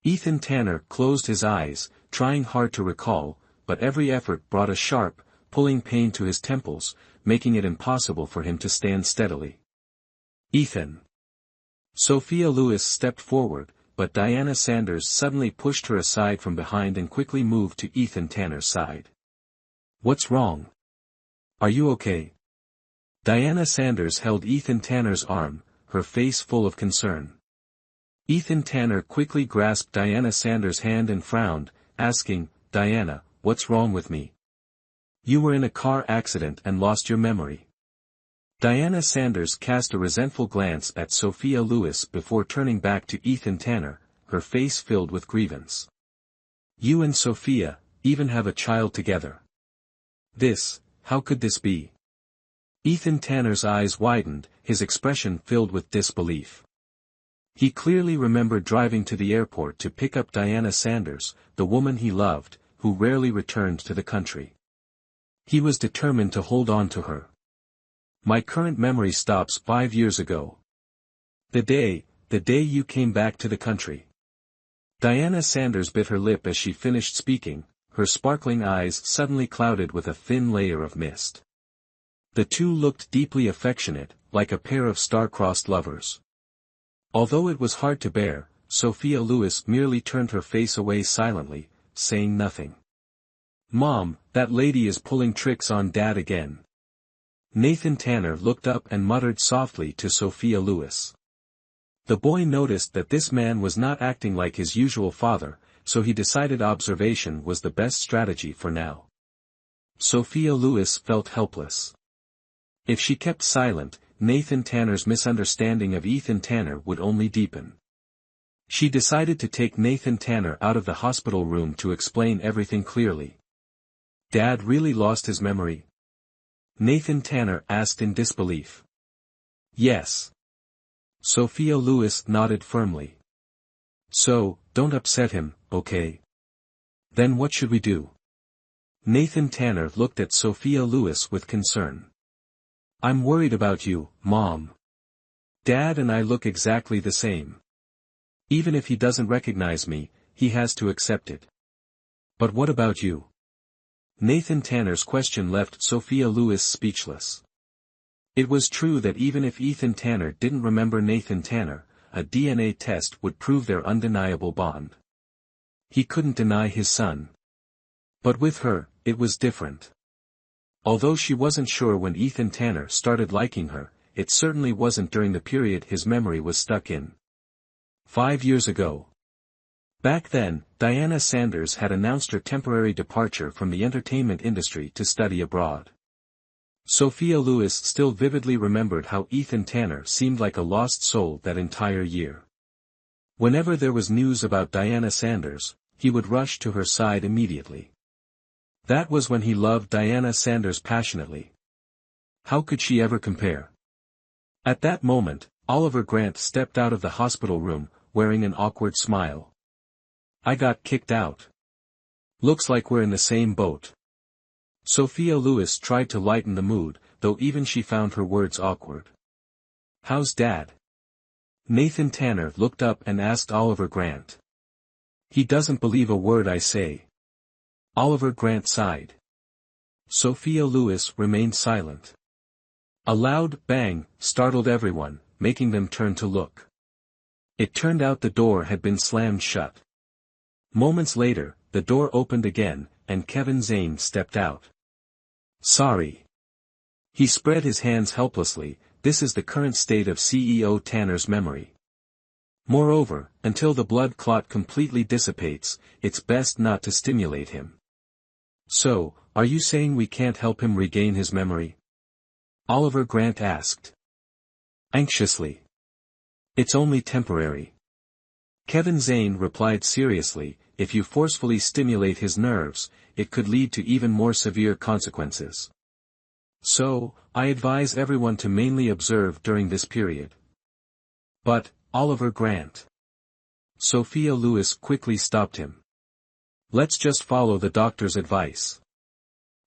Ethan Tanner closed his eyes, trying hard to recall, but every effort brought a sharp, pulling pain to his temples, making it impossible for him to stand steadily. Ethan. Sophia Lewis stepped forward, but Diana Sanders suddenly pushed her aside from behind and quickly moved to Ethan Tanner's side. What's wrong? Are you okay? Diana Sanders held Ethan Tanner's arm, her face full of concern. Ethan Tanner quickly grasped Diana Sanders' hand and frowned, asking, Diana, what's wrong with me? You were in a car accident and lost your memory. Diana Sanders cast a resentful glance at Sophia Lewis before turning back to Ethan Tanner, her face filled with grievance. You and Sophia, even have a child together. How could this be? Ethan Tanner's eyes widened, his expression filled with disbelief. He clearly remembered driving to the airport to pick up Diana Sanders, the woman he loved, who rarely returned to the country. He was determined to hold on to her. My current memory stops 5 years ago. The day you came back to the country. Diana Sanders bit her lip as she finished speaking, her sparkling eyes suddenly clouded with a thin layer of mist. The two looked deeply affectionate, like a pair of star-crossed lovers. Although it was hard to bear, Sophia Lewis merely turned her face away silently, saying nothing. Mom, that lady is pulling tricks on Dad again. Nathan Tanner looked up and muttered softly to Sophia Lewis. The boy noticed that this man was not acting like his usual father, so he decided observation was the best strategy for now. Sophia Lewis felt helpless. If she kept silent, Nathan Tanner's misunderstanding of Ethan Tanner would only deepen. She decided to take Nathan Tanner out of the hospital room to explain everything clearly. Dad really lost his memory? Nathan Tanner asked in disbelief. Yes. Sophia Lewis nodded firmly. So, don't upset him, okay? Then what should we do? Nathan Tanner looked at Sophia Lewis with concern. I'm worried about you, Mom. Dad and I look exactly the same. Even if he doesn't recognize me, he has to accept it. But what about you? Nathan Tanner's question left Sophia Lewis speechless. It was true that even if Ethan Tanner didn't remember Nathan Tanner, a DNA test would prove their undeniable bond. He couldn't deny his son. But with her, it was different. Although she wasn't sure when Ethan Tanner started liking her, it certainly wasn't during the period his memory was stuck in. 5 years ago. Back then, Diana Sanders had announced her temporary departure from the entertainment industry to study abroad. Sophia Lewis still vividly remembered how Ethan Tanner seemed like a lost soul that entire year. Whenever there was news about Diana Sanders, he would rush to her side immediately. That was when he loved Diana Sanders passionately. How could she ever compare? At that moment, Oliver Grant stepped out of the hospital room, wearing an awkward smile. I got kicked out. Looks like we're in the same boat. Sophia Lewis tried to lighten the mood, though even she found her words awkward. How's Dad? Nathan Tanner looked up and asked Oliver Grant. He doesn't believe a word I say. Oliver Grant sighed. Sophia Lewis remained silent. A loud bang startled everyone, making them turn to look. It turned out the door had been slammed shut. Moments later, the door opened again, and Kevin Zane stepped out. Sorry. He spread his hands helplessly. This is the current state of CEO Tanner's memory. Moreover, until the blood clot completely dissipates, it's best not to stimulate him. So, are you saying we can't help him regain his memory? Oliver Grant asked. Anxiously. It's only temporary. Kevin Zane replied seriously, if you forcefully stimulate his nerves, it could lead to even more severe consequences. So, I advise everyone to mainly observe during this period. But, Oliver Grant. Sophia Lewis quickly stopped him. Let's just follow the doctor's advice.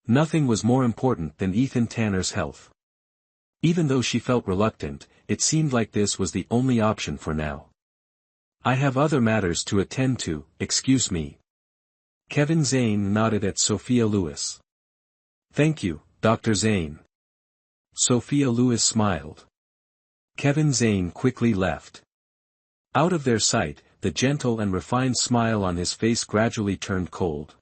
Nothing was more important than Ethan Tanner's health. Even though she felt reluctant, it seemed like this was the only option for now. I have other matters to attend to, excuse me. Kevin Zane nodded at Sophia Lewis. Thank you, Dr. Zane. Sophia Lewis smiled. Kevin Zane quickly left. Out of their sight, the gentle and refined smile on his face gradually turned cold.